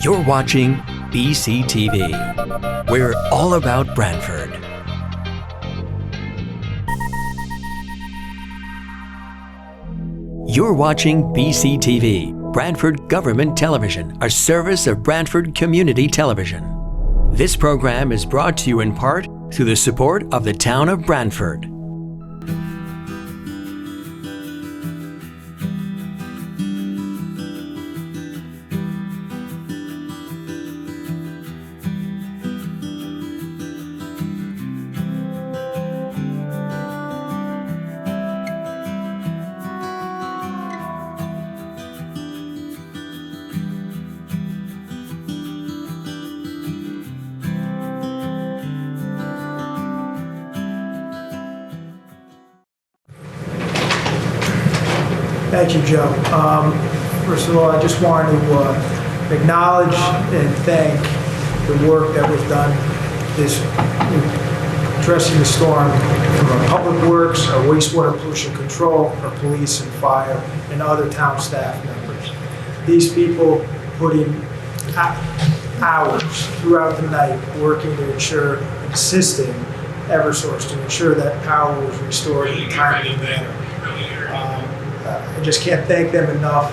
You're watching BCTV. We're all about Brantford. You're watching BCTV, Brantford Government Television, a service of Brantford Community Television. This program is brought to you in part through the support of the town of Brantford. Thank you, Joe. First of all, I just want to acknowledge and thank the work that was done addressing the storm from our public works, our wastewater pollution control, our police and fire, and other town staff members. These people put in hours throughout the night working to ensure, assisting Eversource to ensure that power was restored in a timely manner. I just can't thank them enough.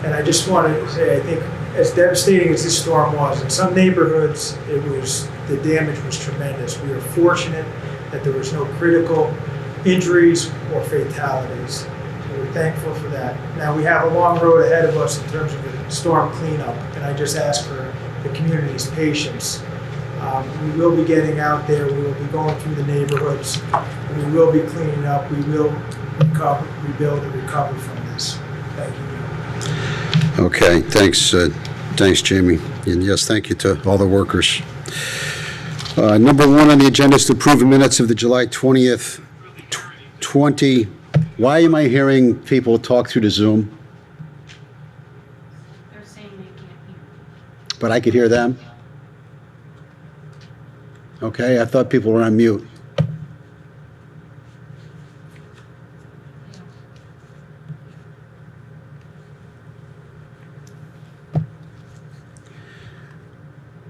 And I just wanted to say, I think as devastating as this storm was, in some neighborhoods, the damage was tremendous. We are fortunate that there was no critical injuries or fatalities. So we're thankful for that. Now we have a long road ahead of us in terms of the storm cleanup, and I just ask for the community's patience. We will be getting out there, we will be going through the neighborhoods, and we will be cleaning up, we will rebuild and recover from this. Thank you. Okay, thanks, Jamie. And yes, thank you to all the workers. Number one on the agenda is to approve the minutes of the July 20th, 20. Why am I hearing people talk through the Zoom? They're saying they can't hear. But I could hear them? Okay, I thought people were on mute.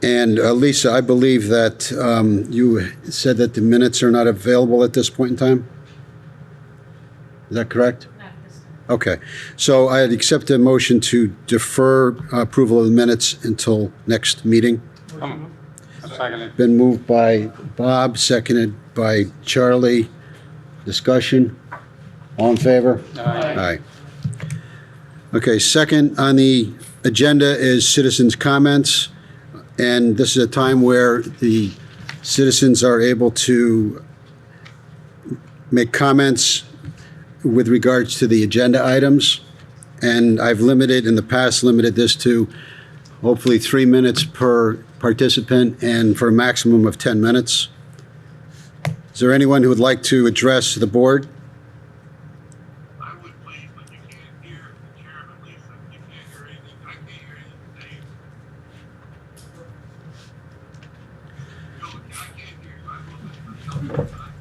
And Lisa, I believe that you said that the minutes are not available at this point in time? Is that correct? Not this time. Okay, so I'd accept a motion to defer approval of the minutes until next meeting. Seconded. Been moved by Bob, seconded by Charlie. Discussion? All in favor? Aye. Aye. Okay, second on the agenda is citizens' comments. And this is a time where the citizens are able to make comments with regards to the agenda items. And I've in the past limited this to hopefully 3 minutes per participant and for a maximum of 10 minutes. Is there anyone who would like to address the board? I would wait, but you can't hear the chairman, Lisa. You can't hear anything. I can't hear anything. No, I can't hear you. I will listen until the time.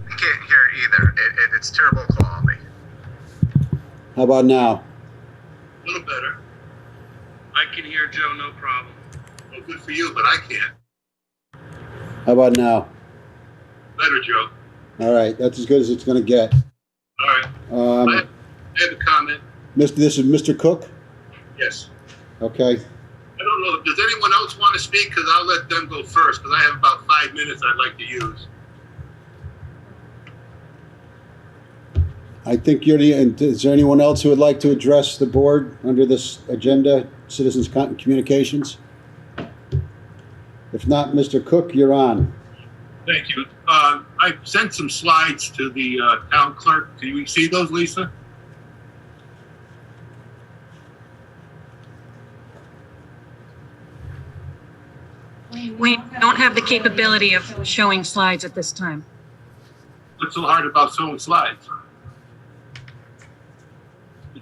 I can't hear either. It's terrible quality. How about now? A little better. I can hear Joe, no problem. Well, good for you, but I can't. How about now? Better, Joe. All right, that's as good as it's going to get. All right. I have a comment. This is Mr. Cook? Yes. Okay. I don't know. Does anyone else want to speak? Because I'll let them go first, because I have about 5 minutes I'd like to use. I think is there anyone else who would like to address the board under this agenda, citizens communications? If not, Mr. Cook, you're on. Thank you. I sent some slides to the town clerk. Do you see those, Lisa? We don't have the capability of showing slides at this time. What's so hard about showing slides?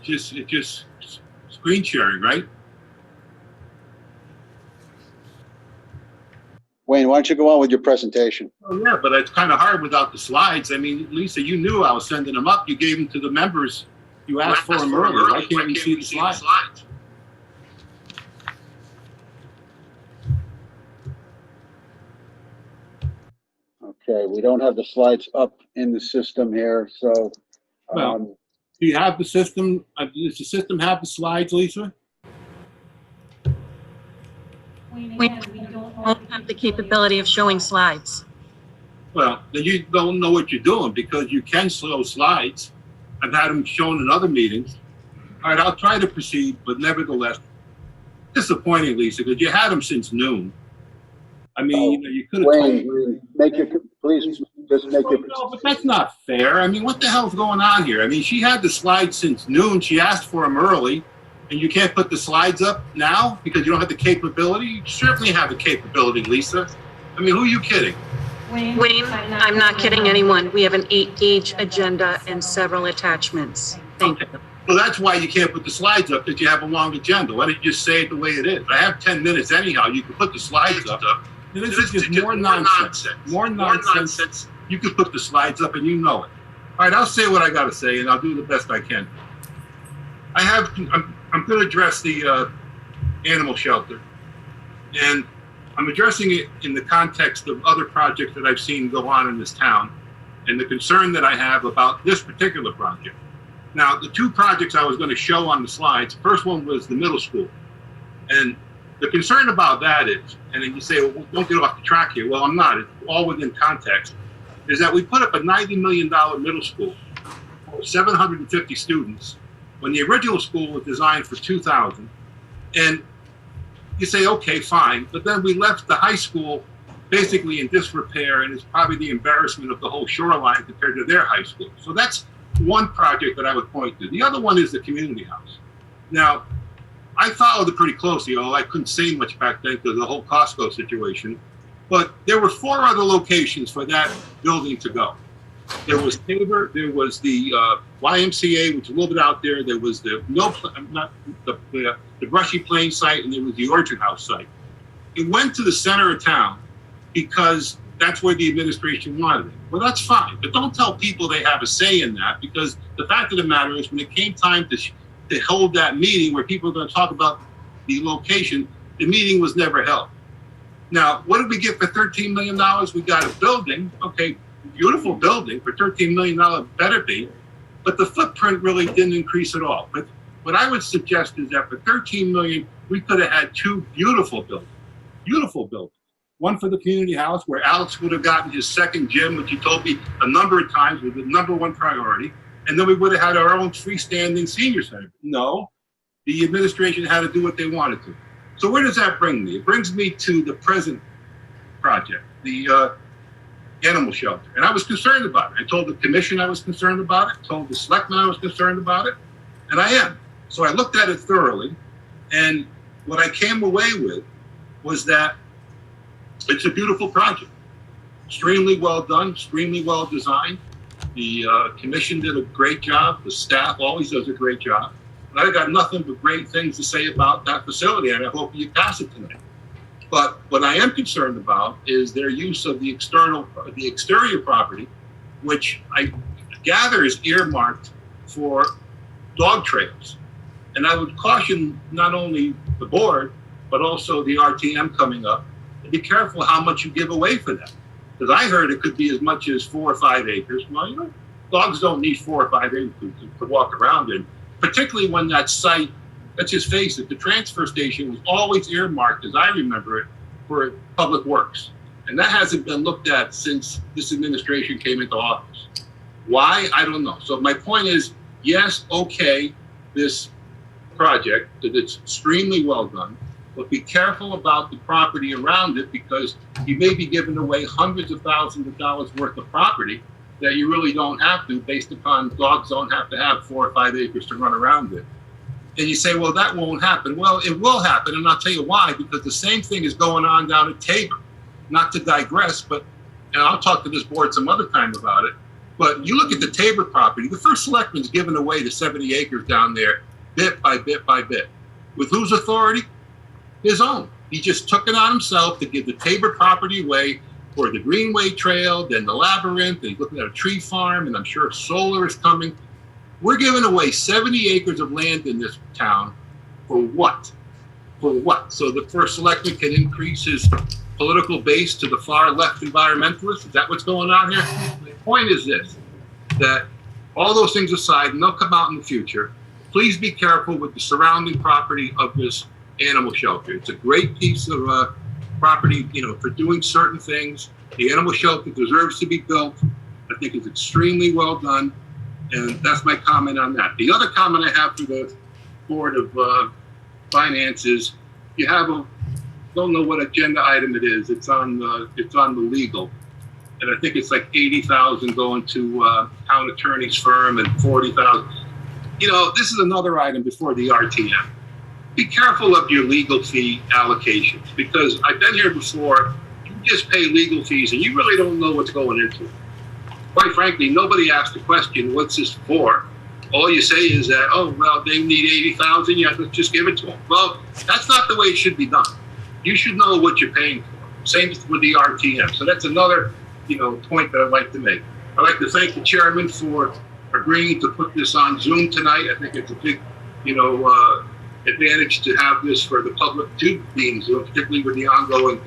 It's just screen sharing, right? Wayne, why don't you go on with your presentation? Oh, yeah, but it's kind of hard without the slides. I mean, Lisa, you knew I was sending them up. You gave them to the members You asked for them early. Why can't we see the slides? Okay, we don't have the slides up in the system here, so. Well, do you have the system? Does the system have the slides, Lisa? We don't have the capability of showing slides. Well, then you don't know what you're doing because you can show slides. I've had them shown in other meetings. All right, I'll try to proceed, but nevertheless, disappointing, Lisa, because you had them since noon. I mean, you could have Wayne, told. please just make it. No, but that's not fair. I mean, what the hell's going on here? I mean, she had the slides since noon. She asked for them early, and you can't put the slides up now because you don't have the capability? You certainly have the capability, Lisa. I mean, who are you kidding? Wayne, I'm not kidding anyone. We have an 8-page agenda and several attachments. Thank you. Well, that's why you can't put the slides up, because you have a long agenda. Why don't you just say it the way it is? I have 10 minutes anyhow. You can put the slides up. This is just more nonsense. More nonsense. You can put the slides up and you know it. All right, I'll say what I got to say, and I'll do the best I can. I'm going to address the animal shelter, and I'm addressing it in the context of other projects that I've seen go on in this town, and the concern that I have about this particular project. Now, the two projects I was going to show on the slides, the first one was the middle school. And the concern about that is, and then you say, well, don't get off the track here. Well, I'm not. It's all within context. Is that we put up a $90 million middle school for 750 students when the original school was designed for 2,000. And you say, okay, fine. But then we left the high school basically in disrepair, and it's probably the embarrassment of the whole shoreline compared to their high school. So that's one project that I would point to. The other one is the community house. Now, I followed it pretty closely, although I couldn't say much back then because of the whole Costco situation. But there were 4 other locations for that building to go. There was Tabor, there was the YMCA, which is a little bit out there. There was the Brushy Plains site, and there was the Orchard House site. It went to the center of town because that's where the administration wanted it. Well, that's fine, but don't tell people they have a say in that, because the fact of the matter is when it came time to hold that meeting where people are going to talk about the location, the meeting was never held. Now, what did we get for $13 million? We got a building, okay, beautiful building for $13 million better be, but the footprint really didn't increase at all. But what I would suggest is that for $13 million, we could have had 2 beautiful buildings. One for the community house where Alex would have gotten his second gym, which he told me a number of times was the #1 priority. And then we would have had our own freestanding senior center. No, the administration had to do what they wanted to. So where does that bring me? It brings me to the present project, the animal shelter. And I was concerned about it. I told the commission I was concerned about it, told the selectmen I was concerned about it, and I am. So I looked at it thoroughly, and what I came away with was that it's a beautiful project. Extremely well done, extremely well designed. The commission did a great job. The staff always does a great job. And I got nothing but great things to say about that facility, and I hope you pass it tonight. But what I am concerned about is their use of the exterior property, which I gather is earmarked for dog trails. And I would caution not only the board, but also the RTM coming up, to be careful how much you give away for that. Because I heard it could be as much as 4 or 5 acres. Well, you know, dogs don't need 4 or 5 acres to walk around in, particularly when that site, let's just face it, the transfer station was always earmarked, as I remember it, for public works. And that hasn't been looked at since this administration came into office. Why? I don't know. So my point is, yes, okay, this project, that it's extremely well done, but be careful about the property around it, because you may be giving away hundreds of thousands of dollars worth of property that you really don't have to, based upon dogs don't have to have 4 or 5 acres to run around it. And you say, well, that won't happen. Well, it will happen, and I'll tell you why, because the same thing is going on down at Tabor. Not to digress, but, and I'll talk to this board some other time about it, but you look at the Tabor property, the first selectman's given away the 70 acres down there, bit by bit by bit. With whose authority? His own. He just took it on himself to give the Tabor property away for the Greenway Trail, then the Labyrinth, and he's looking at a tree farm, and I'm sure solar is coming. We're giving away 70 acres of land in this town for what? For what? So the first selectman can increase his political base to the far left environmentalists? Is that what's going on here? The point is this, that all those things aside, and they'll come out in the future, please be careful with the surrounding property of this animal shelter. It's a great piece of property, for doing certain things. The animal shelter deserves to be built. I think it's extremely well done. And that's my comment on that. The other comment I have for the Board of Finance is you have don't know what agenda item it is. It's on the legal. And I think it's like 80,000 going to town attorney's firm and 40,000. This is another item before the RTM. Be careful of your legal fee allocations, because I've been here before. You just pay legal fees and you really don't know what's going into it. Quite frankly, nobody asked the question, what's this for? All you say is that, oh, well, they need 80,000, yeah, let's just give it to them. Well, that's not the way it should be done. You should know what you're paying for. Same with the RTM. So that's another, point that I'd like to make. I'd like to thank the chairman for agreeing to put this on Zoom tonight. I think it's a big, advantage to have this for the public to be in Zoom, particularly with the ongoing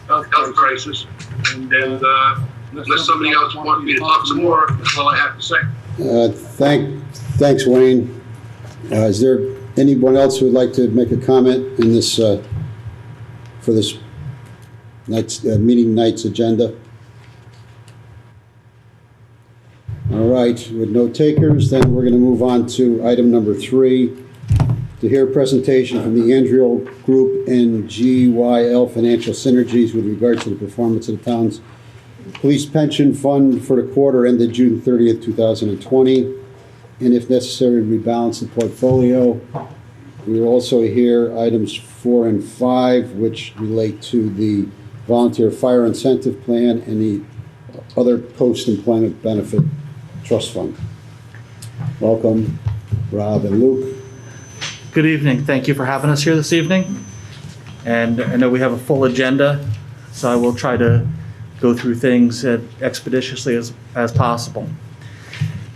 health crisis. And unless somebody else wants me to talk some more, that's all I have to say. Thanks, Wayne. Is there anyone else who would like to make a comment in this for this meeting night's agenda? All right, with no takers, then we're going to move on to item number 3, to hear a presentation from the Andrew Group and GYL Financial Synergies with regard to the performance of the town's police pension fund for the quarter ended June 30th, 2020, and if necessary, rebalance the portfolio. We will also hear items 4 and 5, which relate to the volunteer fire incentive plan and the other post-employment benefit trust fund. Welcome, Rob and Luke. Good evening. Thank you for having us here this evening. And I know we have a full agenda, so I will try to go through things as expeditiously as possible.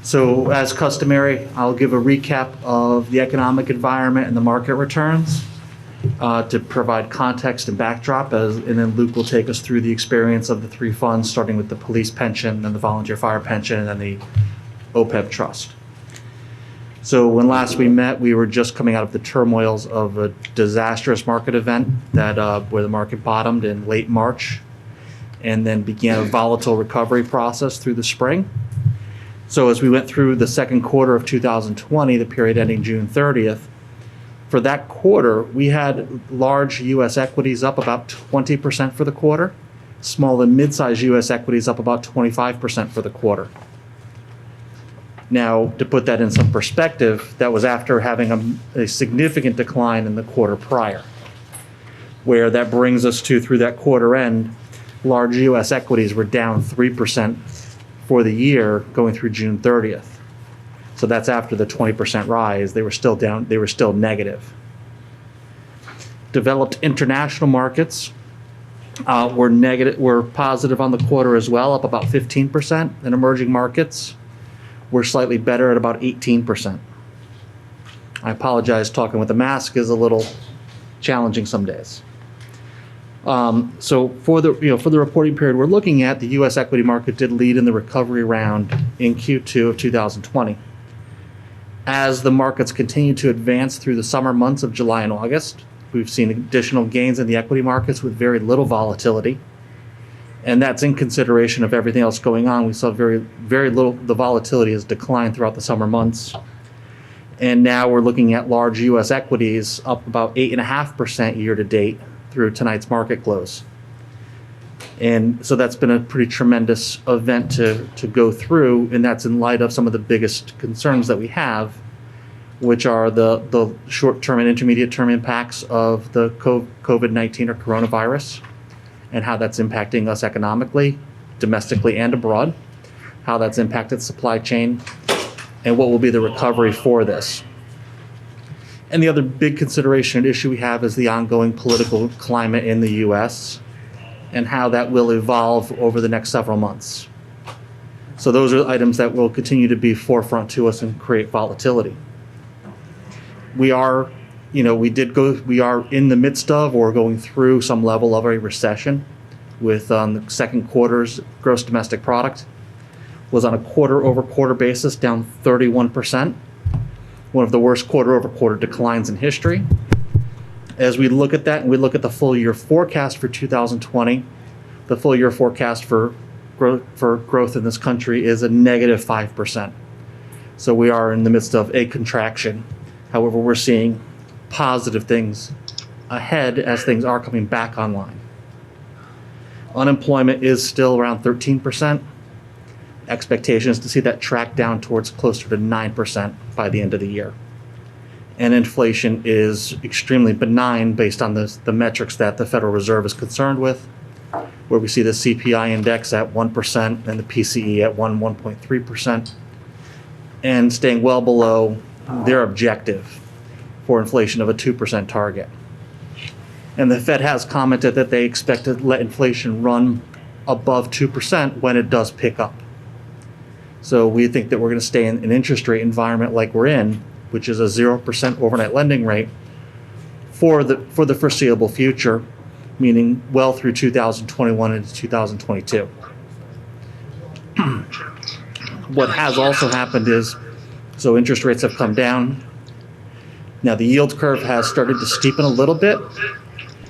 So as customary, I'll give a recap of the economic environment and the market returns to provide context and backdrop, and then Luke will take us through the experience of the 3 funds, starting with the police pension, then the volunteer fire pension, and then the Oped Trust. So when last we met, we were just coming out of the turmoils of a disastrous market event that where the market bottomed in late March and then began a volatile recovery process through the spring. So as we went through the second quarter of 2020, the period ending June 30th, for that quarter, we had large U.S. equities up about 20% for the quarter, small and mid-sized U.S. equities up about 25% for the quarter. Now, to put that in some perspective, that was after having a significant decline in the quarter prior, where that brings us to, through that quarter end, large U.S. equities were down 3% for the year going through June 30th. So that's after the 20% rise. They were still down, they were still negative. Developed international markets were positive on the quarter as well, up about 15%, and emerging markets were slightly better at about 18%. I apologize, talking with a mask is a little challenging some days. So for the reporting period we're looking at, the U.S. equity market did lead in the recovery round in Q2 of 2020. As the markets continue to advance through the summer months of July and August, we've seen additional gains in the equity markets with very little volatility. And that's in consideration of everything else going on. We saw very, very little, the volatility has declined throughout the summer months. And now we're looking at large U.S. equities up about 8.5% year to date through tonight's market close. And so that's been a pretty tremendous event to go through, and that's in light of some of the biggest concerns that we have, which are the short-term and intermediate-term impacts of the COVID-19 or coronavirus, and how that's impacting us economically, domestically and abroad, how that's impacted supply chain, and what will be the recovery for this. And the other big consideration and issue we have is the ongoing political climate in the U.S. and how that will evolve over the next several months. So those are items that will continue to be forefront to us and create volatility. We are, we are in the midst of or going through some level of a recession with the second quarter's gross domestic product was on a quarter-over-quarter basis down 31%, one of the worst quarter-over-quarter declines in history. As we look at that and we look at the full year forecast for 2020, the full year forecast for growth in this country is a negative 5%. So we are in the midst of a contraction. However, we're seeing positive things ahead as things are coming back online. Unemployment is still around 13%. Expectations to see that track down towards closer to 9% by the end of the year. And inflation is extremely benign based on the metrics that the Federal Reserve is concerned with, where we see the CPI index at 1% and the PCE at 1.3%, and staying well below their objective for inflation of a 2% target. And the Fed has commented that they expect to let inflation run above 2% when it does pick up. So we think that we're going to stay in an interest rate environment like we're in, which is a 0% overnight lending rate for the foreseeable future, meaning well through 2021 into 2022. What has also happened is, so interest rates have come down. Now the yield curve has started to steepen a little bit.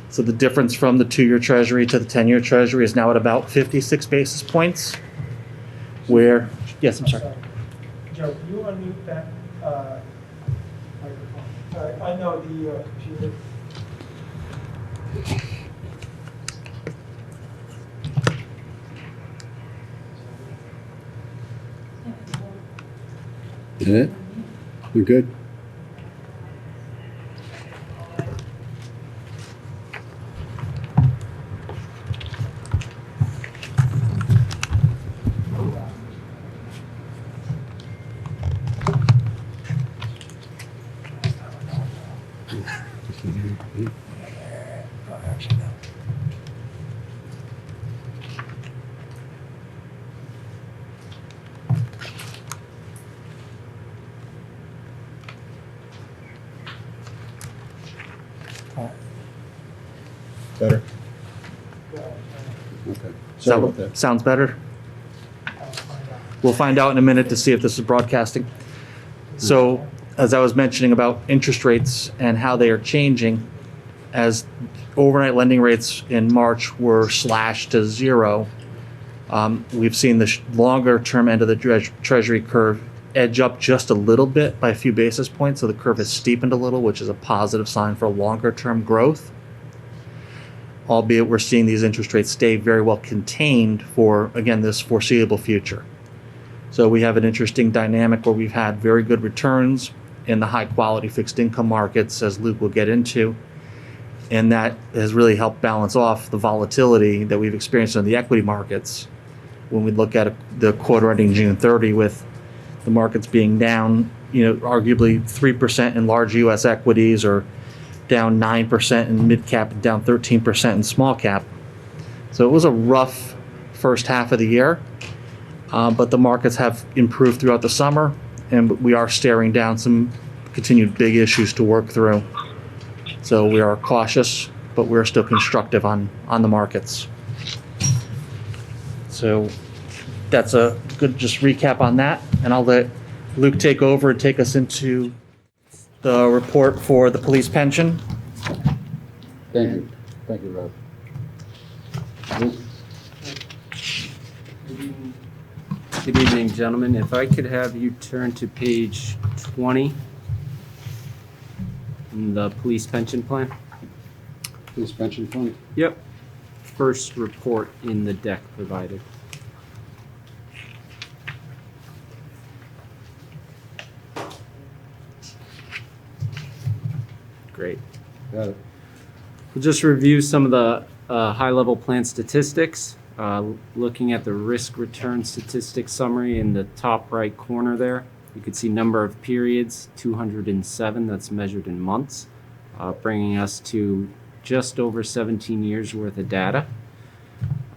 So the difference from the 2-year Treasury to the 10-year Treasury is now at about 56 basis points. Where, yes, I'm sorry. Joe, can you unmute that microphone? I know the computer. Is it? We're good? Better? Okay. Sorry about that. Sounds better? We'll find out in a minute to see if this is broadcasting. So, as I was mentioning about interest rates and how they are changing, as overnight lending rates in March were slashed to 0, we've seen the longer term end of the Treasury curve edge up just a little bit by a few basis points. So the curve has steepened a little, which is a positive sign for longer term growth. Albeit we're seeing these interest rates stay very well contained for, again, this foreseeable future. So we have an interesting dynamic where we've had very good returns in the high quality fixed income markets, as Luke will get into. And that has really helped balance off the volatility that we've experienced in the equity markets. When we look at the quarter ending June 30 with the markets being down, arguably 3% in large US equities, or down 9% in mid cap and down 13% in small cap. So it was a rough first half of the year, but the markets have improved throughout the summer, and we are staring down some continued big issues to work through. So we are cautious, but we're still constructive on the markets. So that's a good just recap on that, and I'll let Luke take over and take us into the report for the police pension. Thank you. Thank you, Rob. Good evening, gentlemen. If I could have you turn to page 20 in the police pension plan. Police pension fund? Yep. First report in the deck provided. Great. Got it. We'll just review some of the high-level plan statistics. Looking at the risk return statistics summary in the top right corner there, you can see number of periods, 207, that's measured in months, bringing us to just over 17 years worth of data.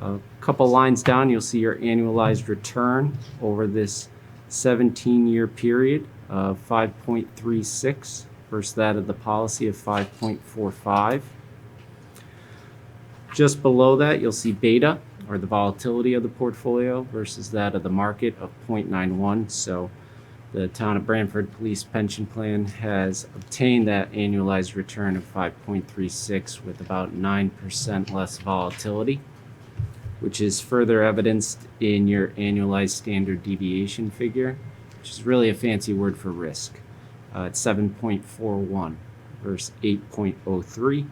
A couple lines down, you'll see your annualized return over this 17-year period of 5.36 versus that of the policy of 5.45. Just below that, you'll see beta, or the volatility of the portfolio, versus that of the market of 0.91. So the Town of Brantford Police Pension Plan has obtained that annualized return of 5.36 with about 9% less volatility, which is further evidenced in your annualized standard deviation figure, which is really a fancy word for risk. It's 7.41 versus 8.03,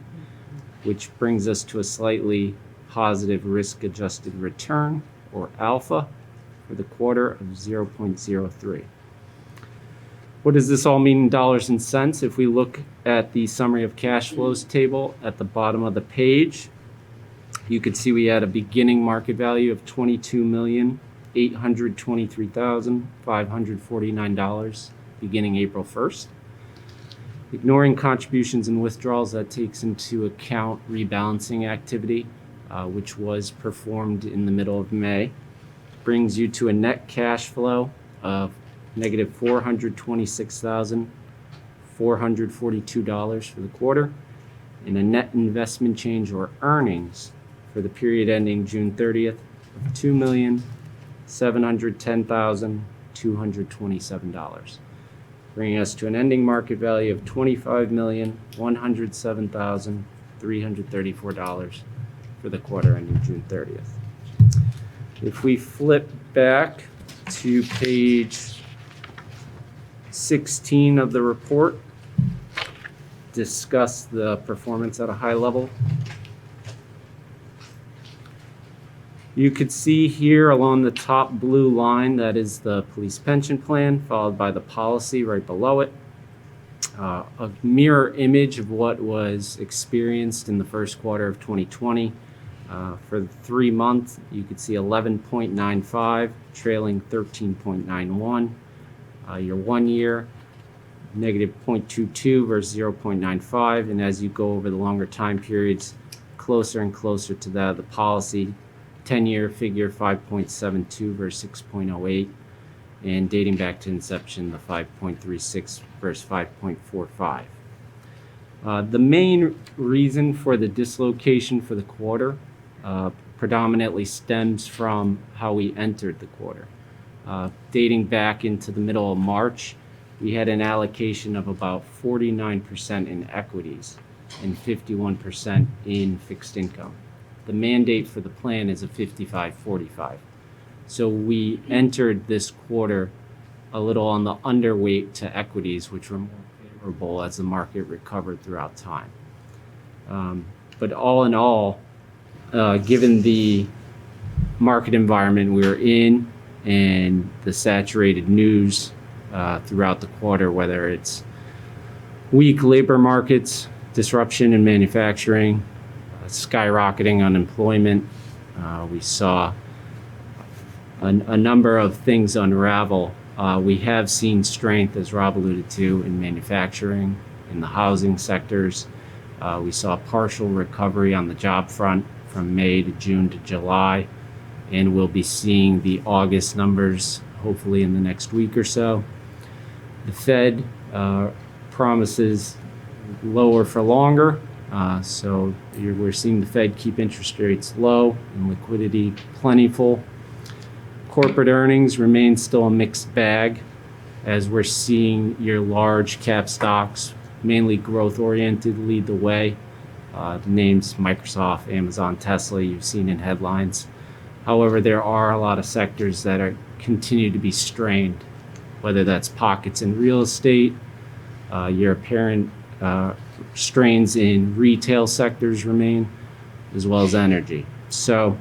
which brings us to a slightly positive risk-adjusted return, or alpha, for the quarter of 0.03. What does this all mean in dollars and cents? If we look at the summary of cash flows table at the bottom of the page, you can see we had a beginning market value of $22,823,549 beginning April 1st. Ignoring contributions and withdrawals, that takes into account rebalancing activity, which was performed in the middle of May, brings you to a net cash flow of negative $426,442 for the quarter, and a net investment change, or earnings, for the period ending June 30th of $2,710,227, bringing us to an ending market value of $25,107,334 for the quarter ending June 30th. If we flip back to page 16 of the report, discuss the performance at a high level. You could see here along the top blue line, that is the police pension plan, followed by the policy right below it. A mirror image of what was experienced in the first quarter of 2020. For the 3 months, you could see 11.95, trailing 13.91. Your 1 year, negative 0.22 versus 0.95. And as you go over the longer time periods, closer and closer to that of the policy. 10-year figure 5.72 versus 6.08, and dating back to inception, the 5.36 versus 5.45. The main reason for the dislocation for the quarter predominantly stems from how we entered the quarter. Dating back into the middle of March, we had an allocation of about 49% in equities and 51% in fixed income. The mandate for the plan is a 55-45. So we entered this quarter a little on the underweight to equities, which were more favorable as the market recovered throughout time. But all in all, given the market environment we were in and the saturated news throughout the quarter, whether it's weak labor markets, disruption in manufacturing, skyrocketing unemployment, we saw a number of things unravel. We have seen strength, as Rob alluded to, in manufacturing, in the housing sectors. We saw partial recovery on the job front from May to June to July, and we'll be seeing the August numbers hopefully in the next week or so. The Fed promises lower for longer. So we're seeing the Fed keep interest rates low and liquidity plentiful. Corporate earnings remain still a mixed bag, as we're seeing your large cap stocks, mainly growth oriented, lead the way. The names Microsoft, Amazon, Tesla, you've seen in headlines. However, there are a lot of sectors that continue to be strained, whether that's pockets in real estate, your apparent strains in retail sectors remain, as well as energy. So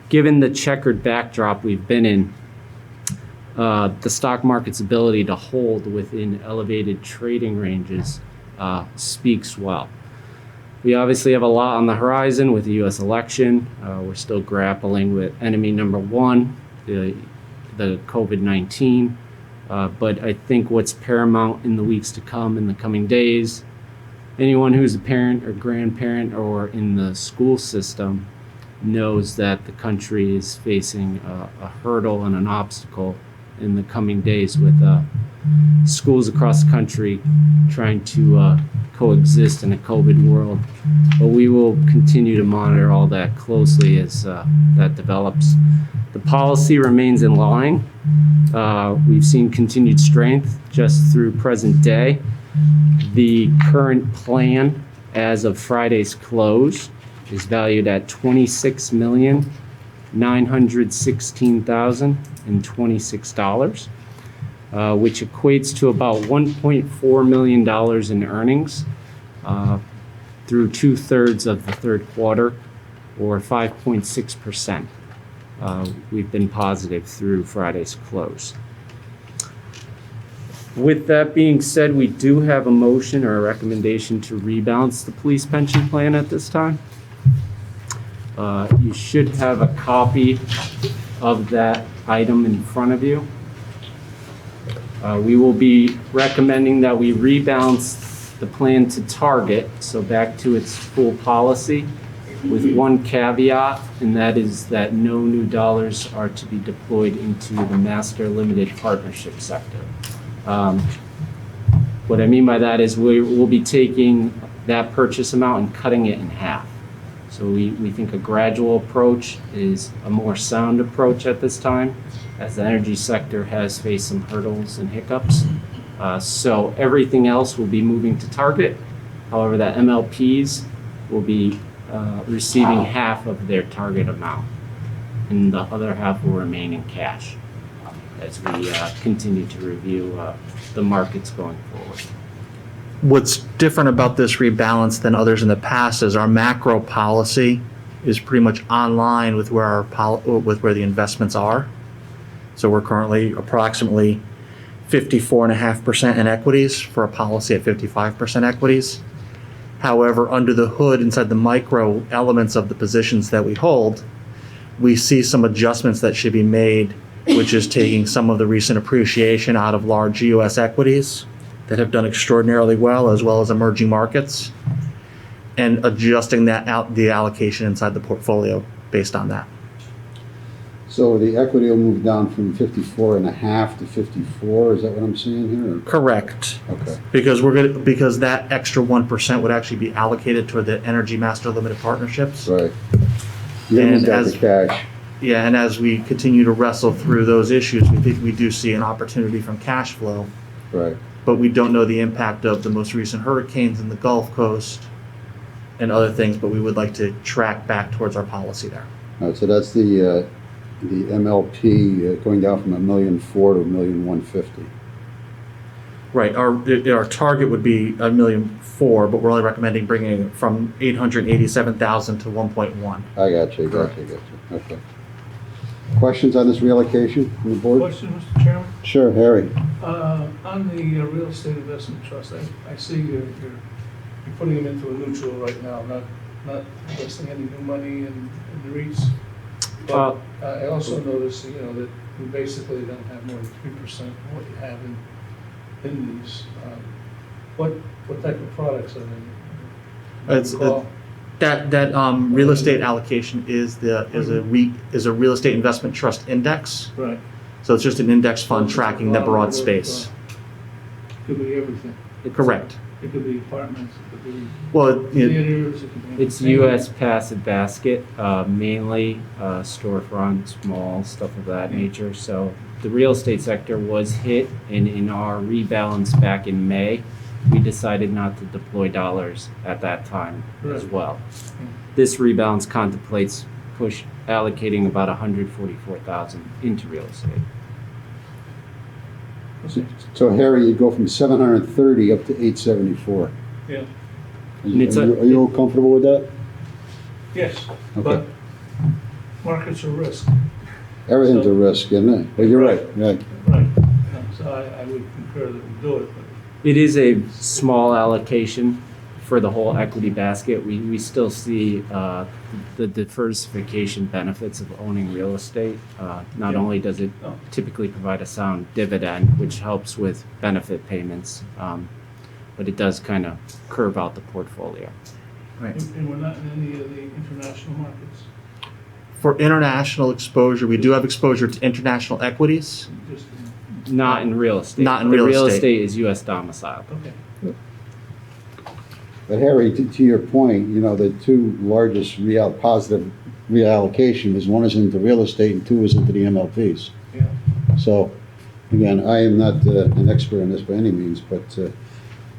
given the checkered backdrop we've been in, the stock market's ability to hold within elevated trading ranges speaks well. We obviously have a lot on the horizon with the U.S. election. We're still grappling with enemy number one, the COVID-19. But I think what's paramount in the weeks to come, in the coming days, anyone who's a parent or grandparent or in the school system knows that the country is facing a hurdle and an obstacle in the coming days with schools across the country trying to coexist in a COVID world. But we will continue to monitor all that closely as that develops. The policy remains in line. We've seen continued strength just through present day. The current plan as of Friday's close is valued at $26,916,026, which equates to about $1.4 million in earnings through 2/3 of the third quarter, or 5.6%. We've been positive through Friday's close. With that being said, we do have a motion or a recommendation to rebalance the police pension plan at this time. You should have a copy of that item in front of you. We will be recommending that we rebalance the plan to target, so back to its full policy, with one caveat, and that is that no new dollars are to be deployed into the master limited partnership sector. What I mean by that is we'll be taking that purchase amount and cutting it in half. So we think a gradual approach is a more sound approach at this time, as the energy sector has faced some hurdles and hiccups. So everything else will be moving to target. However, the MLPs will be receiving half of their target amount, and the other half will remain in cash as we continue to review the markets going forward. What's different about this rebalance than others in the past is our macro policy is pretty much online with where where the investments are. So we're currently approximately 54.5% in equities for a policy at 55% equities. However, under the hood, inside the micro elements of the positions that we hold, we see some adjustments that should be made, which is taking some of the recent appreciation out of large U.S. equities that have done extraordinarily well as emerging markets, and adjusting that out, the allocation inside the portfolio based on that. So the equity will move down from 54.5 to 54. Is that what I'm seeing here? Correct. Okay. Because that extra 1% would actually be allocated toward the energy master limited partnerships. Right. You haven't got the cash. Yeah, and as we continue to wrestle through those issues, we think we do see an opportunity from cash flow. Right. But we don't know the impact of the most recent hurricanes in the Gulf Coast and other things, but we would like to track back towards our policy there. All right, so that's the MLP going down from $1,000,004 to $1,150,000. Right, our target would be $1,000,004, but we're only recommending bringing it from $887,000 to 1.1. I got you. Okay. Questions on this reallocation from the board? Question, Mr. Chairman? Sure, Harry. On the real estate investment trust, I see you're putting them into a neutral right now, not investing any new money in the REITs. But I also noticed, that we basically don't have more than 3% of what you have in these. What type of products are they? It's that real estate allocation is a real estate investment trust index. Right. So it's just an index fund tracking the broad space. Could be everything. Correct. It could be apartments, it could be theaters, it could be. It's U.S. passive basket, mainly storefronts, malls, stuff of that nature. So the real estate sector was hit, and in our rebalance back in May, we decided not to deploy dollars at that time as well. This rebalance contemplates allocating about $144,000 into real estate. So Harry, you go from 730 up to 874. Yeah. Are you comfortable with that? Yes, Okay. but markets are risk. Everything's a risk, isn't it? Well, you're right. Right. So I would concur that we do it, but. It is a small allocation for the whole equity basket. We still see the diversification benefits of owning real estate. Not only does it typically provide a sound dividend, which helps with benefit payments, but it does kind of curve out the portfolio. Right. And we're not in any of the international markets? For international exposure, we do have exposure to international equities. Just- Not in real estate. Not in The real Real estate. estate is US domiciled. Okay. But Harry, to your point, the two largest positive reallocation is one is into real estate and two is into the MLPs. Yeah. So, again, I am not an expert in this by any means, but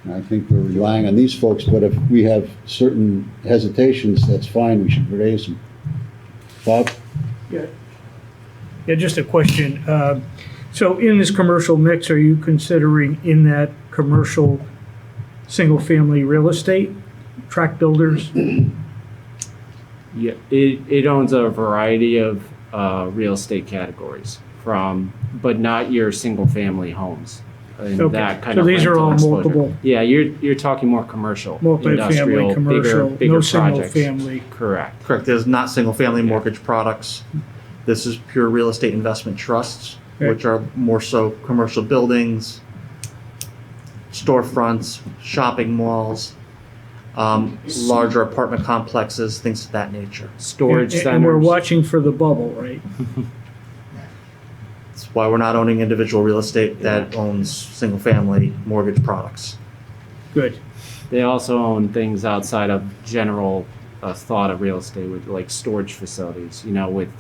I think we're relying on these folks, but if we have certain hesitations, that's fine, we should raise them. Bob? Yeah, just a question. So in this commercial mix, are you considering in that commercial, single-family real estate, tract builders? Yeah, it owns a variety of real estate categories but not your single family homes. And Okay, that kind so of these are rental all exposure. multiple- Yeah, you're talking more commercial, Multifamily, industrial, commercial, bigger no projects. single-family. Correct. Correct. There's not single-family mortgage products. This is pure real estate investment trusts, Right. which are more so commercial buildings, storefronts, shopping malls, larger apartment complexes, things of that nature. Storage centers. And we're watching for the bubble, right? That's why we're not owning individual real estate that owns single-family mortgage products. Good. They also own things outside of general thought of real estate, with like storage facilities. With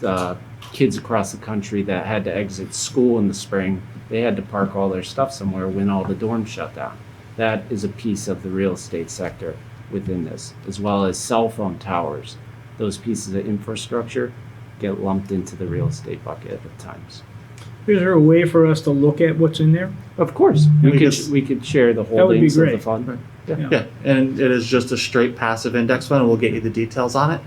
kids across the country that had to exit school in the spring, they had to park all their stuff somewhere when all the dorms shut down. That is a piece of the real estate sector within this, as well as cell phone towers. Those pieces of infrastructure get lumped into the real estate bucket at times. Is there a way for us to look at what's in there? Of course, We we could share the would be holdings of the great. fund. Yeah, and it is just a straight passive index fund, and we'll get you the details on it.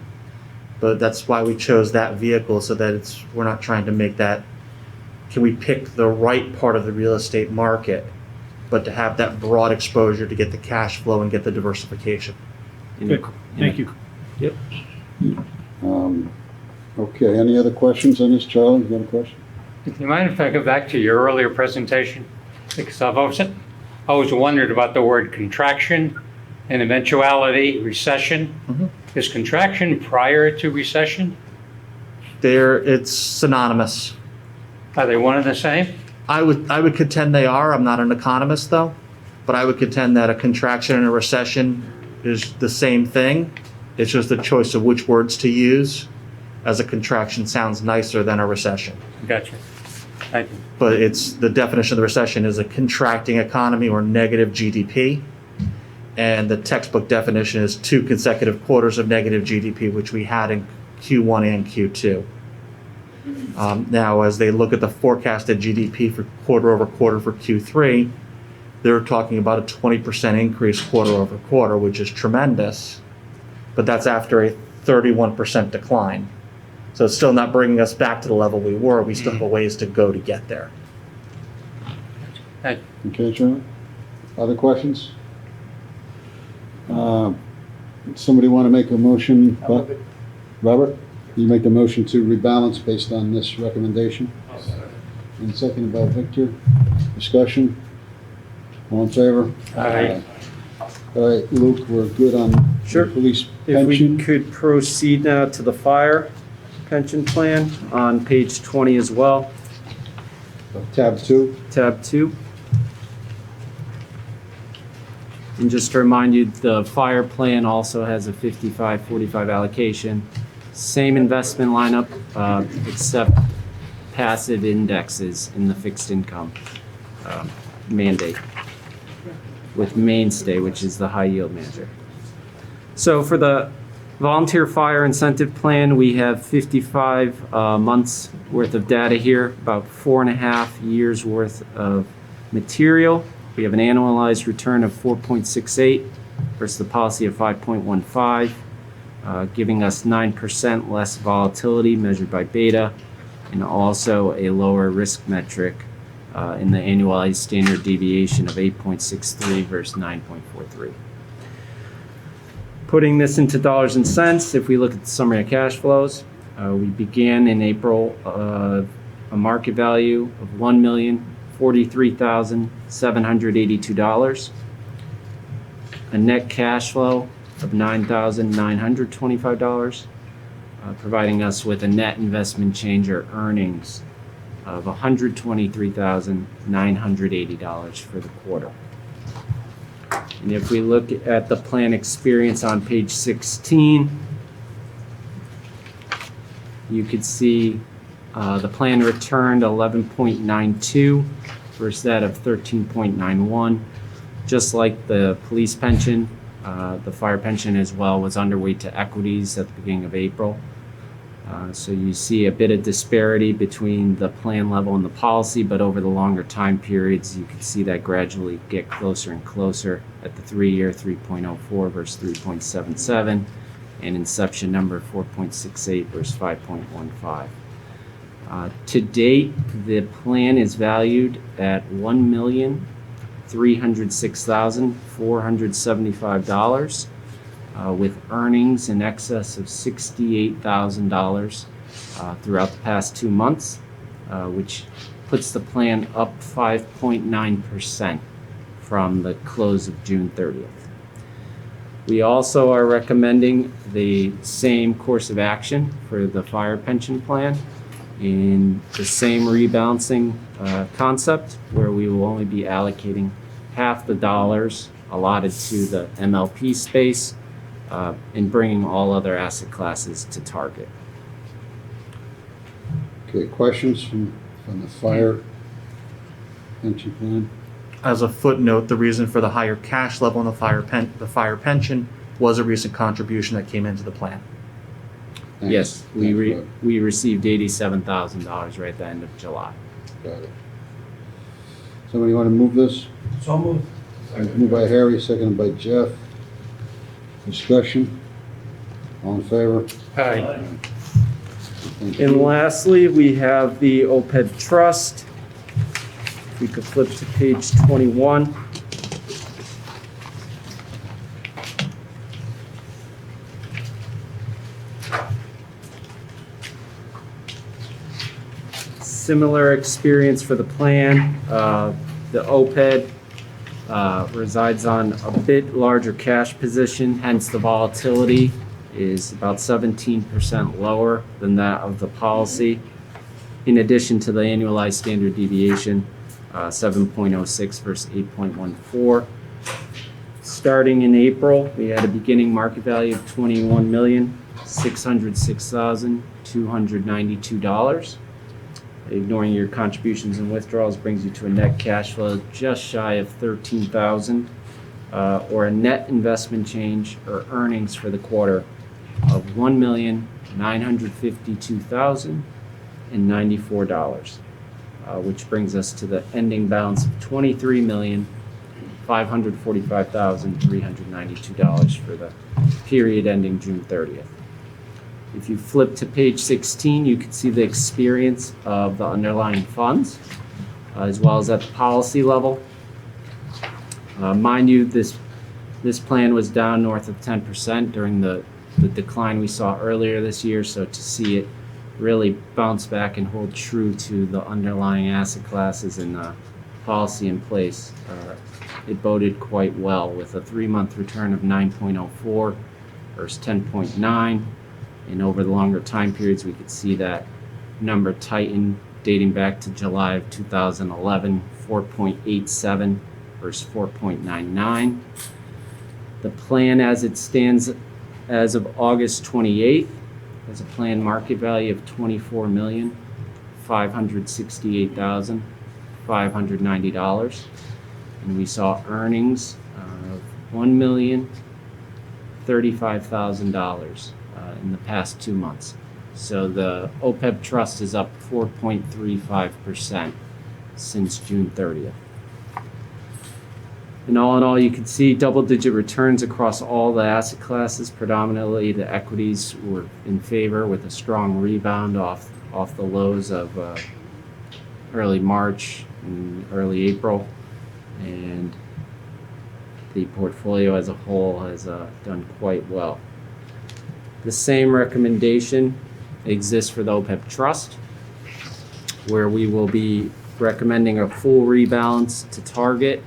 But that's why we chose that vehicle, so that we're not trying to make that, can we pick the right part of the real estate market, but to have that broad exposure to get the cash flow and get the diversification. Good. Thank you. Yep. Okay, any other questions on this? Charlie, you got a question? Do you mind if I go back to your earlier presentation? Because I've always wondered about the word contraction and eventuality, recession. Is contraction prior to recession? It's synonymous. Are they one and the same? I would contend they are. I'm not an economist though, but I would contend that a contraction and a recession is the same thing. It's just a choice of which words to use, as a contraction sounds nicer than a recession. Gotcha. Thank you. But the definition of the recession is a contracting economy or negative GDP. And the textbook definition is 2 consecutive quarters of negative GDP, which we had in Q1 and Q2. Now, as they look at the forecasted GDP for quarter over quarter for Q3, they're talking about a 20% increase quarter over quarter, which is tremendous. But that's after a 31% decline. So it's still not bringing us back to the level we were. We still have a ways to go to get there. Thank you. Okay, Charlie? Other questions? Somebody want to make a motion? Robert, you make the motion to rebalance based on this recommendation? And seconded by Victor. Discussion? All in favor? Aye. All right, Luke, we're good on Sure. the police If we pension? could proceed now to the fire pension plan on page 20 as well, Tab 2. tab 2. And just to remind you, the fire plan also has a 55-45 allocation. Same investment lineup, except passive indexes in the fixed income mandate with mainstay, which is the high yield manager. So for the volunteer fire incentive plan, we have 55 months worth of data here, about 4.5 years worth of material. We have an annualized return of 4.68 versus the policy of 5.15, giving us 9% less volatility measured by beta, and also a lower risk metric in the annualized standard deviation of 8.63 versus 9.43. Putting this into dollars and cents, if we look at the summary of cash flows, we began in April a market value of $1,043,782, a net cash flow of $9,925, providing us with a net investment change or earnings of $123,980 for the quarter. And if we look at the plan experience on page 16, you could see the plan returned 11.92 versus that of 13.91. Just like the police pension, the fire pension as well was underweight to equities at the beginning of April. So you see a bit of disparity between the plan level and the policy, but over the longer time periods, you can see that gradually get closer and closer. At the 3-year, 3.04 versus 3.77, and inception number 4.68 versus 5.15. To date, the plan is valued at $1,306,475, with earnings in excess of $68,000 throughout the past 2 months, which puts the plan up 5.9% from the close of June 30th. We also are recommending the same course of action for the fire pension plan in the same rebalancing concept, where we will only be allocating half the dollars allotted to the MLP space and bringing all other asset classes to target. Okay, questions from the fire pension plan? As a footnote, the reason for the higher cash level in the fire pension was a recent contribution that came into the plan. Thanks. Yes, Thanks, Rob. we received $87,000 right at the end of July. Got it. Somebody want to move this? So moved. Moved by Harry, seconded by Jeff. Discussion? All in favor? Aye. Thank And you. lastly, we have the Oped Trust. If we could flip to page 21. Similar experience for the plan. The OPED resides on a bit larger cash position, hence the volatility is about 17% lower than that of the policy. In addition to the annualized standard deviation, 7.06 versus 8.14. Starting in April, we had a beginning market value of $21,606,292. Ignoring your contributions and withdrawals brings you to a net cash flow just shy of $13,000, or a net investment change or earnings for the quarter of $1,952,094, which brings us to the ending balance of $23,545,392 for the period ending June 30th. If you flip to page 16, you can see the experience of the underlying funds, as well as at the policy level. Mind you, this plan was down north of 10% during the decline we saw earlier this year, so to see it really bounce back and hold true to the underlying asset classes and policy in place, it boded quite well, with a 3-month return of 9.04 versus 10.9. And over the longer time periods, we could see that number tighten, dating back to July of 2011, 4.87 versus 4.99. The plan as it stands as of August 28th has a planned market value of $24,568,590. And we saw earnings of $1,035,000 in the past 2 months. So the Oped Trust is up 4.35% since June 30th. And all in all, you can see double-digit returns across all the asset classes. Predominantly, the equities were in favor, with a strong rebound off the lows of early March and early April. And the portfolio as a whole has done quite well. The same recommendation exists for the Oped Trust, where we will be recommending a full rebalance to target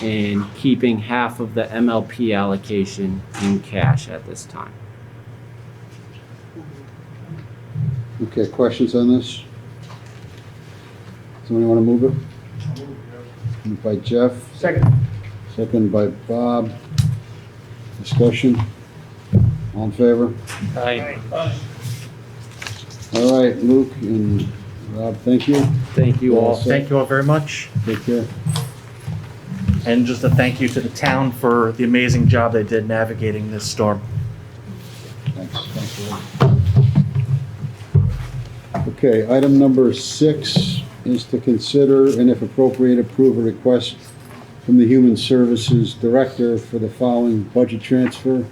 and keeping half of the MLP allocation in cash at this time. Okay, questions on this? Somebody want to move it? Moved by Jeff, Second. second by Bob. Discussion? All in favor? Aye. All right, Luke and Rob, thank you. Thank you all. Well, Thank you all very much. Take care. And just a thank you to the town for the amazing job they did navigating this storm. Thanks, Luke. Okay, item number 6 is to consider and if appropriate, approve a request from the Human Services Director for the following budget transfer.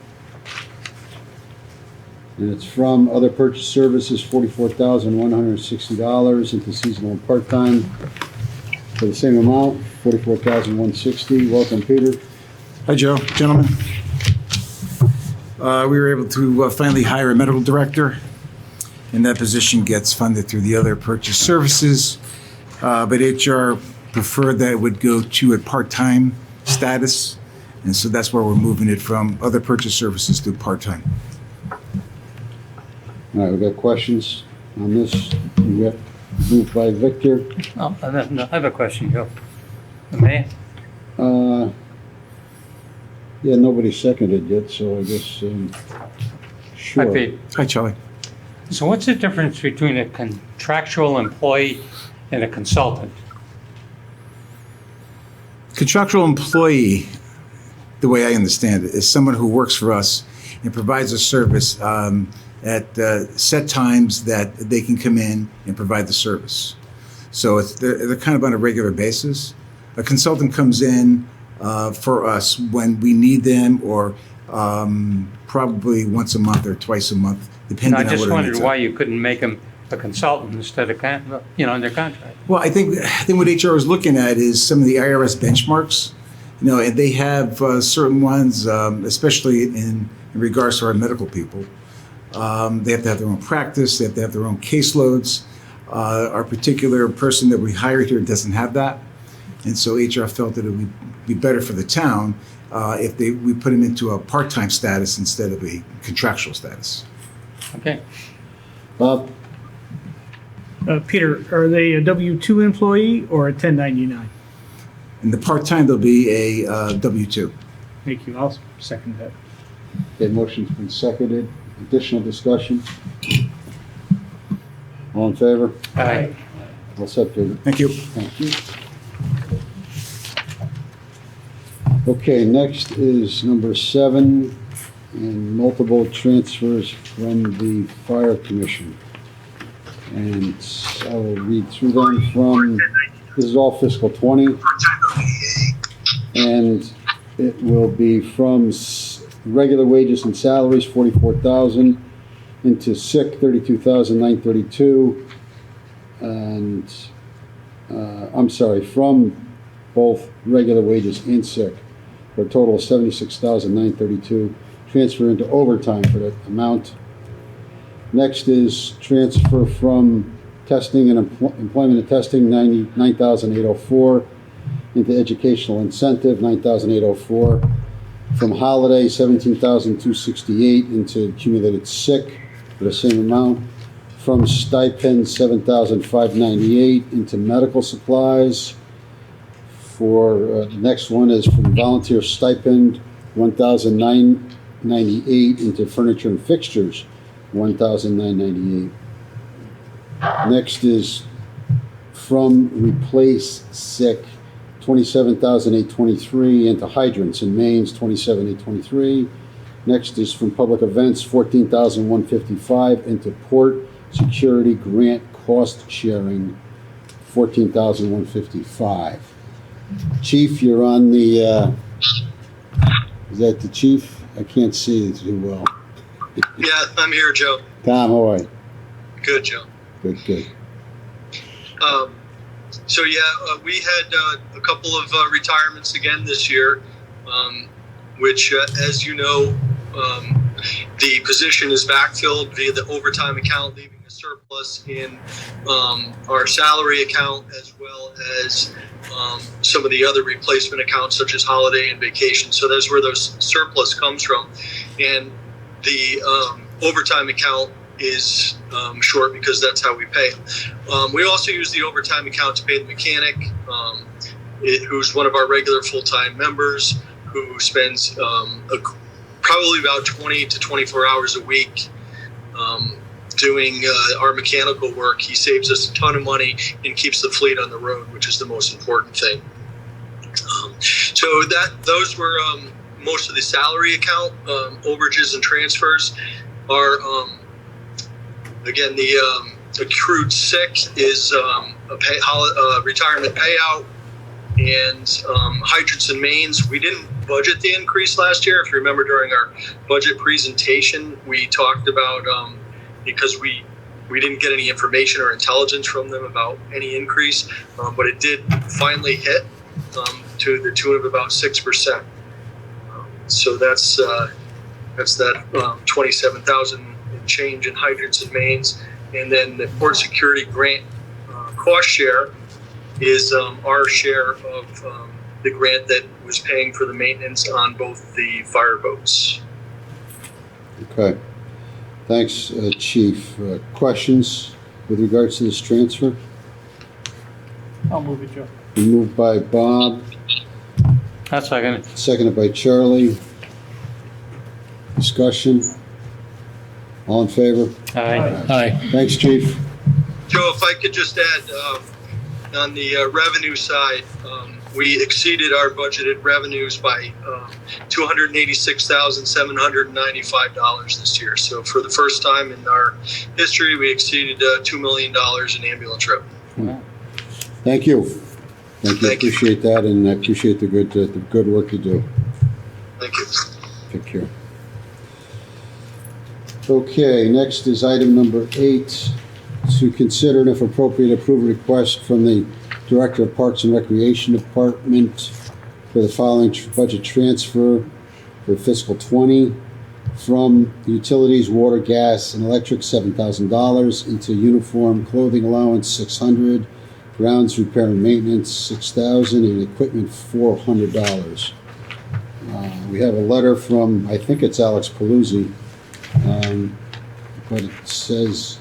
And it's from other purchase services, $44,160 into seasonal and part-time for the same amount, $44,160. Welcome, Peter. Hi, Joe. Gentlemen. We were able to finally hire a medical director, and that position gets funded through the other purchase services. But HR preferred that it would go to a part-time status, and so that's where we're moving it from other purchase services to part-time. All right, we got questions on this. We got moved by Victor. Oh, I have a question, Joe. May I? Yeah, nobody seconded yet, so I guess, Hi, sure. Pete. Hi, Charlie. So what's the difference between a contractual employee and a consultant? Contractual employee, the way I understand it, is someone who works for us and provides a service at set times that they can come in and provide the service. So they're kind of on a regular basis. A consultant comes in for us when we need them, or probably once a month or twice a month, depending on what I just our wondered needs are. why you couldn't make them a consultant instead of, under contract. Well, I think what HR is looking at is some of the IRS benchmarks, and they have certain ones, especially in regards to our medical people. They have to have their own practice. They have to have their own caseloads. Our particular person that we hired here doesn't have that. And so HR felt that it would be better for the town if we put him into a part-time status instead of a contractual status. Okay. Bob? Peter, are they a W-2 employee or a 1099? In the part-time, there'll be a W-2. Thank you. I'll second that. Okay, motion's been seconded. Additional discussion? All in favor? Aye. All set, Peter. Thank you. Thank you. Okay, next is number 7, and multiple transfers from the Fire Commission. And I will read through them from, this is all fiscal 20. And it will be from regular wages and salaries, $44,000, into sick, $32,932. And, I'm sorry, from both regular wages and sick, for a total of $76,932. Transfer into overtime for that amount. Next is transfer from testing and employment and testing, $99,804, into educational incentive, $9,804. From holiday, $17,268, into accumulated sick for the same amount. From stipend, $7,598, into medical supplies. For the next one is from volunteer stipend, $1,998, into furniture and fixtures, $1,998. Next is from replace sick, $27,823, into hydrants and mains, $27,823. Next is from public events, $14,155, into port security grant cost sharing, $14,155. Chief, you're on the, is that the chief? I can't see it too well. Yeah, I'm here, Joe. Tom, how are you? Good, Joe. Good. We had a couple of retirements again this year, which, as you know, the position is backfilled via the overtime account, leaving a surplus in our salary account, as well as some of the other replacement accounts, such as holiday and vacation. So that's where those surplus comes from. And the overtime account is short because that's how we pay him. We also use the overtime account to pay the mechanic, who's one of our regular full-time members, who spends probably about 20 to 24 hours a week doing our mechanical work. He saves us a ton of money and keeps the fleet on the road, which is the most important thing. So those were most of the salary account. Overages and transfers are, again, the accrued sick is a retirement payout, and hydrants and mains. We didn't budget the increase last year. If you remember, during our budget presentation, we talked about because we didn't get any information or intelligence from them about any increase, but it did finally hit to the tune of about 6%. So that's that 27,000 and change in hydrants and mains, and then the port security grant cost share is our share of the grant that was paying for the maintenance on both the fire boats. Okay. Thanks, Chief. Questions with regards to this transfer? I'll move it, Joe. Moved by Bob, I'll second it. seconded by Charlie. Discussion? All in favor? Aye. Thanks, Chief. Joe, if I could just add, on the revenue side, we exceeded our budgeted revenues by $286,795 this year. So for the first time in our history, we exceeded $2 million in ambulance revenue. Thank you. Thank you. Thank you. Appreciate that, and I appreciate the good work you do. Thank you. Take care. Okay, next is item number 8, to consider and if appropriate approve a request from the Director of Parks and Recreation Department for the following budget transfer for fiscal 20 from utilities, water, gas, and electric $7,000 into uniform clothing allowance $600, grounds repair and maintenance $6,000, and equipment $400. We have a letter from, I think it's Alex Paluzzi, but it says,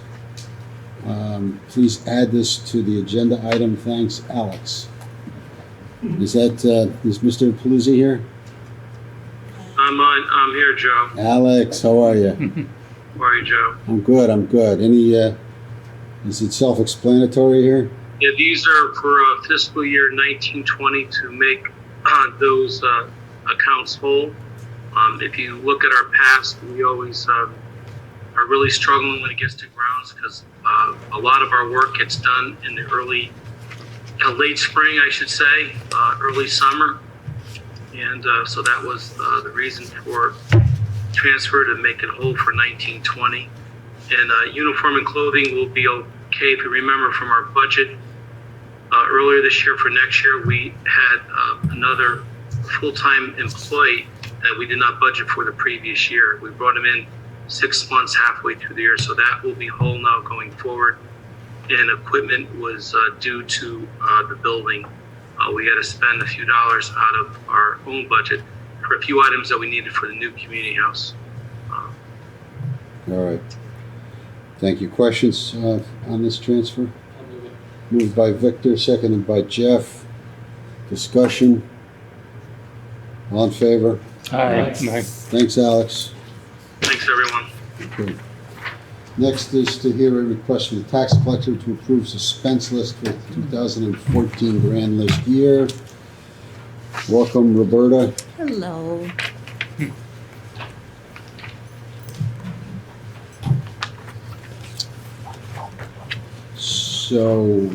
please add this to the agenda item. Thanks, Alex. Is Mr. Paluzzi here? I'm here, Joe. Alex, how are you? How are you, Joe? I'm good. Is it self-explanatory here? Yeah, these are for fiscal year 1920 to make those accounts whole. If you look at our past, we always are really struggling when it gets to grounds because a lot of our work gets done in the late spring, I should say, early summer. And so that was the reason for transfer, to make it whole for 1920. And uniform and clothing will be okay. If you remember from our budget earlier this year, for next year, we had another full-time employee that we did not budget for the previous year. We brought him in 6 months halfway through the year, so that will be whole now going forward. And equipment was due to the building. We had to spend a few dollars out of our own budget for a few items that we needed for the new community house. All right. Thank you. Questions on this transfer? Moved by Victor, seconded by Jeff. Discussion? All in favor? Aye. Thanks, Alex. Thanks, everyone. Okay. Next is to hear a request from the tax collector to approve suspense list for the 2014 grand list year. Welcome, Roberta. Hello. So,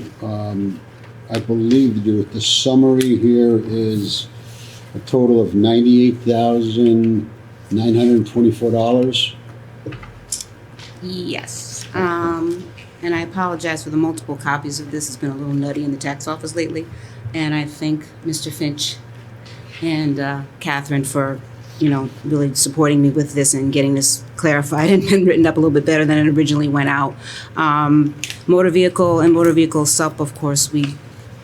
I believe the summary here is a total of $98,924. Yes. And I apologize for the multiple copies of this. It's been a little nutty in the tax office lately. And I thank Mr. Finch and Catherine for, really supporting me with this and getting this clarified and written up a little bit better than it originally went out. Motor vehicle and motor vehicle sup, of course, we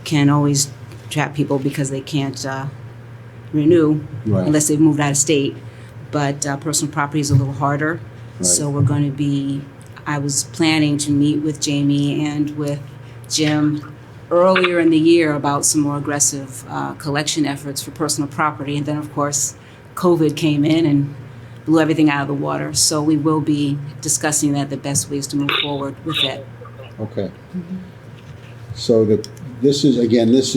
can always trap people because they can't renew unless they've moved out of state. But personal property is a little harder. Right. So we're going to be I was planning to meet with Jamie and with Jim earlier in the year about some more aggressive collection efforts for personal property. And then, of course, COVID came in and blew everything out of the water. So we will be discussing that, the best ways to move forward with that. Okay. So this is the grand list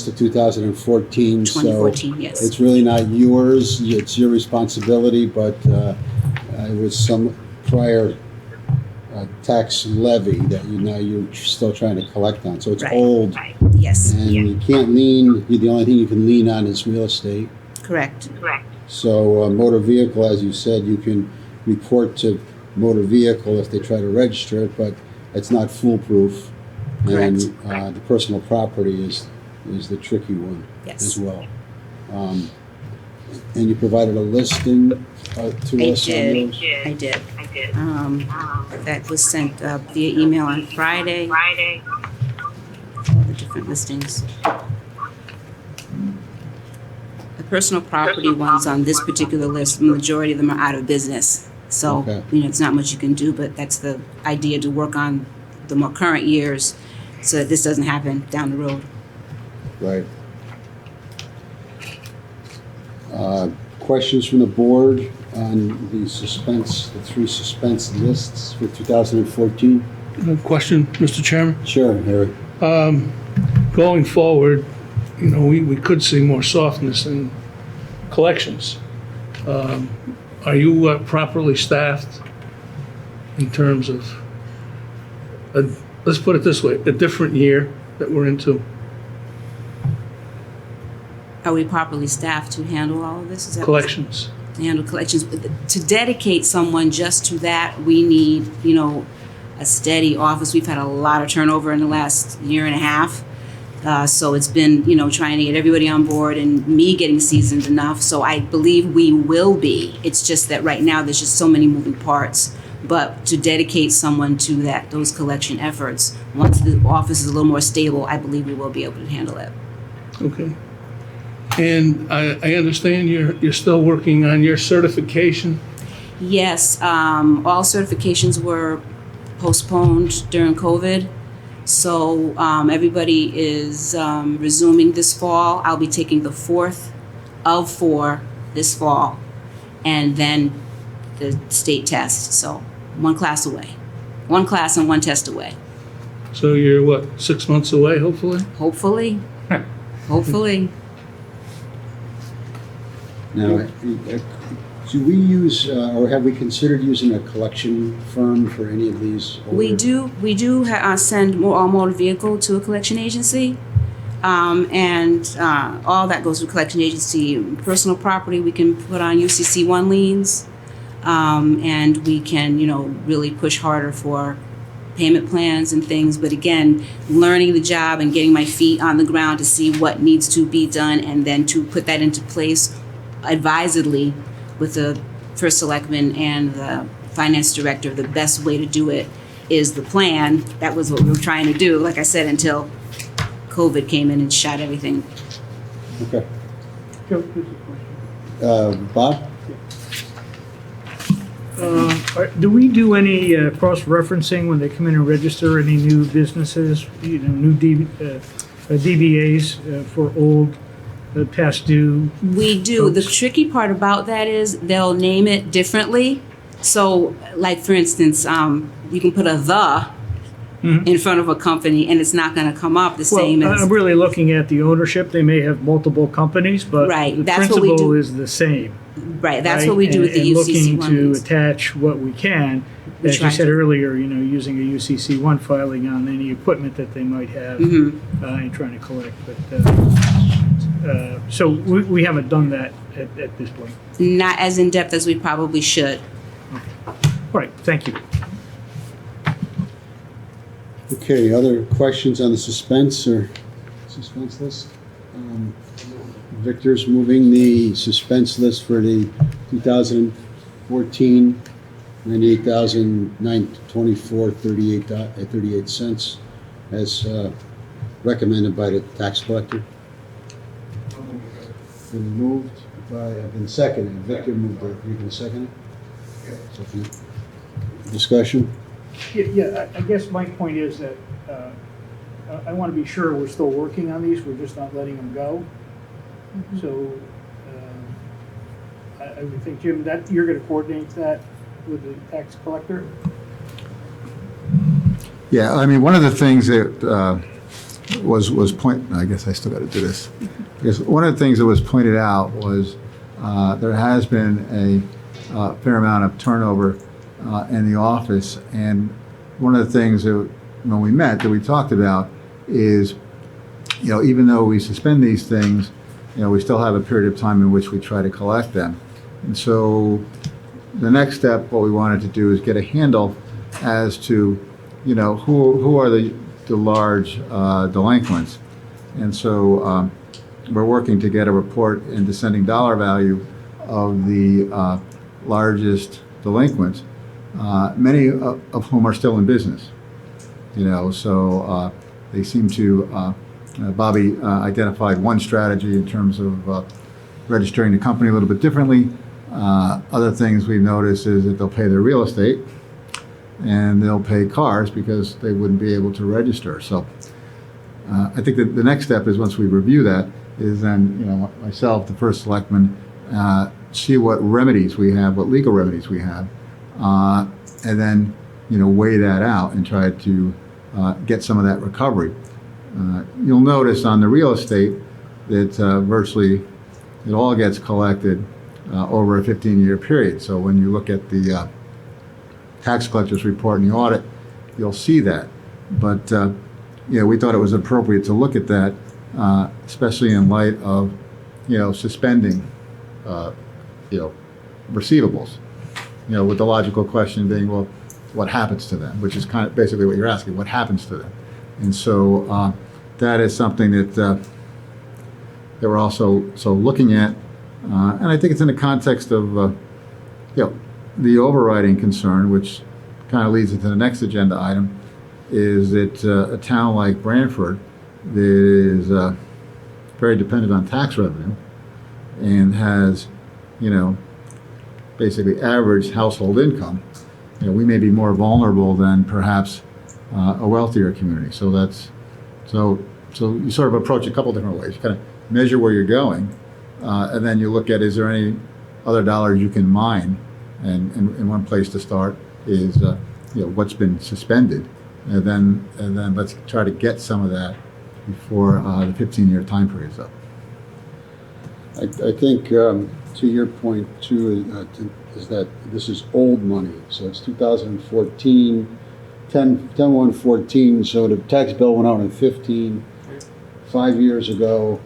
of 2014. 2014, so yes. It's really not yours. It's your responsibility, but it was some prior tax levy that you're still trying to collect on. So it's Right. old. Right. Yes. And you can't lean. The only thing you can lean on is real estate. Correct. So motor vehicle, as you said, you can report to motor vehicle if they try to register it, but it's not foolproof. Correct. And the personal property is the tricky one Yes. as well. And you provided a listing to us on those? I did. That was sent via email on Friday. All the different listings. The personal property ones on this particular list, the majority of them are out of business. So, Okay. it's not much you can do, but that's the idea, to work on the more current years so that this doesn't happen down the road. Right. Questions from the board on the three suspense lists for 2014? Question, Mr. Chairman? Sure, Harry. Going forward, we could see more softness in collections. Are you properly staffed in terms of, let's put it this way, a different year that we're into? Are we properly staffed to handle all of this? Is that Collections. to handle collections? To dedicate someone just to that, we need, a steady office. We've had a lot of turnover in the last year and a half. So it's been, trying to get everybody on board and me getting seasoned enough. So I believe we will be. It's just that right now there's just so many moving parts. But to dedicate someone to those collection efforts, once the office is a little more stable, I believe we will be able to handle it. Okay. And I understand you're still working on your certification? Yes, all certifications were postponed during COVID. So everybody is resuming this fall. I'll be taking the fourth of 4 this fall, and then the state test. So one class away. One class and one test away. So you're 6 months away, hopefully? Hopefully. Hopefully. Now, do we use, or have we considered using a collection firm for any of these? We do send our motor vehicle to a collection agency, and all that goes to a collection agency. Personal property, we can put on UCC1 liens, and we can, really push harder for payment plans and things. But again, learning the job and getting my feet on the ground to see what needs to be done, and then to put that into place advisedly with the first selectman and the finance director. The best way to do it is the plan. That was what we were trying to do, like I said, until COVID came in and shot everything. Okay. Bob? Do we do any cross-referencing when they come in and register any new businesses, new DBAs for old, past due? We do. folks? The tricky part about that is they'll name it differently. So, like for instance, you can put a "the" in front of a company, and it's not going to come up the same as. I'm really looking at the ownership. They may have multiple companies, but Right, the that's what we principle do. is the same. Right. That's right? what we do with the and UCC looking to ones. attach what we can, We as you try said to. earlier, using a UCC1 filing on any equipment that they might have and trying to collect. But so we haven't done that at this point. Not as in depth as we probably should. All right, thank you. Okay, other questions on the suspense list? Victor's moving the suspense list for the 2014, $98,924.38 as recommended by the tax collector. Been moved by, been seconded. Victor moved it. You can second it? Discussion? Yeah, I guess my point is that I want to be sure we're still working on these, we're just not letting them go. So I would think, Jim, that you're going to coordinate that with the tax collector? Yeah, I mean, one of the things that I guess I still got to do this. I guess one of the things that was pointed out was there has been a fair amount of turnover in the office, and one of the things that when we met that we talked about is, even though we suspend these things, we still have a period of time in which we try to collect them. And so the next step, what we wanted to do is get a handle as to, who are the large delinquents. And so we're working to get a report in descending dollar value of the largest delinquents, many of whom are still in business. So they seem to, Bobby identified one strategy in terms of registering the company a little bit differently. Other things we've noticed is that they'll pay their real estate and they'll pay cars because they wouldn't be able to register. So I think that the next step is, once we review that, is then, myself, the first selectman, see what remedies we have, what legal remedies we have, and then, weigh that out and try to get some of that recovery. You'll notice on the real estate that virtually it all gets collected over a 15-year period. So when you look at the tax collector's report and the audit, you'll see that. But we thought it was appropriate to look at that, especially in light of suspending receivables. With the logical question being, well, what happens to them? Which is kind of basically what you're asking. What happens to them? And so that is something that we're also looking at, and I think it's in the context of the overriding concern, which kind of leads into the next agenda item, is that a town like Brantford that is very dependent on tax revenue and has basically average household income, we may be more vulnerable than perhaps a wealthier community. So you sort of approach a couple different ways. You kind of measure where you're going, and then you look at, is there any other dollars you can mine? And one place to start is what's been suspended, and then let's try to get some of that before the 15-year time period is up. I think to your point too is that this is old money. So it's 2014, 10/1/14. So the tax bill went out in 15, 5 years ago,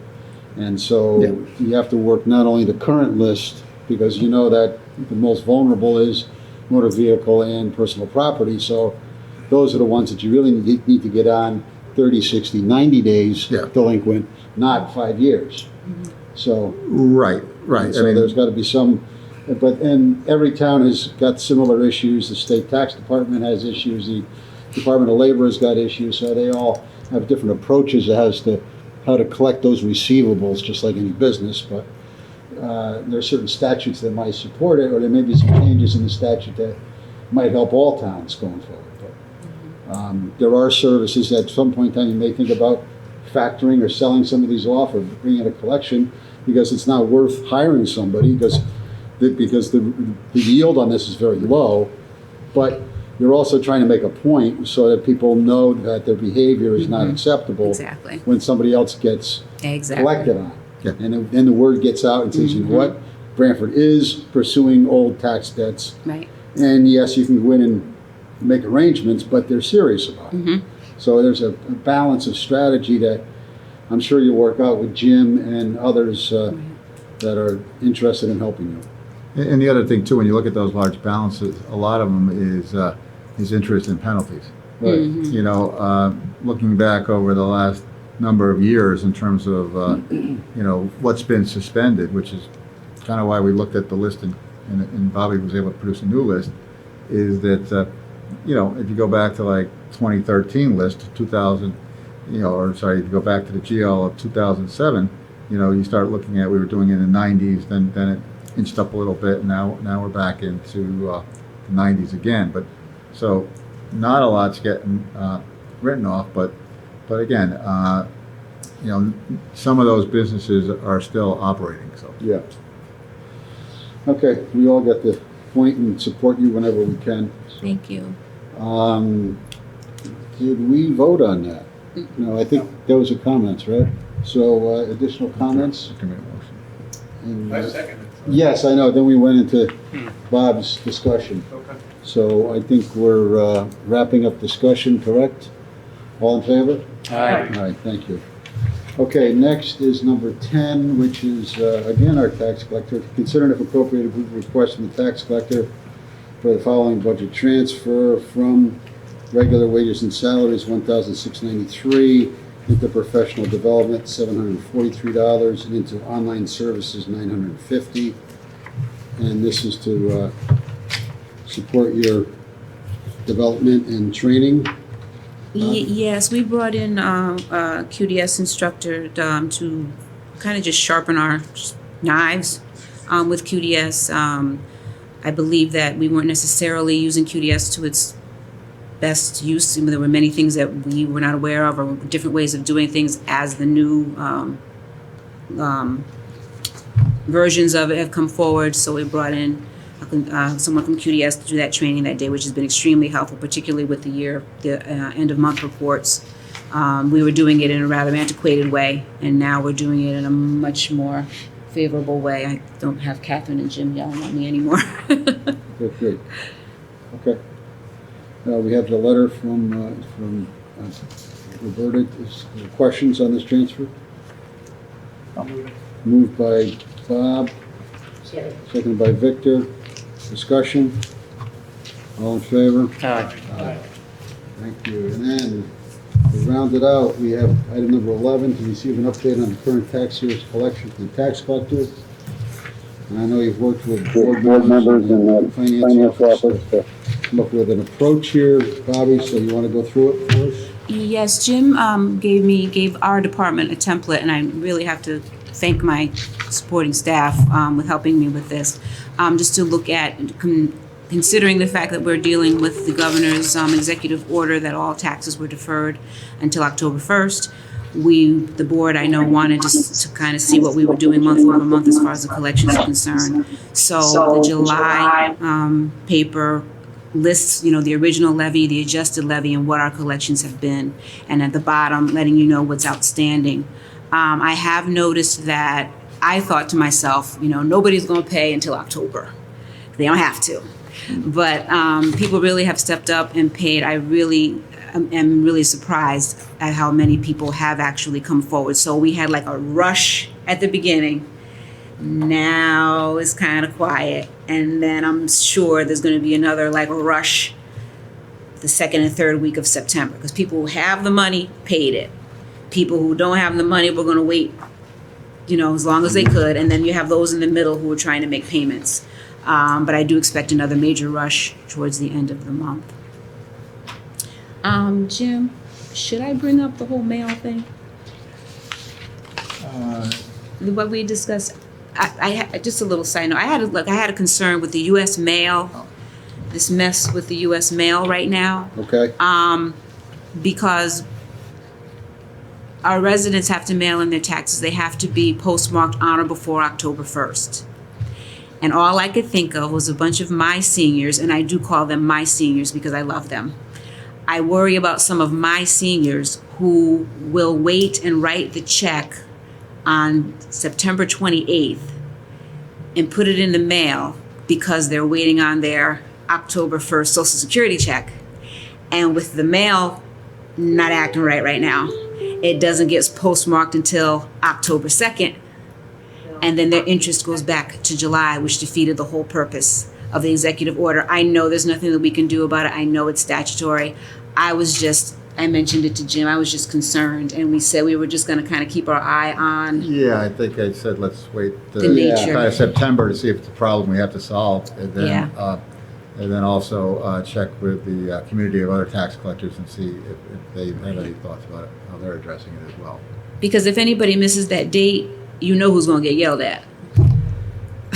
and so you have to work not only the current list, because that the most vulnerable is motor vehicle and personal property. So those are the ones that you really need to get on 30, 60, 90 days delinquent, not 5 years. So right. So there's got to be some, and every town has got similar issues. The state tax department has issues. The Department of Labor has got issues. So they all have different approaches as to how to collect those receivables, just like any business. But there are certain statutes that might support it, or there may be some changes in the statute that might help all towns going forward. But there are services that at some point in time you may think about factoring or selling some of these off or bringing in a collection, because it's not worth hiring somebody because the yield on this is very low, but you're also trying to make a point so that people know that their behavior is not acceptable when somebody else gets collected on. And then the word gets out and says, you know what, Brantford is pursuing old tax debts. Right. And yes, you can go in and make arrangements, but they're serious about it. So there's a balance of strategy that I'm sure you'll work out with Jim and others that are interested in helping you. And the other thing too, when you look at those large balances, a lot of them is interest and penalties. Right. Looking back over the last number of years in terms of what's been suspended, which is kind of why we looked at the list and Bobby was able to produce a new list, is that if you go back to like 2013 list, 2000, if you go back to the GL of 2007, you start looking at, we were doing it in the 90s, then it inched up a little bit, and now we're back into the 90s again. But so not a lot's getting written off, but again, you know, some of those businesses are still operating. So Yeah. Okay, we all get the point and support you whenever we can. So, Thank you. did we vote on that? No, I think those are comments, right? So additional comments? can make a motion. And, I second it. yes, I know. Then we went into Bob's discussion. Okay. So I think we're wrapping up discussion, correct? All in favor? Aye. All right, thank you. Okay, next is number 10, which is, again, our tax collector. Consider and if appropriate, approve the request from the tax collector for the following budget transfer from regular wages and salaries, $1,693, into professional development, $743, and into online services, $950. And this is to support your development and training. Yes, we brought in a QDS instructor to kind of just sharpen our knives with QDS. I believe that we weren't necessarily using QDS to its best use. There were many things that we were not aware of, or different ways of doing things as the new versions of it have come forward. So we brought in someone from QDS to do that training that day, which has been extremely helpful, particularly with the end of month reports. We were doing it in a rather antiquated way, and now we're doing it in a much more favorable way. I don't have Catherine and Jim yelling at me anymore. Good. Okay. We have the letter from Roberta. Questions on this transfer? Moved by Bob. Seconded by Victor. Discussion? All in favor? Aye. Thank you. And then, to round it out, we have item number 11, to receive an update on the current tax year's collection from the tax collector. And I know you've worked with board members and the finance office to come up with an approach here, Bobby, so you want to go through it for us? Yes, Jim gave our department a template, and I really have to thank my supporting staff with helping me with this. Just to look at, considering the fact that we're dealing with the governor's executive order that all taxes were deferred until October 1st. The board, I know, wanted to kind of see what we were doing month over month as far as the collections are concerned. So the July paper lists, the original levy, the adjusted levy, and what our collections have been. And at the bottom, letting you know what's outstanding. I have noticed that I thought to myself, nobody's going to pay until October. They don't have to. But people really have stepped up and paid. I really am really surprised at how many people have actually come forward. So we had like a rush at the beginning. Now it's kind of quiet. And then I'm sure there's going to be another like rush the second and third week of September, because people who have the money paid it. People who don't have the money were going to wait, as long as they could. And then you have those in the middle who are trying to make payments. But I do expect another major rush towards the end of the month. Jim, should I bring up the whole mail thing? What we discussed, I just a little side note. I had a concern with the U.S. mail, this mess with the U.S. mail right now. Okay. Because our residents have to mail in their taxes. They have to be postmarked on or before October 1st. And all I could think of was a bunch of my seniors, and I do call them my seniors because I love them. I worry about some of my seniors who will wait and write the check on September 28th and put it in the mail because they're waiting on their October 1st Social Security check. And with the mail not acting right now, it doesn't get postmarked until October 2nd. And then their interest goes back to July, which defeated the whole purpose of the executive order. I know there's nothing that we can do about it. I know it's statutory. I mentioned it to Jim. I was just concerned. And we said we were just going to kind of keep our eye on. Yeah, I think I said let's wait the nature. Kind of September to see if it's a problem we have to solve. And then, and then also check with the community of other tax collectors and see if they have any thoughts about it, how they're addressing it as well. Because if anybody misses that date, you know who's going to get yelled at.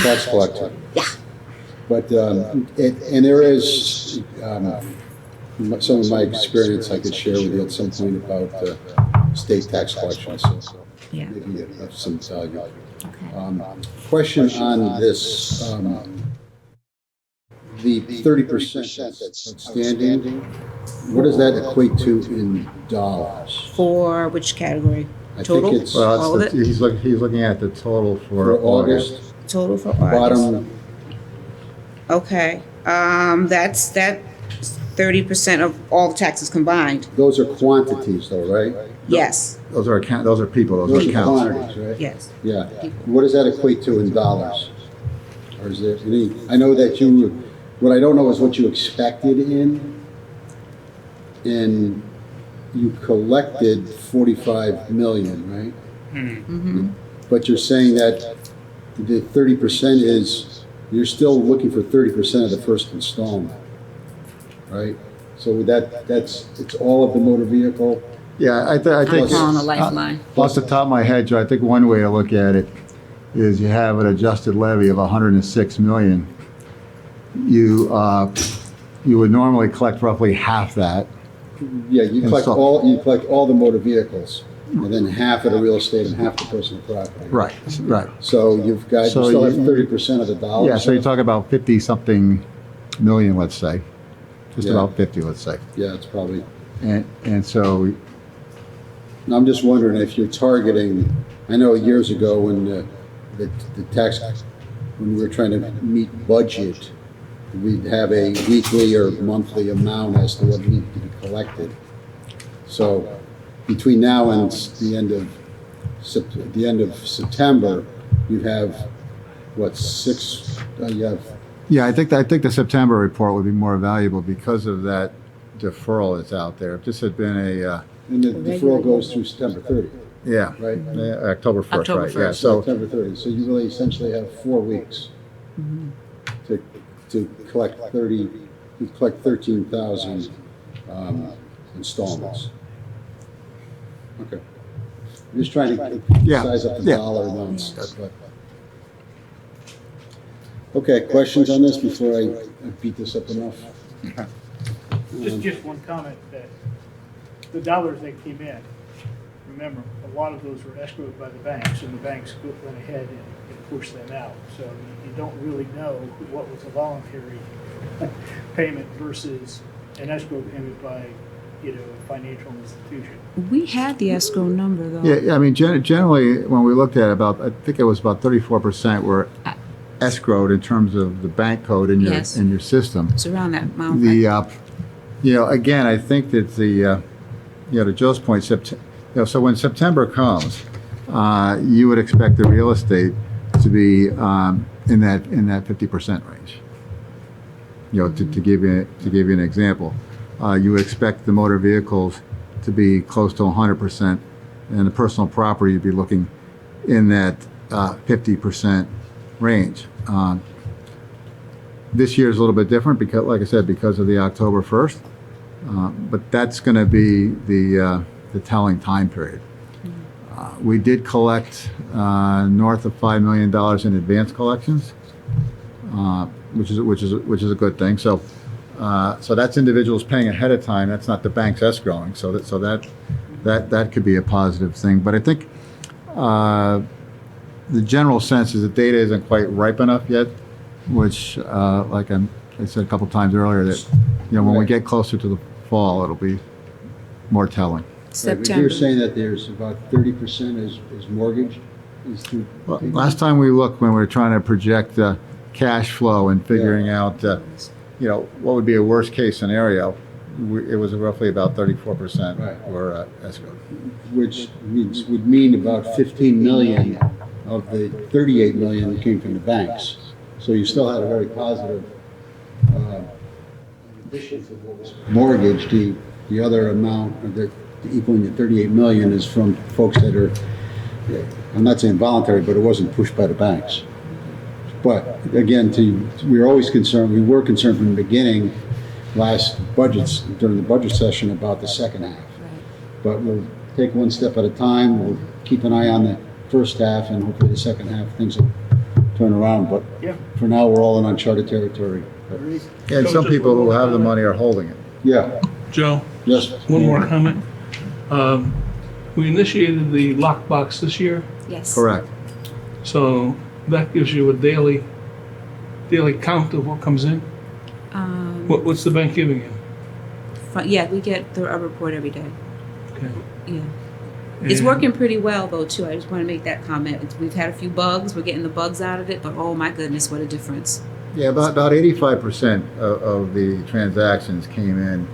tax collector. Yeah. But, and there is, some of my experience I could share with you at some point about state tax collection, so Yeah. maybe of some value. Okay. Question on this, the 30% that's outstanding, what does that equate to in dollars? For which category? I Total? think it's Well, All of it's it? the, he's looking at the total for August, Total for August. bottom, Okay. That's 30% of all the taxes combined. those are quantities though, right? Yes. Those are people, Those those are are counts. quantities, right? Yes. Yeah. What does that equate to in dollars? Or is there any, I know that what I don't know is what you expected and you collected 45 million, right? Mm-hmm. But you're saying that the 30% is, you're still looking for 30% of the first installment, right? So it's all of the motor vehicle? Yeah, I think. I'm calling a lifeline. Off the top of my head, Joe, I think one way to look at it is you have an adjusted levy of 106 million. You would normally collect roughly half that. Yeah, you collect all the motor vehicles, and then half of the real estate and half the personal property. Right, right. So you still have 30% of the dollars. Yeah, so you talk about 50-something million, let's say. Just Yeah. about 50, let's say. Yeah, it's probably. And so. I'm just wondering if you're targeting, I know years ago when the tax, when we were trying to meet budget, we'd have a weekly or monthly amount as to what needed to be collected. So between now and the end of September, you have, what, you have. Yeah, I think the September report would be more valuable because of that deferral that's out there. If this had been And the deferral goes through September 30th. Yeah. Right? October 1st, October right? 1st. Yeah. So September 30th. So you really essentially have 4 weeks to collect 13,000 installments. Okay. I'm just trying to size up the dollar amounts. But. Okay, questions on this before I beat this up enough? Just one comment that the dollars that came in, remember, a lot of those were escrowed by the banks, and the banks went ahead and pushed them out. So you don't really know what was a voluntary payment versus an escrow payment by, a financial institution. We had the escrow number though. yeah, I mean, generally, when we looked at I think it was about 34% were escrowed in terms of the bank code in your system. It's around that amount. Again, I think that to Joe's point, so when September comes, you would expect the real estate to be in that 50% range. To give you an example, you would expect the motor vehicles to be close to 100%, and the personal property you'd be looking in that 50% range. This year is a little bit different because, like I said, because of the October 1st. But that's going to be the telling time period. We did collect north of $5 million in advance collections, which is a good thing. So that's individuals paying ahead of time. That's not the bank's escrowing. So that could be a positive thing. But I think the general sense is the data isn't quite ripe enough yet, which, like I said a couple times earlier, that when we get closer to the fall, it'll be more telling. September. You're saying that there's about 30% is mortgaged? Well, last time we looked, when we were trying to project cash flow and figuring out, what would be a worst case scenario, it was roughly about 34% were escrowed. Which would mean about 15 million of the 38 million came from the banks. So you still had a very positive, in addition to what was mortgaged, the other amount, equaling the 38 million is from folks that are, I'm not saying voluntary, but it wasn't pushed by the banks. But again, we were concerned from the beginning, during the budget session, about the second half. But we'll take one step at a time. We'll keep an eye on the first half, and hopefully the second half things will turn around, but Yeah. for now, we're all in uncharted territory. And some people who have the money are holding it. Yeah, Joe, yes. one more comment. We initiated the lockbox this year, Yes. Correct. so that gives you a daily count of what comes in. What's the bank giving you? Yeah, we get a report every day. Okay. Yeah. It's And- working pretty well though too. I just want to make that comment. We've had a few bugs. We're getting the bugs out of it, but oh my goodness, what a difference. Yeah, about 85% of the transactions came in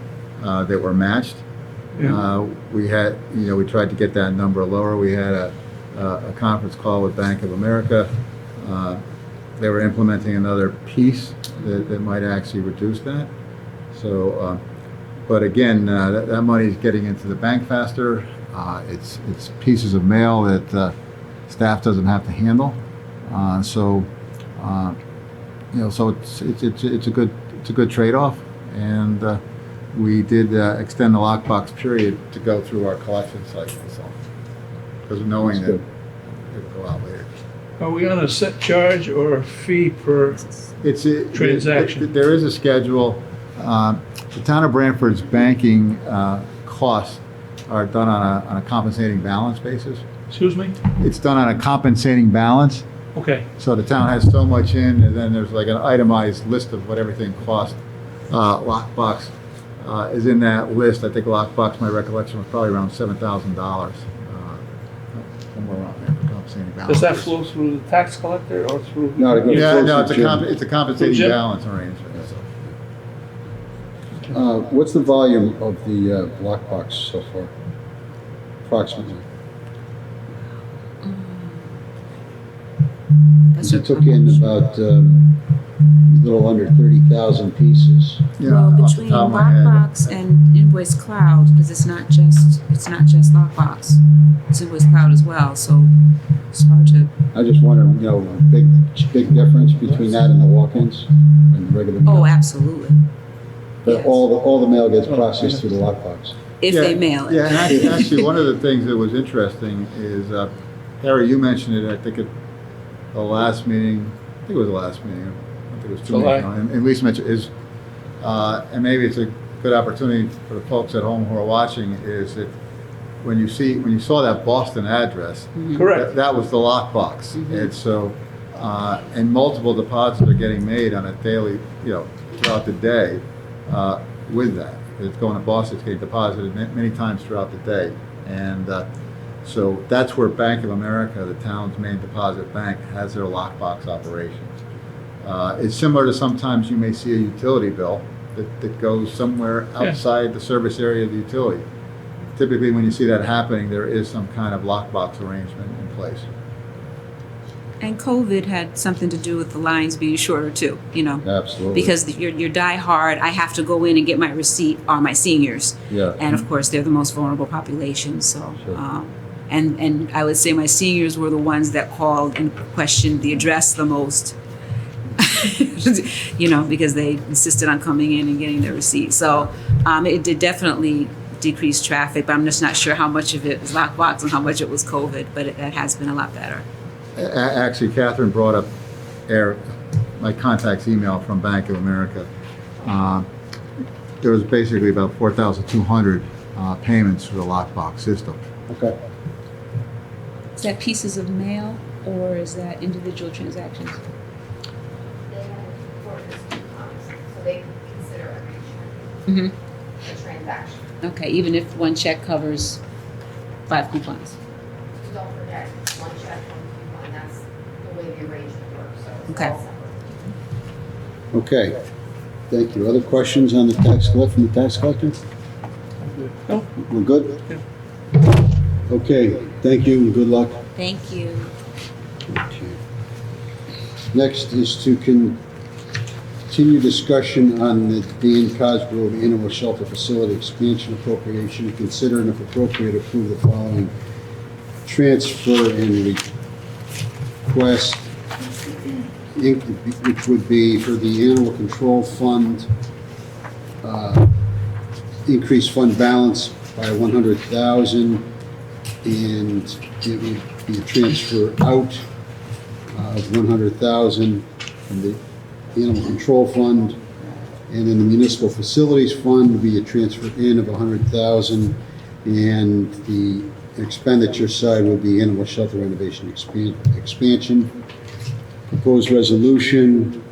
that were matched. Yeah. We had, we tried to get that number lower. We had a conference call with Bank of America. They were implementing another piece that might actually reduce that. So, but again, that money is getting into the bank faster. It's pieces of mail that staff doesn't have to handle. So it's a good trade-off, and we did extend the lockbox period to go through our collection cycle. So, because knowing that it'll go out later. Are we on a set charge or a fee per transaction? There is a schedule. The town of Brantford's banking costs are done on a compensating balance basis. Excuse me? It's done on a compensating balance. Okay. So the town has so much in, and then there's like an itemized list of what everything costs. Lockbox is in that list. I think lockbox, my recollection was probably around $7,000. Somewhere around there for compensating balance. Does that flow through the tax collector or through? No, it goes Yeah, closer no, to it's a compensating Jim? balance arrangement. So. What's the volume of the lockbox so far? Approximately. You took in about a little under 30,000 pieces. Yeah, Well, off the between top of my head. Lockbox and Invoice Cloud, because it's not just Lockbox, it's Invoice Cloud as well. So it's hard to. I just wonder, big difference between that and the walk-ins and the regular mail. Oh, absolutely. But all the mail gets processed through the lockbox. If they mail it. Yeah, and actually, one of the things that was interesting is, Harry, you mentioned it, I think at the last meeting, I think it was the last meeting, I think it was 2 July. meetings ago, and Lisa mentioned is, and maybe it's a good opportunity for the folks at home who are watching, is that when you saw that Boston address, Correct. that was the lockbox. And so, and multiple deposits are getting made on a daily, throughout the day with that. It's going to Boston, it's getting deposited many times throughout the day. And so that's where Bank of America, the town's main deposit bank, has their lockbox operations. It's similar to sometimes you may see a utility bill that goes somewhere outside the service area of the utility. Typically, when you see that happening, there is some kind of lockbox arrangement in place. And COVID had something to do with the lines being shorter too, Absolutely. because you're die hard. I have to go in and get my receipt are my seniors. Yeah. And of course, they're the most vulnerable population. So, Sure. and I would say my seniors were the ones that called and questioned the address the most, because they insisted on coming in and getting their receipt. So it did definitely decrease traffic, but I'm just not sure how much of it was lockbox and how much it was COVID, but it has been a lot better. Actually, Catherine brought up my contact's email from Bank of America. There was basically about 4,200 payments through the lockbox system. Okay. Is that pieces of mail or is that individual transactions? They have forecast coupons, so they consider every check a transaction. Okay, even if one check covers 5 coupons. Don't forget, one check, one coupon, that's the way the arrangement works, so it's Okay. all separate. Okay. Thank you. Other questions on the tax collector, from the tax collector? No. We're good? Okay, thank you and good luck. Thank you. Next is to continue discussion on the Dan Cosgrove Animal Shelter Facility Expansion Appropriation. Consider and if appropriate, approve the following transfer and request, which would be for the Animal Control Fund, increase fund balance by 100,000, and it would be a transfer out of 100,000 from the Animal Control Fund, and in the Municipal Facilities Fund would be a transfer in of 100,000, and the expenditure side would be animal shelter renovation expansion. Proposed resolution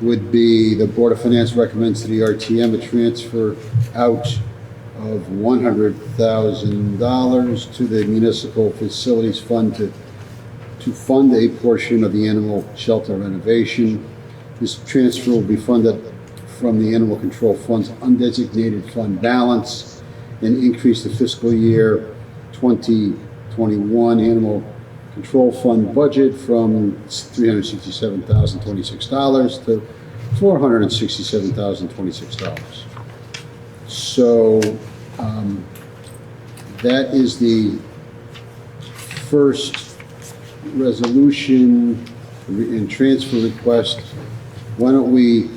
would be the Board of Finance recommends to the RTM a transfer out of $100,000 to the Municipal Facilities Fund to fund a portion of the animal shelter renovation. This transfer will be funded from the Animal Control Fund's undesignated fund balance and increase the fiscal year 2021 Animal Control Fund budget from $367,026 to $467,026. So that is the first resolution and transfer request. Why don't we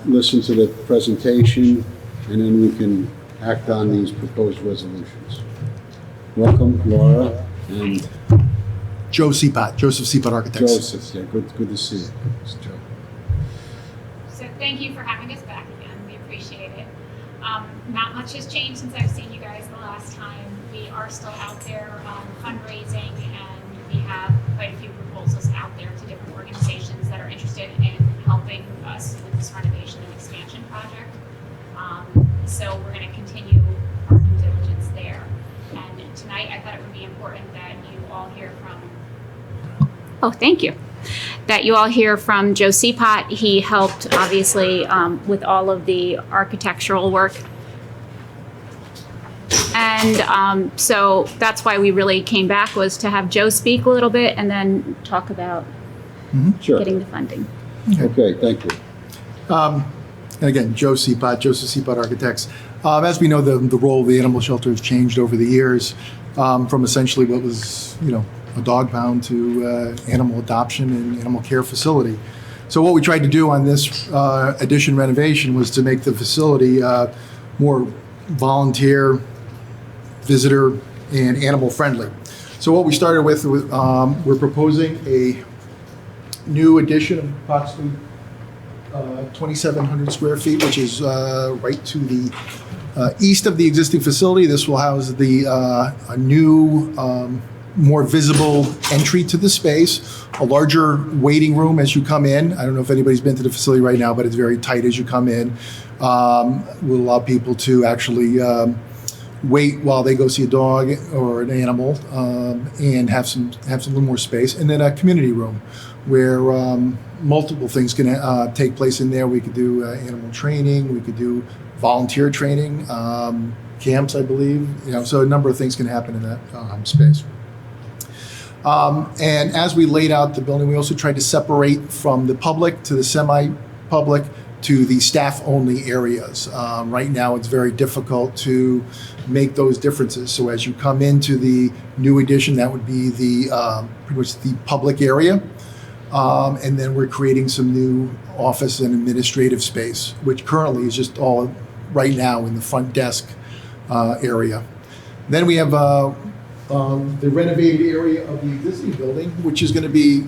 listen to the presentation and then we can act on these proposed resolutions. Welcome, Laura and Joseph Seapot Architects. Joseph, yeah, good to see you. It's Joe. So thank you for having us back again. We appreciate it. Not much has changed since I've seen you guys the last time. We are still out there fundraising, and we have quite a few proposals out there to different organizations that are interested in helping us with this renovation and expansion project. So we're going to continue our due diligence there. And tonight I thought it would be important that you all hear from thank you. That you all hear from Joe Seapot. He helped, obviously, with all of the architectural work. And so that's why we really came back, was to have Joe speak a little bit and then talk about getting the funding. Okay, thank you. And again, Joseph Seapot Architects. As we know, the role of the animal shelter has changed over the years, from essentially what was, a dog pound to animal adoption and animal care facility. So what we tried to do on this addition renovation was to make the facility more volunteer, visitor, and animal friendly. So what we started with, we're proposing a new addition of approximately 2,700 square feet, which is right to the east of the existing facility. This will house a new, more visible entry to the space, a larger waiting room as you come in. I don't know if anybody's been to the facility right now, but it's very tight as you come in. Will allow people to actually wait while they go see a dog or an animal, and have some little more space. And then a community room where multiple things can take place in there. We could do animal training, we could do volunteer training, camps, I believe. So a number of things can happen in that space. And as we laid out the building, we also tried to separate from the public to the semi-public to the staff-only areas. Right now, it's very difficult to make those differences. So as you come into the new addition, that would be the pretty much the public area. And then we're creating some new office and administrative space, which currently is just all right now in the front desk area. Then we have the renovated area of the existing building, which is going to be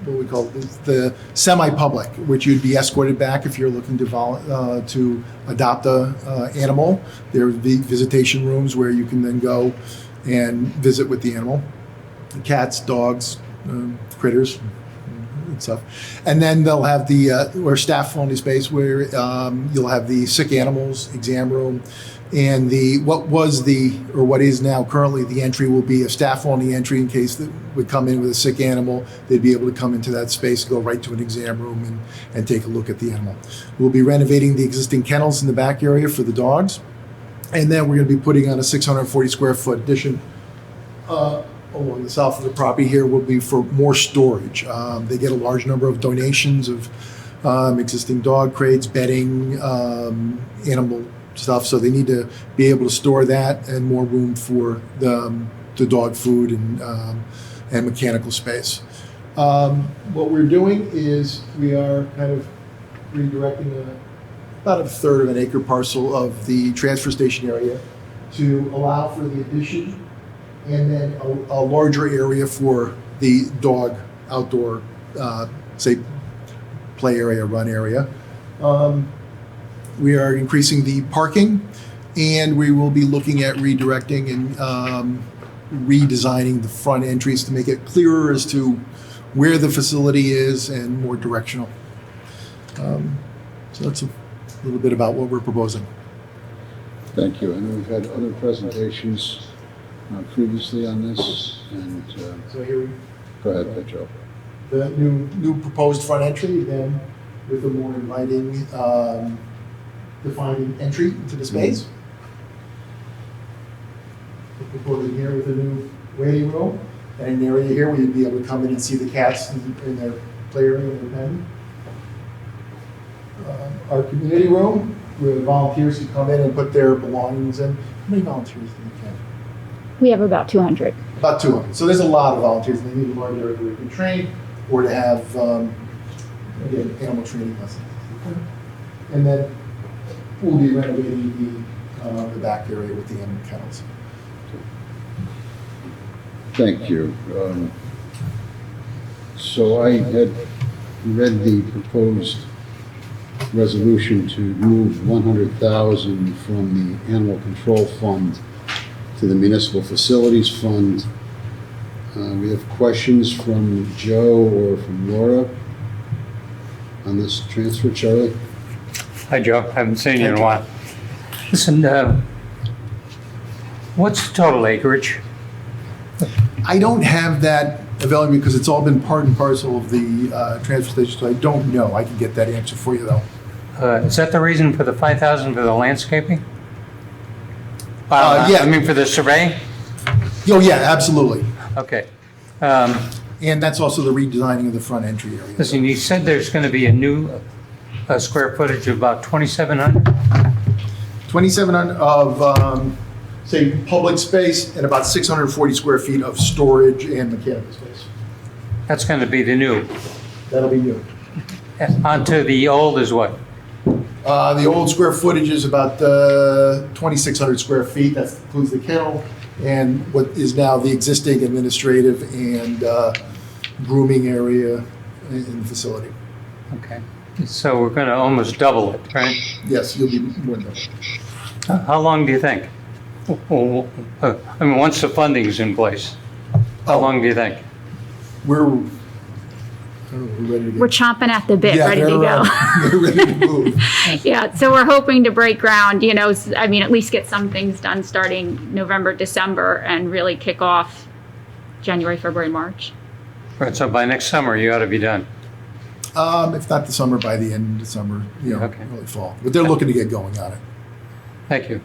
what we call the semi-public, which you'd be escorted back if you're looking to adopt a animal. There would be visitation rooms where you can then go and visit with the animal, cats, dogs, critters, and stuff. And then they'll have or staff-only space where you'll have the sick animals exam room. And what is now currently the entry will be a staff-only entry in case that would come in with a sick animal. They'd be able to come into that space, go right to an exam room and take a look at the animal. We'll be renovating the existing kennels in the back area for the dogs. And then we're going to be putting on a 640 square foot addition along the south of the property here will be for more storage. They get a large number of donations of existing dog crates, bedding, animal stuff, so they need to be able to store that and more room for the dog food and mechanical space. What we're doing is we are kind of redirecting about a third of an acre parcel of the transfer station area to allow for the addition, and then a larger area for the dog outdoor, say, play area, run area. We are increasing the parking, and we will be looking at redirecting and redesigning the front entries to make it clearer as to where the facility is and more directional. So that's a little bit about what we're proposing. Thank you. I know we've had other presentations previously on this, and So here we go ahead, Joe. the new proposed front entry, again, with a more inviting, defining entry into the space. We're proposing here with a new waiting room, and an area here where you'd be able to come in and see the cats in their play area and their pen. Our community room, where volunteers can come in and put their belongings in. How many volunteers do you have? We have about 200. About 200. So there's a lot of volunteers. They need a large area where they can train or to have, again, animal training lessons. And then we'll be renovating the back area with the animal kennels. Thank you. So I had read the proposed resolution to move 100,000 from the Animal Control Fund to the Municipal Facilities Fund. We have questions from Joe or from Laura on this transfer. Charlie? Hi, Joe. Haven't seen you in a while. Listen, what's the total acreage? I don't have that available because it's all been part and parcel of the transfer station, so I don't know. I can get that answer for you, though. Is that the reason for the 5,000 for the landscaping? Yeah. I mean, for the survey? Oh, yeah, absolutely. Okay. And that's also the redesigning of the front entry area. Listen, you said there's going to be a new square footage of about 2,700? 2,700 of, say, public space and about 640 square feet of storage and mechanical space. That's going to be the new. That'll be new. Onto the old is what? The old square footage is about 2,600 square feet. That includes the kennel and what is now the existing administrative and grooming area in the facility. Okay. So we're going to almost double it, right? Yes, you'll be more than that. How long do you think? I mean, once the funding's in place, how long do you think? We're ready to go. We're chomping at the bit, Yeah, ready to go. We're ready to move. Yeah, so we're hoping to break ground, I mean, at least get some things done starting November, December, and really kick off January, February, March. Right, so by next summer, you ought to be done. If not the summer, by the end of December, early fall. But they're looking to get going on it. Thank you.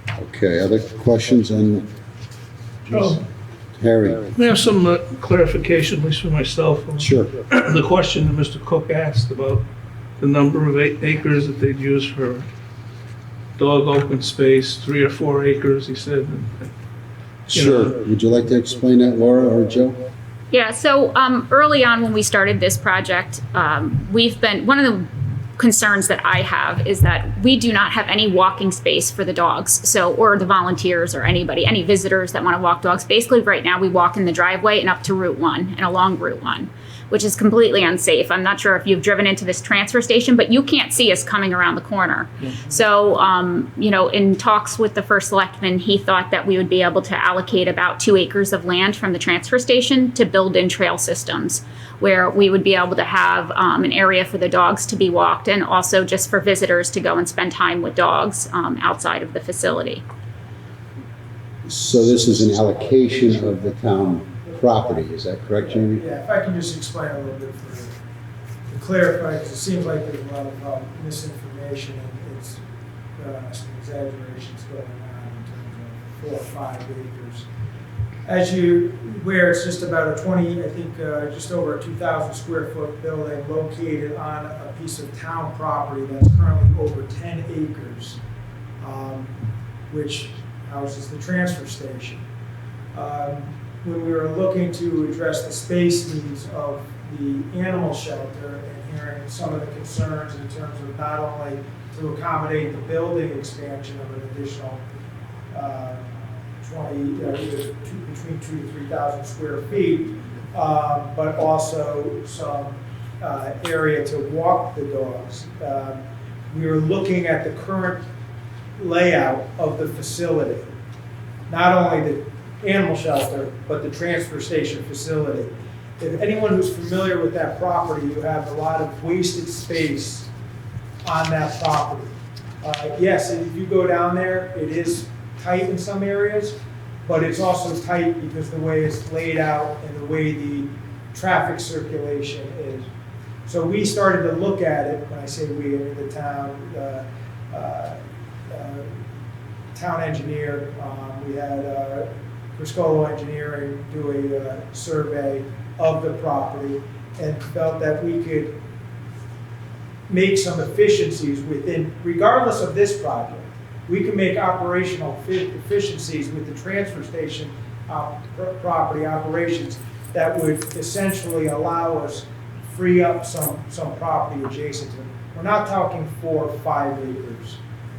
Okay, other questions on Harry? I have some clarification, at least for myself. Sure. The question that Mr. Cook asked about the number of acres that they'd use for dog open space, 3 or 4 acres, he said. Sure. Would you like to explain that, Laura or Joe? Yeah, so early on when we started this project, one of the concerns that I have is that we do not have any walking space for the dogs, or the volunteers or any visitors that want to walk dogs. Basically, right now we walk in the driveway and up to Route 1 and along Route 1, which is completely unsafe. I'm not sure if you've driven into this transfer station, but you can't see us coming around the corner. Mm-hmm. So, in talks with the first selectman, he thought that we would be able to allocate about 2 acres of land from the transfer station to build in trail systems, where we would be able to have an area for the dogs to be walked and also just for visitors to go and spend time with dogs outside of the facility. So this is an allocation of the town property, is that correct, Jamie? Yeah, if I can just explain a little bit further. To clarify, because it seems like there's a lot of misinformation and it's some exaggerations going on in terms of 4 or 5 acres. As where it's just about a 20, I think just over a 2,000 square foot building located on a piece of town property that's currently over 10 acres, which houses the transfer station. When we were looking to address the space needs of the animal shelter and hearing some of the concerns in terms of not only to accommodate the building expansion of an additional either between 2,000 to 3,000 square feet, but also some area to walk the dogs. We are looking at the current layout of the facility, not only the animal shelter, but the transfer station facility. If anyone who's familiar with that property, you have a lot of wasted space on that property. Yes, if you go down there, it is tight in some areas, but it's also tight because the way it's laid out and the way the traffic circulation is. So we started to look at it, when I say we, the town engineer, we had Crescolo Engineering do a survey of the property and felt that we could make some efficiencies within, regardless of this project, we can make operational efficiencies with the transfer station property operations that would essentially allow us free up some property adjacent to it. We're not talking 4 or 5 acres.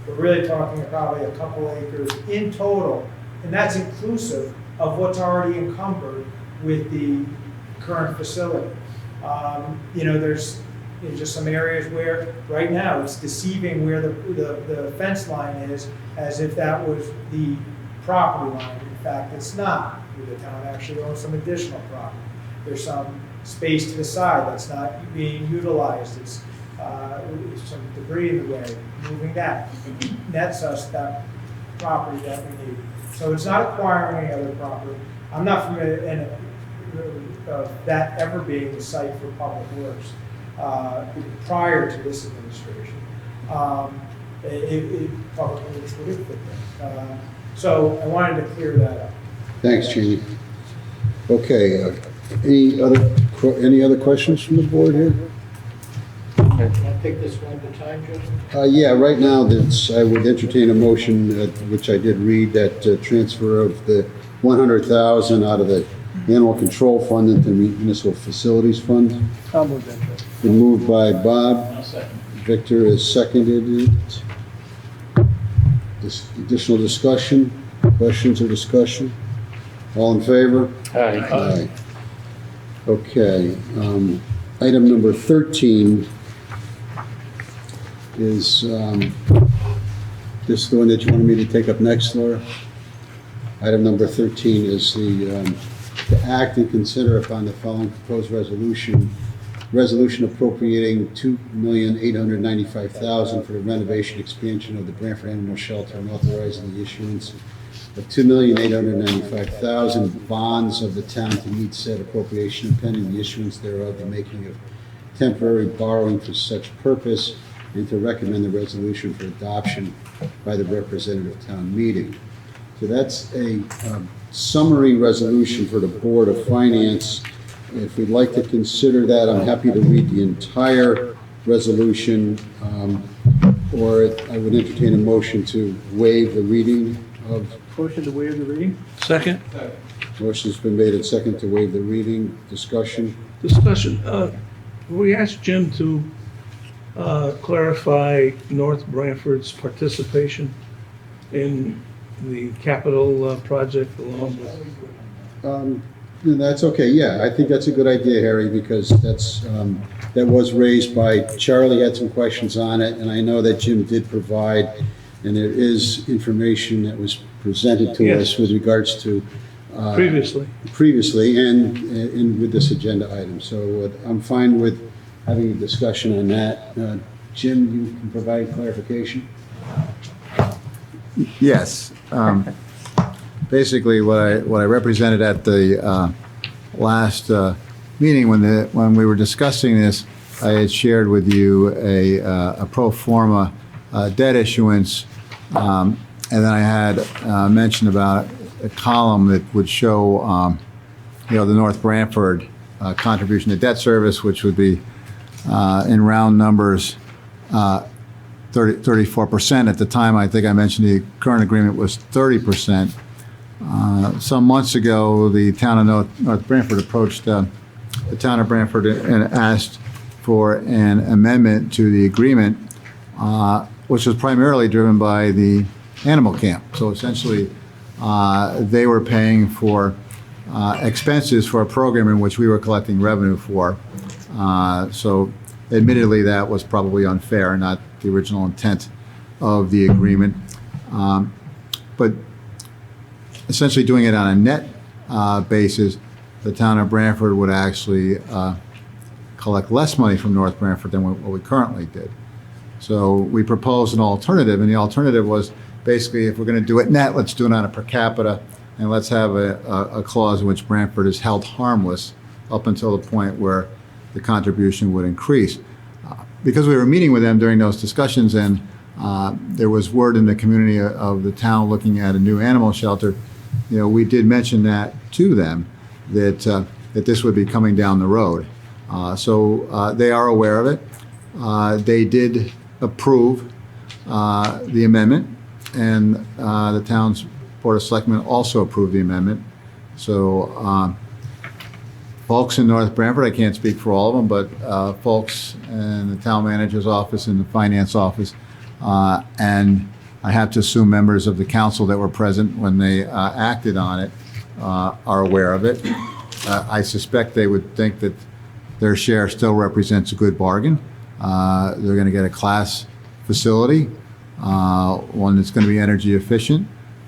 We're really talking probably a couple acres in total, and that's inclusive of what's already encumbered with the current facility. There's just some areas where right now it's deceiving where the fence line is, as if that was the property line. In fact, it's not. The town actually owns some additional property. There's some space to the side that's not being utilized. It's some debris in the way. Moving that nets us that property that we need. So it's not acquiring any other property. I'm not familiar that ever being the site for public works prior to this administration. Public works would have fit there. So I wanted to clear that up. Thanks, Jamie. Okay, any other questions from the board here? Can I take this one at a time, Joe? Yeah, right now, I would entertain a motion, which I did read, that transfer of the $100,000 out of the Animal Control Fund into the Municipal Facilities Fund. I'll move that, Joe. Been moved by Bob. I'll second. Victor has seconded it. Additional discussion? Questions or discussion? All in favor? Aye. Aye. Okay, item number 13 is, this the one that you wanted me to take up next, Laura? Item number 13 is to act and consider upon the following proposed resolution appropriating $2,895,000 for the renovation expansion of the Branford Animal Shelter and authorizing the issuance of $2,895,000 bonds of the town to meet said appropriation and pending the issuance thereof, the making of temporary borrowing for such purpose, and to recommend the resolution for adoption by the representative town meeting. So that's a summary resolution for the Board of Finance. If we'd like to consider that, I'm happy to read the entire resolution, or I would entertain a motion to waive the reading of. Motion to waive the reading? Second. Motion's been made and second to waive the reading. Discussion. We asked Jim to clarify North Branford's participation in the capital project along with. That's okay. Yeah, I think that's a good idea, Harry, because that was raised by Charlie. Had some questions on it, and I know that Jim did provide, and there is information that was presented to us with regards to previously and with this agenda item. So I'm fine with having a discussion on that. Jim, you can provide clarification. Yes. Basically, what I represented at the last meeting when we were discussing this, I had shared with you a pro forma debt issuance, and then I had mentioned about a column that would show, the North Branford contribution to debt service, which would be in round numbers 34%. At the time, I think I mentioned the current agreement was 30%. Some months ago, the town of North Branford approached the town of Branford and asked for an amendment to the agreement, which was primarily driven by the animal camp. So essentially, they were paying for expenses for a program in which we were collecting revenue for. So admittedly, that was probably unfair, not the original intent of the agreement. But essentially doing it on a net basis, the town of Branford would actually collect less money from North Branford than what we currently did. So we proposed an alternative, and the alternative was basically, if we're going to do it net, let's do it on a per capita, and let's have a clause in which Branford is held harmless up until the point where the contribution would increase. Because we were meeting with them during those discussions, and there was word in the community of the town looking at a new animal shelter, we did mention that to them, that this would be coming down the road. So they are aware of it. They did approve the amendment, and the town's Board of Selectmen also approved the amendment. So folks in North Branford, I can't speak for all of them, but folks in the town manager's office and the finance office, and I have to assume members of the council that were present when they acted on it are aware of it. I suspect they would think that their share still represents a good bargain. They're going to get a class facility, one that's going to be energy efficient,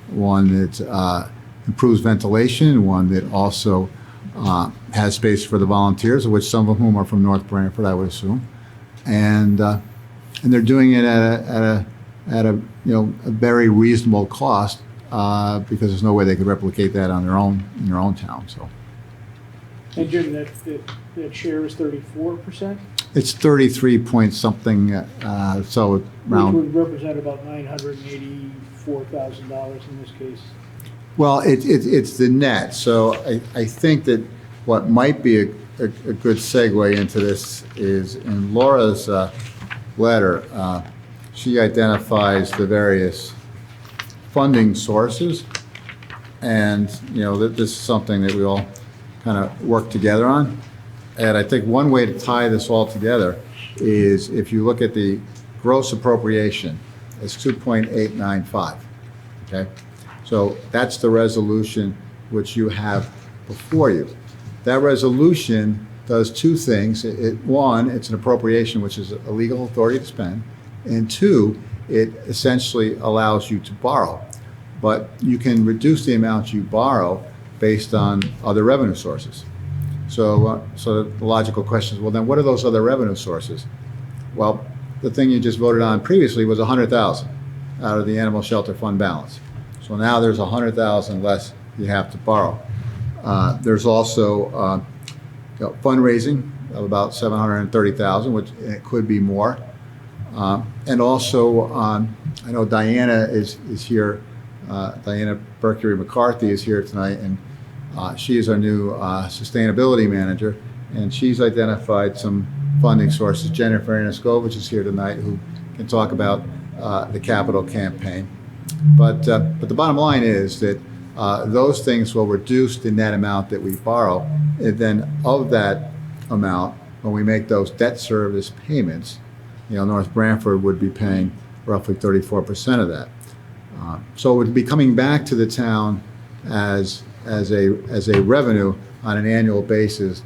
one that improves ventilation, one that also has space for the volunteers, of which some of whom are from North Branford, I would assume, and they're doing it at a very reasonable cost because there's no way they could replicate that on in their own town. So. And Jim, that share is 34%? It's 33 point something, so around. Which would represent about $984,000 in this case. Well, it's the net. So I think that what might be a good segue into this is in Laura's letter, she identifies the various funding sources, and that this is something that we all kind of work together on. And I think one way to tie this all together is if you look at the gross appropriation, it's 2.895. Okay, so that's the resolution which you have before you. That resolution does two things. One, it's an appropriation, which is a legal authority to spend, and two, it essentially allows you to borrow. But you can reduce the amount you borrow based on other revenue sources. So the logical question is, well, then what are those other revenue sources? Well, the thing you just voted on previously was $100,000 out of the animal shelter fund balance. So now there's $100,000 less you have to borrow. There's also fundraising of about $730,000, which it could be more. And also, I know Diana is here. Diana Mccarthy is here tonight, and she is our new sustainability manager, and she's identified some funding sources. Jennifer Anastovic is here tonight, who can talk about the capital campaign. But the bottom line is that those things will reduce the net amount that we borrow, and then of that amount, when we make those debt service payments, North Branford would be paying roughly 34% of that. So it would be coming back to the town as a revenue on an annual basis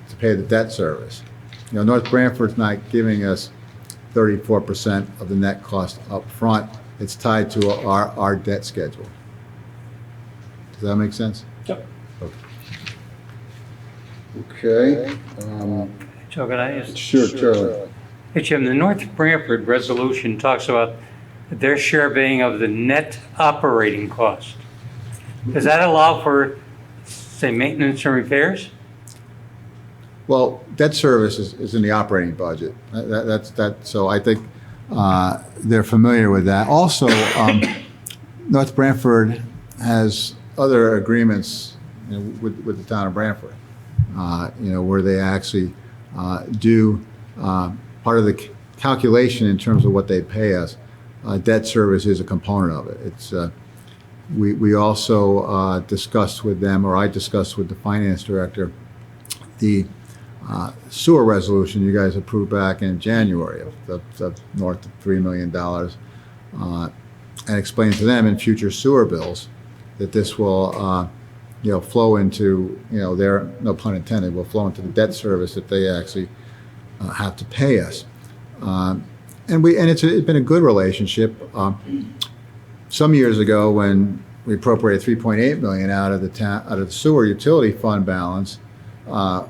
to pay the debt service. North Branford's not giving us 34% of the net cost up front. It's tied to our debt schedule. Does that make sense? Yep. Okay. Joe, can I ask? Sure, Charlie. Hey, Jim, the North Branford resolution talks about their share being of the net operating cost. Does that allow for, say, maintenance and repairs? Well, debt service is in the operating budget. So I think they're familiar with that. Also, North Branford has other agreements with the town of Branford, where they actually do part of the calculation in terms of what they pay us. Debt service is a component of it. It's we also discussed with them, or I discussed with the finance director, the sewer resolution you guys approved back in January of north of $3 million, and explained to them in future sewer bills that this will, flow into, their, no pun intended, will flow into the debt service that they actually have to pay us. And it's been a good relationship. Some years ago, when we appropriated $3.8 million out of the sewer utility fund balance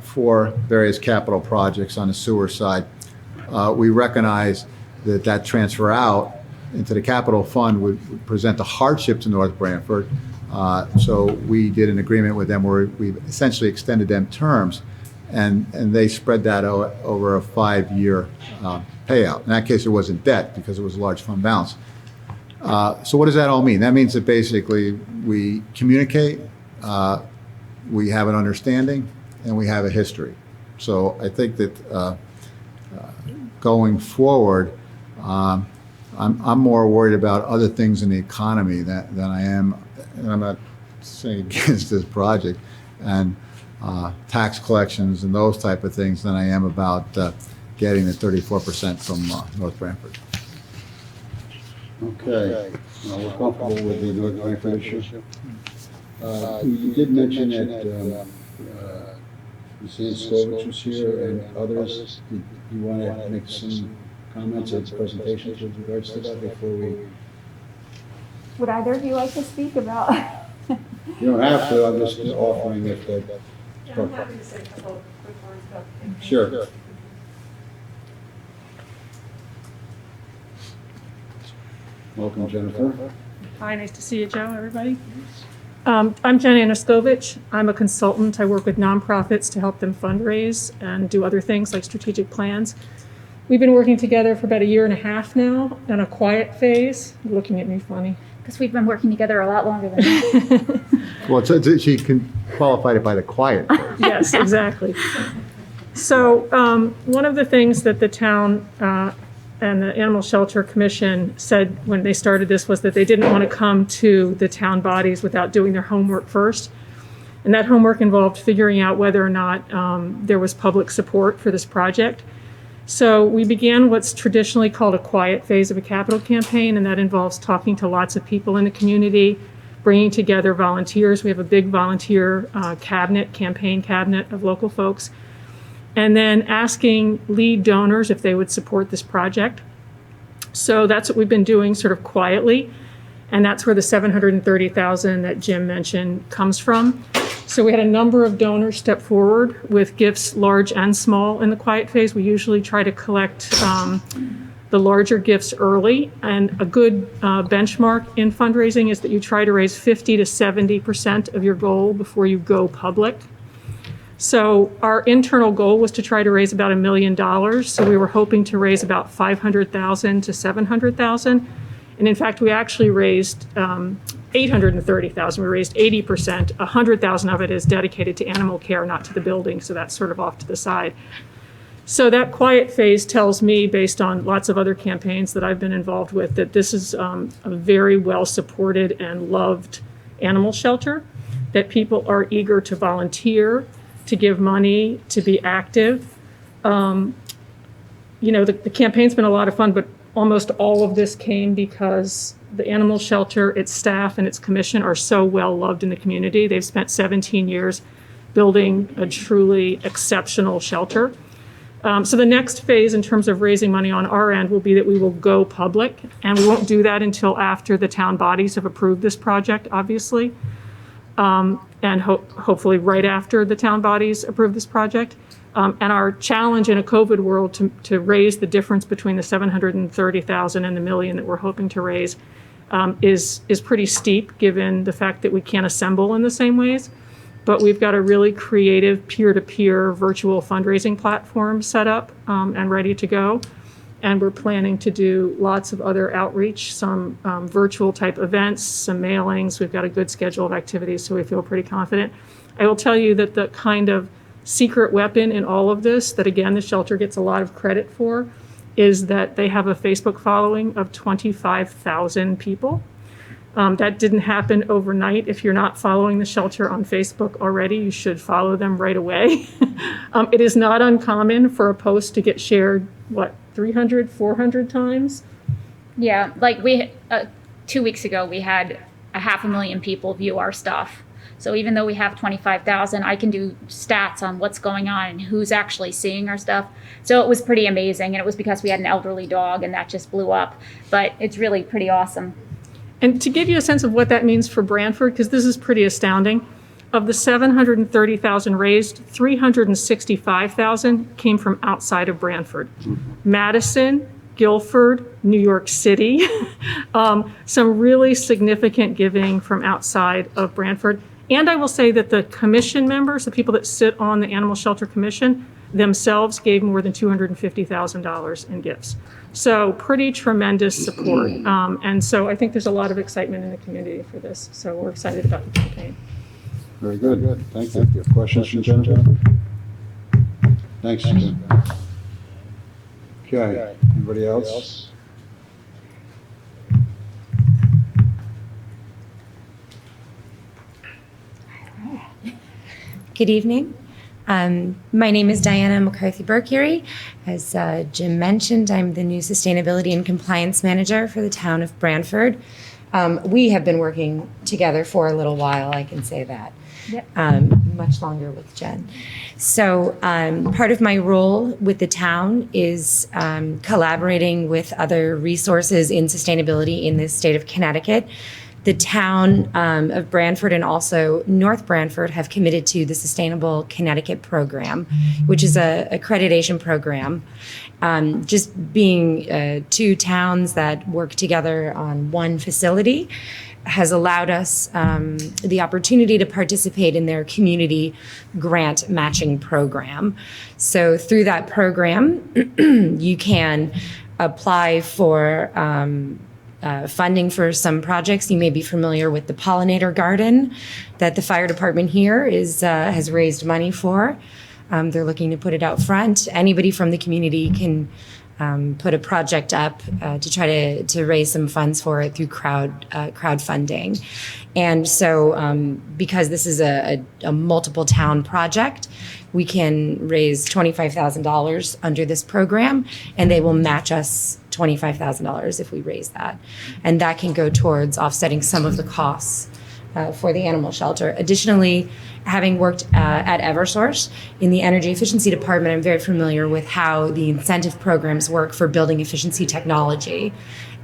for various capital projects on the sewer side, we recognized that transfer out into the capital fund would present a hardship to North Branford. So we did an agreement with them where we essentially extended them terms, and they spread that over a 5-year payout. In that case, it wasn't debt because it was a large fund balance. So what does that all mean? That means that basically we communicate, we have an understanding, and we have a history. So I think that going forward, I'm more worried about other things in the economy than I am, and I'm not saying against this project, and tax collections and those type of things than I am about getting the 34% from North Branford. Okay, we're comfortable with the North Branford issue. You did mention that Ms. Anastovic was here and others. Did you want to make some comments or presentations with regards to that before we? Would either of you like to speak about? You don't have to, I'm just offering if that. I'm happy to say a couple of quick words about the campaign. Sure. Welcome, Jennifer. Hi, nice to see you, Joe, everybody. I'm Jen Anastovic. I'm a consultant. I work with nonprofits to help them fundraise and do other things like strategic plans. We've been working together for about 1.5 years now in a quiet phase. You're looking at me funny. Because we've been working together a lot longer than that. Well, she can qualify it by the quiet. Yes, exactly. So one of the things that the town and the Animal Shelter Commission said when they started this was that they didn't want to come to the town bodies without doing their homework first. And that homework involved figuring out whether or not there was public support for this project. So we began what's traditionally called a quiet phase of a capital campaign, and that involves talking to lots of people in the community, bringing together volunteers. We have a big volunteer campaign cabinet of local folks, and then asking lead donors if they would support this project. So that's what we've been doing sort of quietly, and that's where the $730,000 that Jim mentioned comes from. So we had a number of donors step forward with gifts, large and small, in the quiet phase. We usually try to collect the larger gifts early, and a good benchmark in fundraising is that you try to raise 50 to 70% of your goal before you go public. So our internal goal was to try to raise about $1 million. So we were hoping to raise about $500,000 to $700,000. And in fact, we actually raised $830,000. We raised 80%. $100,000 of it is dedicated to animal care, not to the building. So that's sort of off to the side. So that quiet phase tells me, based on lots of other campaigns that I've been involved with, that this is a very well supported and loved animal shelter, that people are eager to volunteer, to give money, to be active. The campaign's been a lot of fun, but almost all of this came because the animal shelter, its staff, and its commission are so well loved in the community. They've spent 17 years building a truly exceptional shelter. So the next phase in terms of raising money on our end will be that we will go public, and we won't do that until after the town bodies have approved this project, obviously, and hopefully right after the town bodies approve this project. And our challenge in a COVID world to raise the difference between the $730,000 and the $1 million that we're hoping to raise is pretty steep, given the fact that we can't assemble in the same ways. But we've got a really creative peer-to-peer virtual fundraising platform set up and ready to go. And we're planning to do lots of other outreach, some virtual type events, some mailings. We've got a good schedule of activities, so we feel pretty confident. I will tell you that the kind of secret weapon in all of this, that again, the shelter gets a lot of credit for, is that they have a Facebook following of 25,000 people. That didn't happen overnight. If you're not following the shelter on Facebook already, you should follow them right away. It is not uncommon for a post to get shared, 300, 400 times? Yeah, like 2 weeks ago, we had a 500,000 people view our stuff. So even though we have 25,000, I can do stats on what's going on and who's actually seeing our stuff. So it was pretty amazing. And it was because we had an elderly dog and that just blew up. But it's really pretty awesome. And to give you a sense of what that means for Branford, because this is pretty astounding, of the 730,000 raised, 365,000 came from outside of Branford. Madison, Guilford, New York City, some really significant giving from outside of Branford. And I will say that the commission members, the people that sit on the Animal Shelter Commission, themselves gave more than $250,000 in gifts. So pretty tremendous support. And so I think there's a lot of excitement in the community for this. So we're excited about the campaign. Very good. Thank you. Questions from Jennifer? Thanks, Jim. Okay, anybody else? Good evening. My name is Diana McCarthy-Burkeri. As Jim mentioned, I'm the new Sustainability and Compliance Manager for the town of Branford. We have been working together for a little while, I can say that. Yep. Much longer with Jen. So part of my role with the town is collaborating with other resources in sustainability in the state of Connecticut. The town of Branford and also North Branford have committed to the Sustainable Connecticut program, which is a accreditation program. Just being two towns that work together on one facility has allowed us the opportunity to participate in their community grant matching program. So through that program, you can apply for funding for some projects. You may be familiar with the pollinator garden that the fire department here has raised money for. They're looking to put it out front. Anybody from the community can put a project up to try to raise some funds for it through crowdfunding. And so because this is a multiple town project, we can raise $25,000 under this program, and they will match us $25,000 if we raise that. And that can go towards offsetting some of the costs for the animal shelter. Additionally, having worked at Eversource in the energy efficiency department, I'm very familiar with how the incentive programs work for building efficiency technology.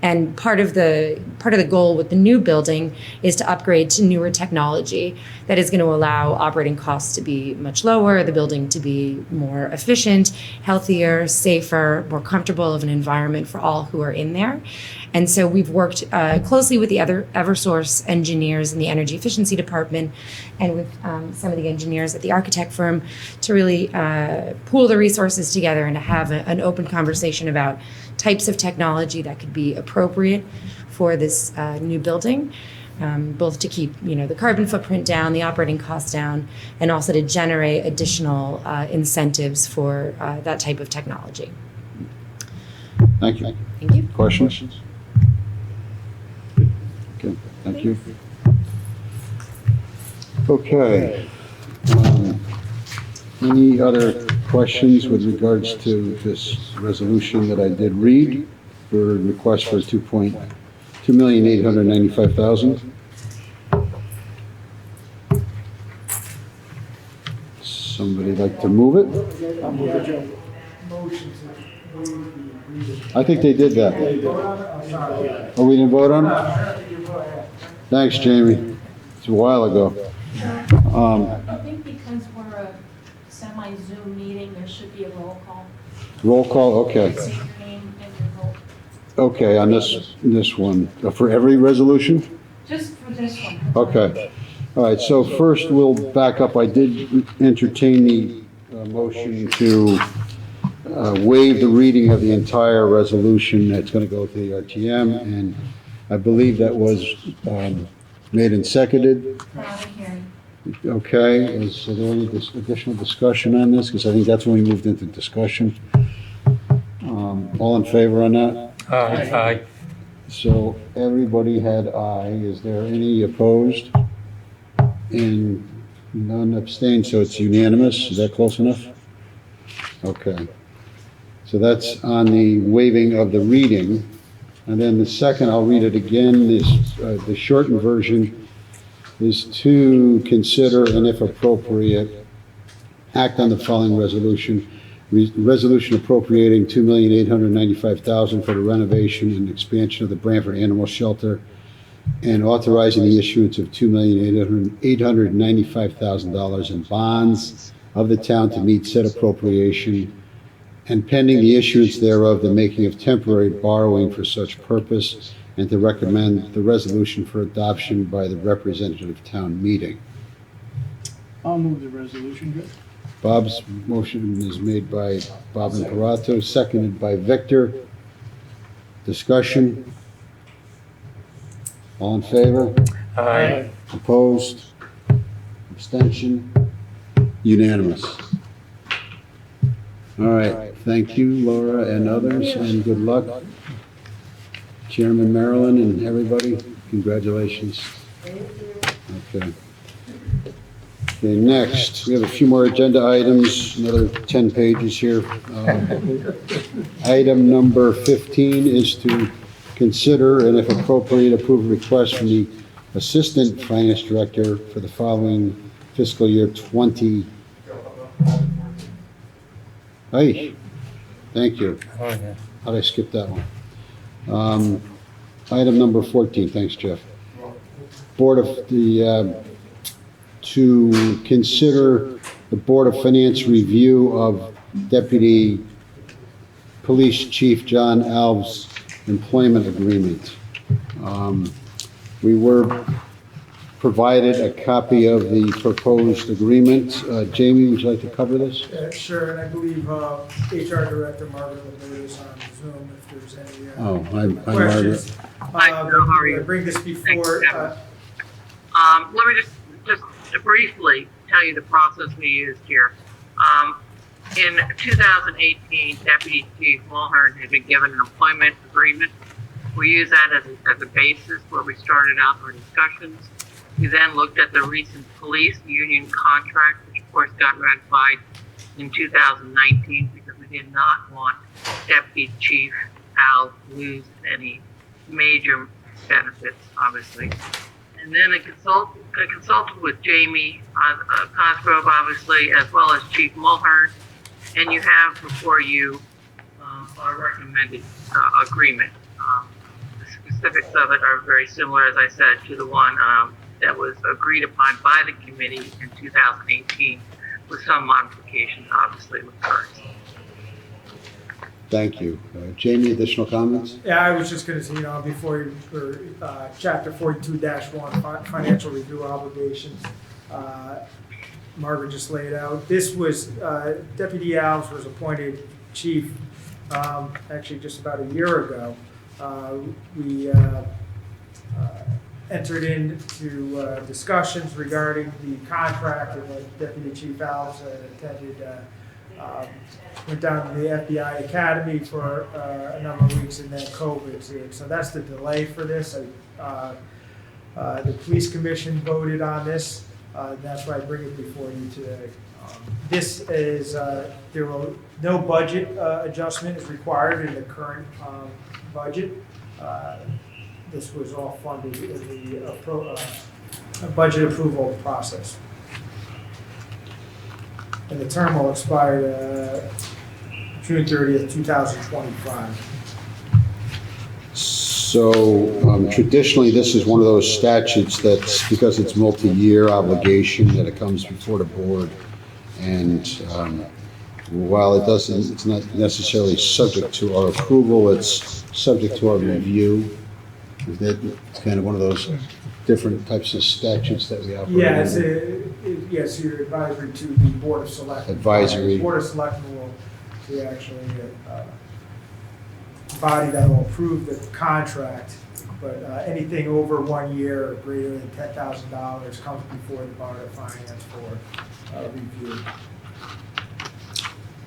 And part of the goal with the new building is to upgrade to newer technology that is going to allow operating costs to be much lower, the building to be more efficient, healthier, safer, more comfortable of an environment for all who are in there. And so we've worked closely with the other Eversource engineers in the energy efficiency department and with some of the engineers at the architect firm to really pool the resources together and to have an open conversation about types of technology that could be appropriate for this new building, both to keep the carbon footprint down, the operating costs down, and also to generate additional incentives for that type of technology. Thank you. Thank you. Questions? Okay, thank you. Okay. Any other questions with regards to this resolution that I did read for request for $2,895,000? Somebody like to move it? I think they did that. Oh, we didn't vote on it? Thanks, Jamie. It's a while ago. I think because we're a semi-Zoom meeting, there should be a roll call. Roll call, okay. Say your name and your vote. Okay, on this one, for every resolution? Just for this one. Okay. All right, so first we'll back up. I did entertain the motion to waive the reading of the entire resolution that's going to go to the RTM, and I believe that was made and seconded. Okay, is there any additional discussion on this? Because I think that's when we moved into discussion. All in favor on that? Aye. So everybody had aye. Is there any opposed? And none abstained, so it's unanimous. Is that close enough? Okay. So that's on the waiving of the reading. And then the second, I'll read it again, the shortened version is to consider and if appropriate, act on the following resolution. Resolution appropriating $2,895,000 for the renovation and expansion of the Branford Animal Shelter and authorizing the issuance of $2,895,000 in bonds of the town to meet said appropriation, and pending the issuance thereof, the making of temporary borrowing for such purpose, and to recommend the resolution for adoption by the representative town meeting. I'll move the resolution, Judge. Bob's motion is made by Bob Imparato, seconded by Victor. Discussion? All in favor? Aye. Opposed? Abstention? Unanimous. All right, thank you, Laura and others, and good luck. Chairman Marilyn and everybody, congratulations. Okay. Okay, next, we have a few more agenda items, another 10 pages here. Item number 15 is to consider and if appropriate, approve a request from the Assistant Finance Director for the following fiscal year 20. Hey, thank you. Oh, yeah. How'd I skip that one? Item number 14, thanks, Jeff. To consider the Board of Finance review of Deputy Police Chief John Alves' employment agreement. We were provided a copy of the proposed agreement. Jamie, would you like to cover this? Sure, and I believe HR Director Margaret LeBeau is on Zoom if there's any Hi, questions. Hi, Joe, how are you? I bring this before. Let me just briefly tell you the process we used here. In 2018, Deputy Chief Mulhern had been given an employment agreement. We used that as a basis where we started out our discussions. We then looked at the recent police union contract, which of course got ratified in 2019 because we did not want Deputy Chief Al to lose any major benefits, obviously. And then I consulted with Jamie Cosgrove, obviously, as well as Chief Mulhern, and you have before you our recommended agreement. The specifics of it are very similar, as I said, to the one that was agreed upon by the committee in 2018, with some modifications, obviously, with current. Thank you. Jamie, additional comments? Yeah, I was just going to say, before you, for Chapter 42-1, financial review obligations, Margaret just laid out. This was, Deputy Alves was appointed chief actually just about a year ago. We entered into discussions regarding the contract, and Deputy Chief Alves attended, went down to the FBI Academy for a number of weeks, and then COVID hit. So that's the delay for this. The Police Commission voted on this. That's why I bring it before you today. This is, there will, no budget adjustment is required in the current budget. This was all funded in the budget approval process. And the term will expire June 30th, 2025. So traditionally, this is one of those statutes that's, because it's multi-year obligation, that it comes before the board. And while it doesn't, it's not necessarily subject to our approval, it's subject to our review. It's kind of one of those different types of statutes that we operate Yeah, under. yes, your advisory to the Board of Selectmen. Advisory. Board of Selectmen will be actually body that will approve the contract, but anything over 1 year or greater than $10,000 comes before the Board of Finance for review.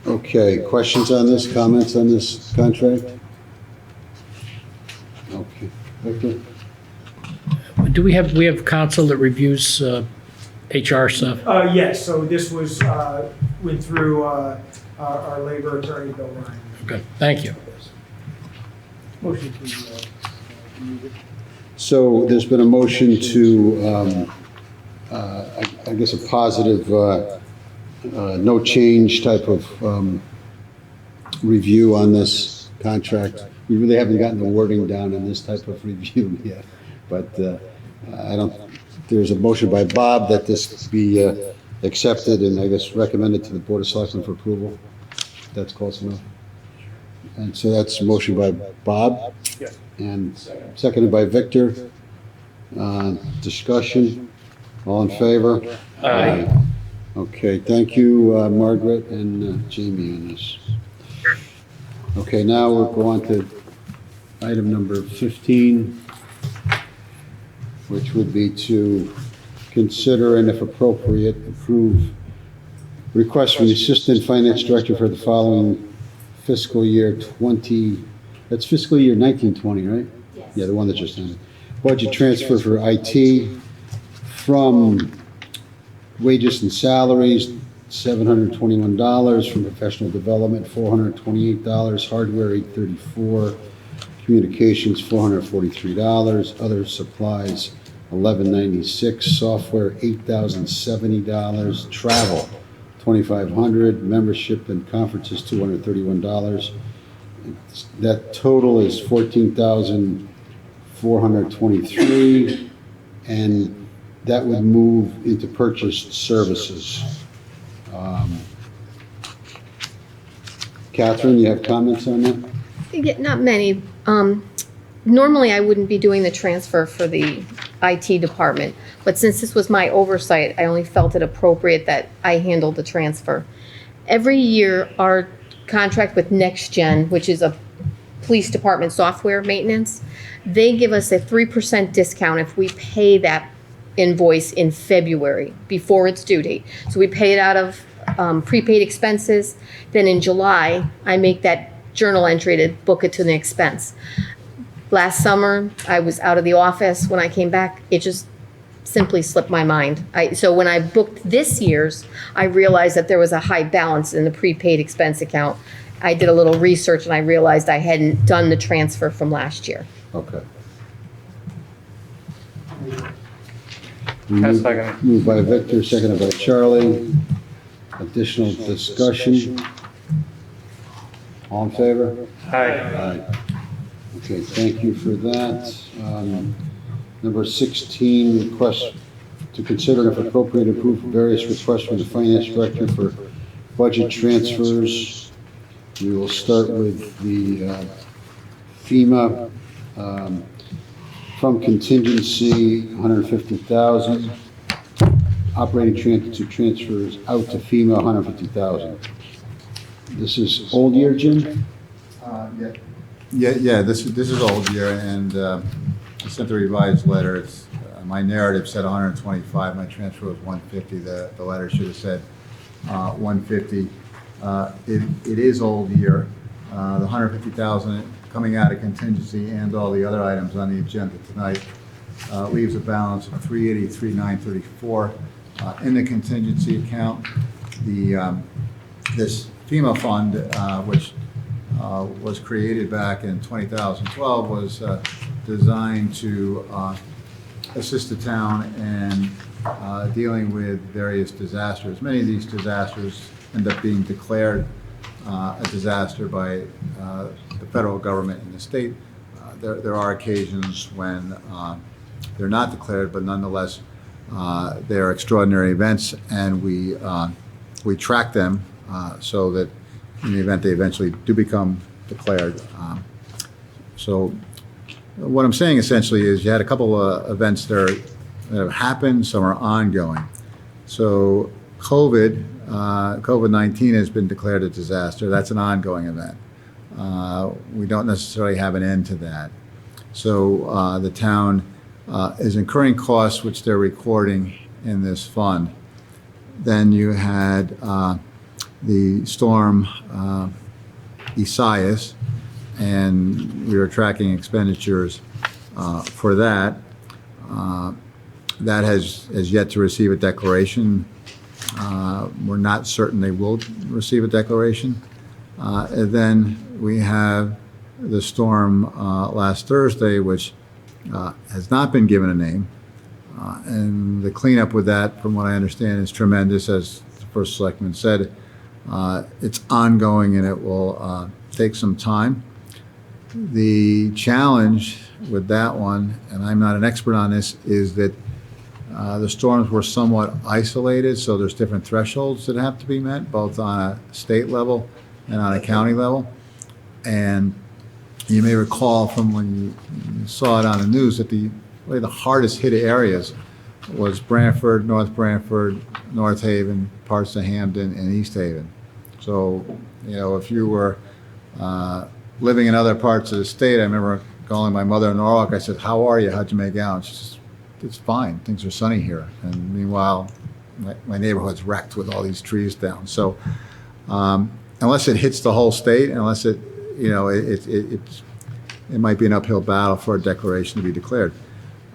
Okay, questions on this, comments on this contract? Okay, Victor? Do we have counsel that reviews HR stuff? Yes, so this was, went through our labor attorney, Bill Ryan. Okay, thank you. Motion to move it. So there's been a motion to, I guess, a positive, no change type of review on this contract. We really haven't gotten the wording down in this type of review yet, but there's a motion by Bob that this be accepted and I guess recommended to the Board of Selectmen for approval. That's close enough. And so that's a motion by Bob. Yes. And seconded by Victor. Discussion, all in favor? Aye. Okay, thank you, Margaret and Jamie on this. Okay, now we'll go on to item number 15, which would be to consider and if appropriate, approve request from the Assistant Finance Director for the following fiscal year 20, that's fiscal year 1920, right? Yes. Yeah, the one that just ended. Budget transfer for IT from wages and salaries, $721, from professional development, $428, hardware, $834, communications, $443, other supplies, $1196, software, $8,070, travel, $2,500, membership and conferences, $231. That total is $14,423, and that would move into purchased services. Catherine, you have comments on that? Yeah, not many. Normally, I wouldn't be doing the transfer for the IT department, but since this was my oversight, I only felt it appropriate that I handled the transfer. Every year, our contract with NextGen, which is a police department software maintenance, they give us a 3% discount if we pay that invoice in February before its due date. So we pay it out of prepaid expenses. Then in July, I make that journal entry to book it to the expense. Last summer, I was out of the office. When I came back, it just simply slipped my mind. So when I booked this year's, I realized that there was a high balance in the prepaid expense account. I did a little research and I realized I hadn't done the transfer from last year. Okay. I'll second. Moved by Victor, seconded by Charlie. Additional discussion? All in favor? Aye. Aye. Okay, thank you for that. Number 16, request to consider and if appropriate approve various requests from the Finance Director for budget transfers. We will start with the FEMA from contingency, $150,000. Operating transfers out to FEMA, $150,000. This is old year, Jim? Yeah, this is old year, and I sent the revised letter. It's, my narrative said 125, my transfer was 150. The letter should have said 150. It is old year. The 150,000 coming out of contingency and all the other items on the agenda tonight leaves a balance of $383,934 in the contingency account. This FEMA fund, which was created back in 2012, was designed to assist the town in dealing with various disasters. Many of these disasters end up being declared a disaster by the federal government and the state. There are occasions when they're not declared, but nonetheless, they're extraordinary events, and we track them so that in the event they eventually do become declared. So what I'm saying essentially is you had a couple of events that have happened, some are ongoing. So COVID-19 has been declared a disaster. That's an ongoing event. We don't necessarily have an end to that. So the town is incurring costs which they're recording in this fund. Then you had the storm Isaias, and we were tracking expenditures for that. That has yet to receive a declaration. We're not certain they will receive a declaration. And then we have the storm last Thursday, which has not been given a name. And the cleanup with that, from what I understand, is tremendous, as the first selectman said. It's ongoing and it will take some time. The challenge with that one, and I'm not an expert on this, is that the storms were somewhat isolated, so there's different thresholds that have to be met, both on a state level and on a county level. And you may recall from when you saw it on the news that really the hardest hit areas was Brantford, North Haven, parts of Hampden, and East Haven. So, if you were living in other parts of the state, I remember calling my mother in Norwalk. I said, "How are you? How'd you make out?" She says, "It's fine. Things are sunny here." And meanwhile, my neighborhood's wrecked with all these trees down. So, unless it hits the whole state, unless it might be an uphill battle for a declaration to be declared.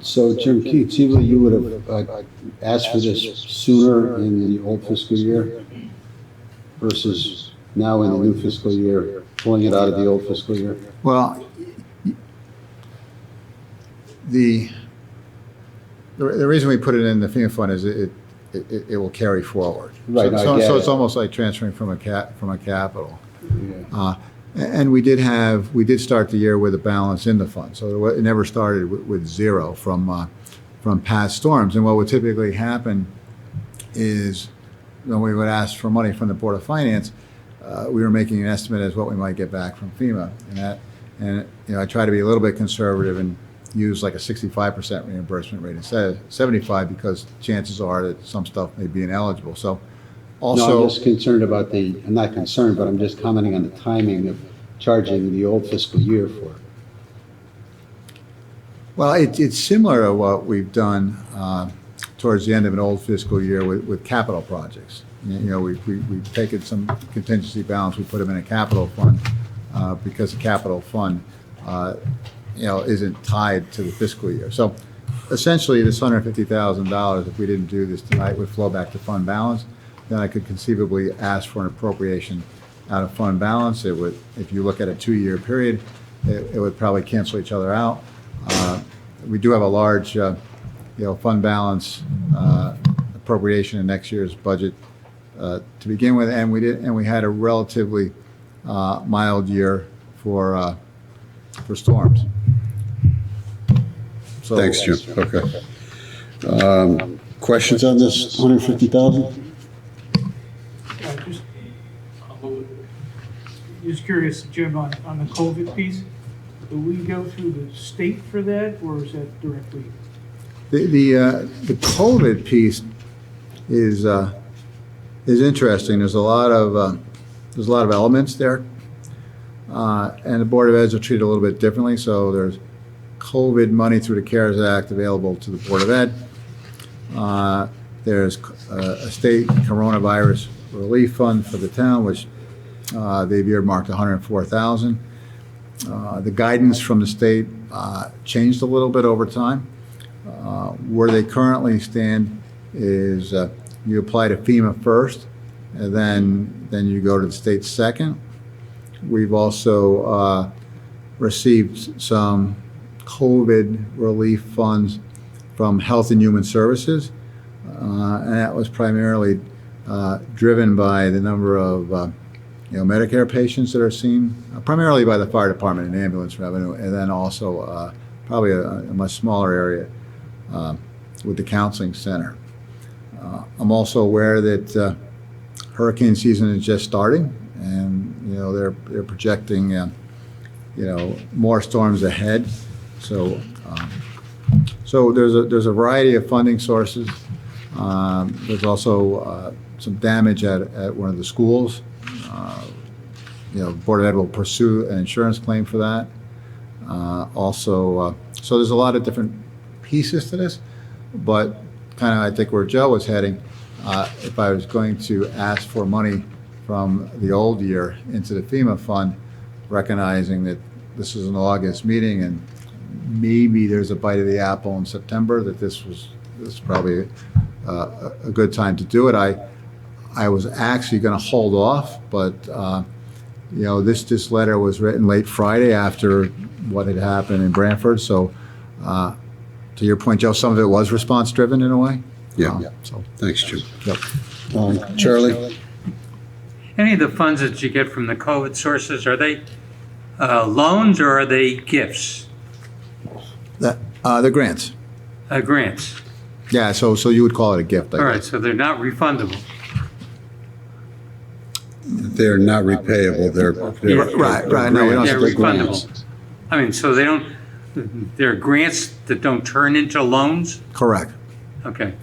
So, Jim, conceivably, you would have asked for this sooner in the old fiscal year versus now in the new fiscal year, pulling it out of the old fiscal year? Well, the reason we put it in the FEMA fund is it will carry forward. Right. So it's almost like transferring from a capital. Yeah. And we did start the year with a balance in the fund, so it never started with zero from past storms. And what would typically happen is when we would ask for money from the Board of Finance, we were making an estimate as what we might get back from FEMA, and I try to be a little bit conservative and use like a 65% reimbursement rate instead of 75, because chances are that some stuff may be ineligible. So. Also, no, I'm just concerned about I'm not concerned, but I'm just commenting on the timing of charging the old fiscal year for it. Well, it's similar to what we've done towards the end of an old fiscal year with capital projects. We've taken some contingency balance, we put them in a capital fund because the capital fund, isn't tied to the fiscal year. So essentially, this $150,000, if we didn't do this tonight, would flow back to fund balance. Then I could conceivably ask for an appropriation out of fund balance. It would, if you look at a 2-year period, it would probably cancel each other out. We do have a large, fund balance appropriation in next year's budget to begin with, and we had a relatively mild year for storms. So, thanks, Jim. Okay. Questions on this 150,000? Just curious, Jim, on the COVID piece, do we go through the state for that, or is that directly? The COVID piece is interesting. There's a lot of elements there, and the Board of Eds are treated a little bit differently. So there's COVID money through the CARES Act available to the Board of Ed. There's a state coronavirus relief fund for the town, which they've earmarked $104,000. The guidance from the state changed a little bit over time. Where they currently stand is you apply to FEMA first, and then you go to the state second. We've also received some COVID relief funds from Health and Human Services, and that was primarily driven by the number of Medicare patients that are seen, primarily by the fire department and ambulance revenue, and then also probably a much smaller area with the counseling center. I'm also aware that hurricane season is just starting, and they're projecting more storms ahead. So there's a variety of funding sources. There's also some damage at one of the schools. Board of Ed will pursue an insurance claim for that. So there's a lot of different pieces to this, but kind of I think where Joe was heading, if I was going to ask for money from the old year into the FEMA fund, recognizing that this is an August meeting and maybe there's a bite of the apple in September, that this is probably a good time to do it. I was actually going to hold off, but this letter was written late Friday after what had happened in Branford. So, to your point, Joe, some of it was response-driven in a way. Yeah. So, Thanks, Jim. yep. Charlie? Any of the funds that you get from the COVID sources, are they loans or are they gifts? The grants. Grants. Yeah, so you would call it a gift, I All guess. right, so they're not refundable. They're not repayable. They're Right. No, we don't. They're refundable. I mean, so they don't, they're grants that don't turn into loans? Correct. Okay.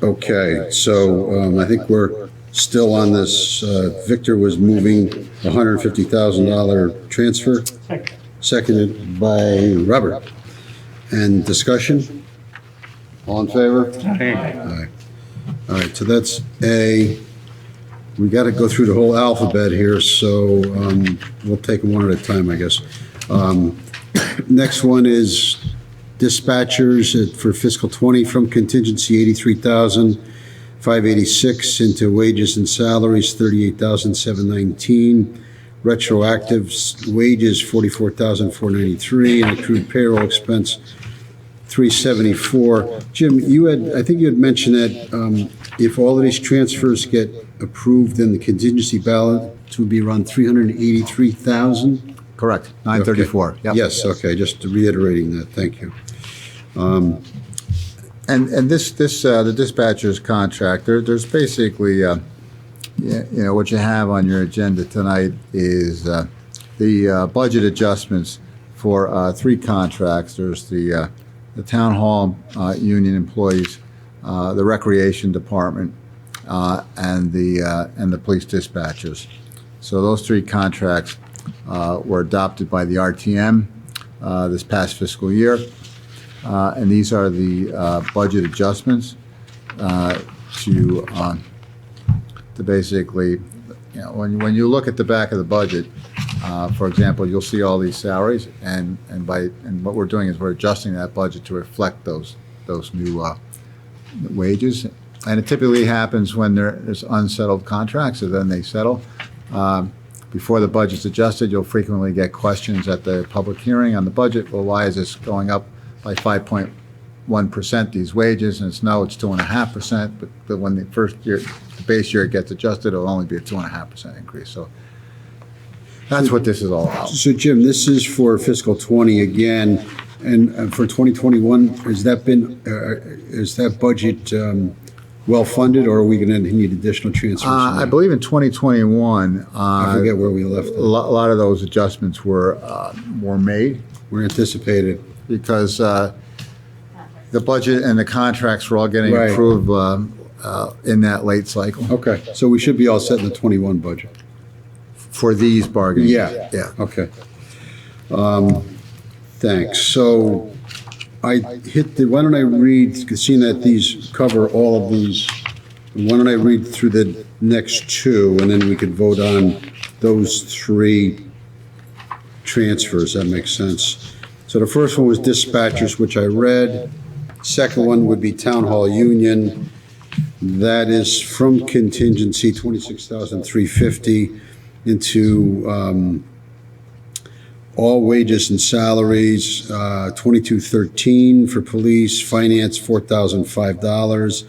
Okay, so I think we're still on this. Victor was moving a $150,000 transfer, seconded by Robert. And discussion? All in favor? Aye. All right, so that's A. We got to go through the whole alphabet here, so we'll take them one at a time, I guess. Next one is dispatchers for fiscal 20 from contingency 83,586 into wages and salaries 38,719, retroactive wages 44,493, and accrued payroll expense 374. Jim, I think you had mentioned that if all of these transfers get approved, then the contingency balance would be around 383,000. Correct. 934. Okay. Yep. Yes. Okay. Just reiterating that. Thank you. And this the dispatcher's contract. There's basically what you have on your agenda tonight is the budget adjustments for three contracts. There's the town hall union employees, the recreation department, and the police dispatchers. So those three contracts were adopted by the RTM this past fiscal year. And these are the budget adjustments to basically, when you look at the back of the budget, for example, you'll see all these salaries, and what we're doing is we're adjusting that budget to reflect those new wages. And it typically happens when there's unsettled contracts, so then they settle. Before the budget's adjusted, you'll frequently get questions at the public hearing on the budget. Well, why is this going up by 5.1%, these wages? And it's 2.5%, but when the base year gets adjusted, it'll only be a 2.5% increase. So that's what this is all about. So Jim, this is for fiscal 20 again, and for 2021, is that budget well funded, or are we going to need additional transfers? I believe in 2021, I forget where we left it. A lot of those adjustments were made. Were anticipated. Because the budget and the contracts were all getting approved in that late cycle. Okay, so we should be all set in the 21 budget. For these bargaining. Yeah. Okay. Thanks. So why don't I read, seeing that these cover all of these, why don't I read through the next two, and then we could vote on those three transfers. That makes sense. So the first one was dispatchers, which I read. Second one would be town hall union. That is from contingency, 26,350 into all wages and salaries, 2213 for police, finance $4,005,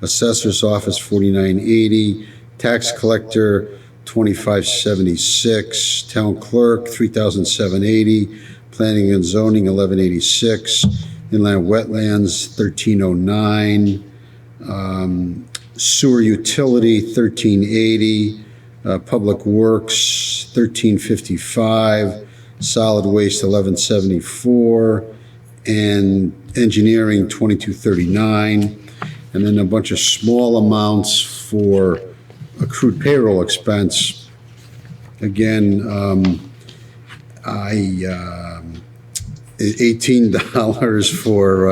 assessor's office $49.80, tax collector $25.76, town clerk $3,780, planning and zoning $11.86, inland wetlands $13.09, sewer utility $13.80, public works $13.55, solid waste $11.74, and engineering $22.39, and then a bunch of small amounts for accrued payroll expense. Again, $18 for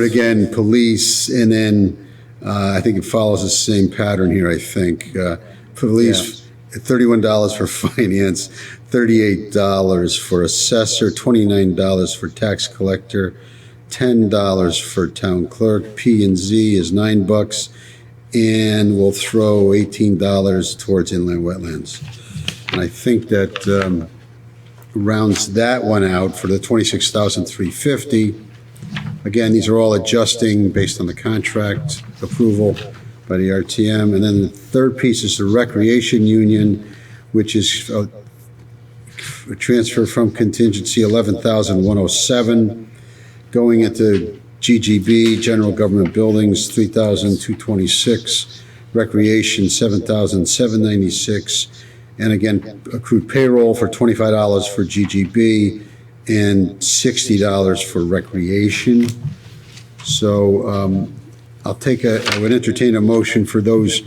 again police, and then I think it follows the same pattern here. I think police. $31 for finance, $38 for assessor, $29 for tax collector, $10 for town clerk. P&Z is $9, and we'll throw $18 towards inland wetlands. And I think that rounds that one out for the $26,350. Again, these are all adjusting based on the contract approval by the RTM. And then the third piece is the Recreation Union, which is a transfer from contingency $11,107, going into GGB, General Government Buildings, $3,226, Recreation, $7,796, and again, accrued payroll for $25 for GGB and $60 for Recreation. So I would entertain a motion for those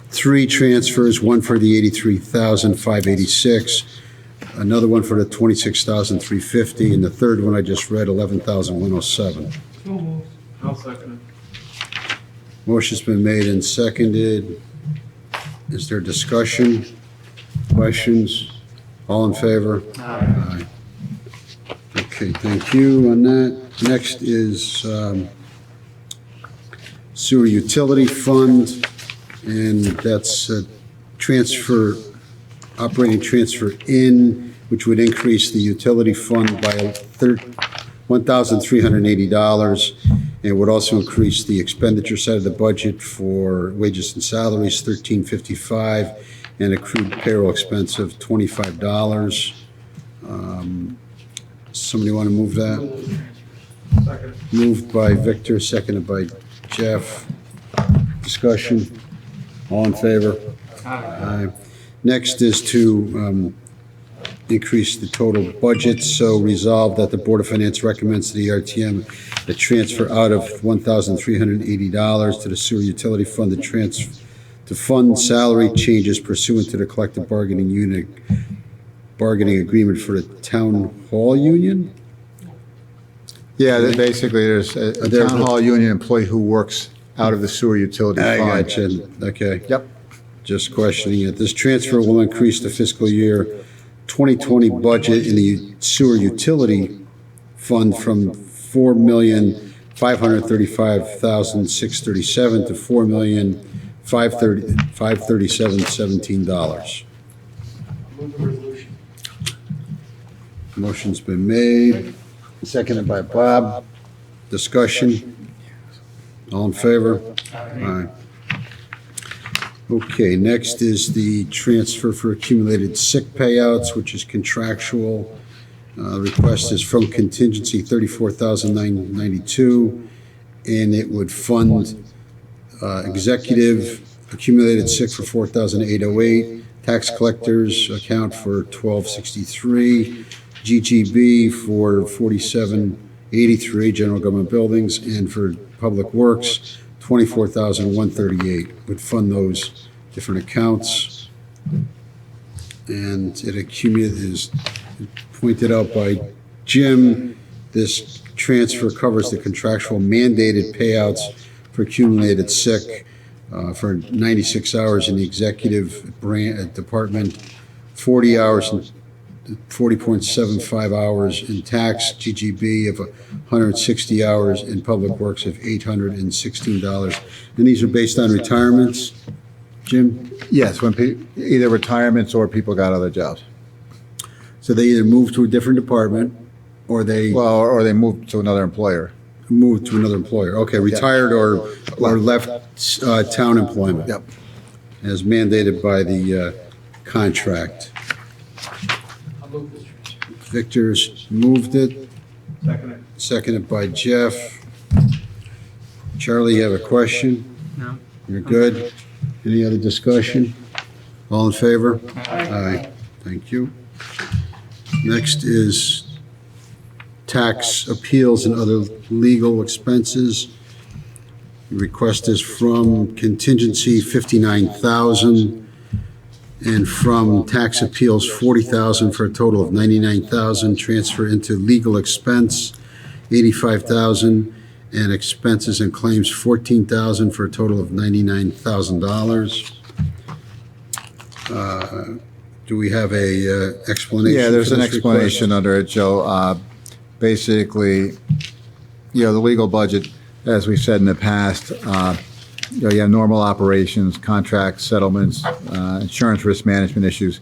three transfers, one for the $83,586, another one for the $26,350, and the third one I just read, $11,107. I'll second it. Motion's been made and seconded. Is there discussion? Questions? All in favor? Aye. Okay, thank you on that. Next is Sewer Utility Fund, and that's a transfer, operating transfer in, which would increase the utility fund by $1,380. It would also increase the expenditure side of the budget for wages and salaries, $1,355, and accrued payroll expense of $25. Somebody want to move that? Second. Moved by Victor, seconded by Jeff. Discussion? All in favor? Aye. Next is to increase the total budget. So resolved that the Board of Finance recommends to the RTM the transfer out of $1,380 to the sewer utility fund to fund salary changes pursuant to the collective bargaining agreement for the town hall union. Yeah, basically, there's a town hall union employee who works out of the sewer utility fund. I got you. Okay. Yep. Just questioning it. This transfer will increase the fiscal year 2020 budget in the sewer utility fund from $4,535,637 to $4,537,17. Move the resolution. Motion's been made, seconded by Bob. Discussion? All in favor? Aye. Okay, next is the transfer for accumulated sick payouts, which is contractual. Request is from contingency $34,992, and it would fund executive accumulated sick for $4,808, tax collectors account for $1,263, GGB for $47,83, general government buildings, and for public works, $24,138. Would fund those different accounts. And it is pointed out by Jim, this transfer covers the contractual mandated payouts for accumulated sick for 96 hours in the executive department, 40 hours and 40.75 hours in tax, GGB of 160 hours, in public works of $816. And these are based on retirements, Jim? Yes, when either retirements or people got other jobs. So they either move to a different department or they or they move to another employer. Move to another employer. Okay, retired or left town employment. Yep. As mandated by the contract. I'll move this. Victor's moved it, Second it. seconded by Jeff. Charlie, you have a question? No. You're good? Any other discussion? All in favor? Aye. Thank you. Next is tax appeals and other legal expenses. The request is from contingency $59,000 and from tax appeals $40,000 for a total of $99,000. Transfer into legal expense $85,000 and expenses and claims $14,000 for a total of $99,000. Do we have a explanation? Yeah, there's for an this explanation request? under it, Joe. Basically, the legal budget, as we've said in the past, you have normal operations, contracts, settlements, insurance risk management issues.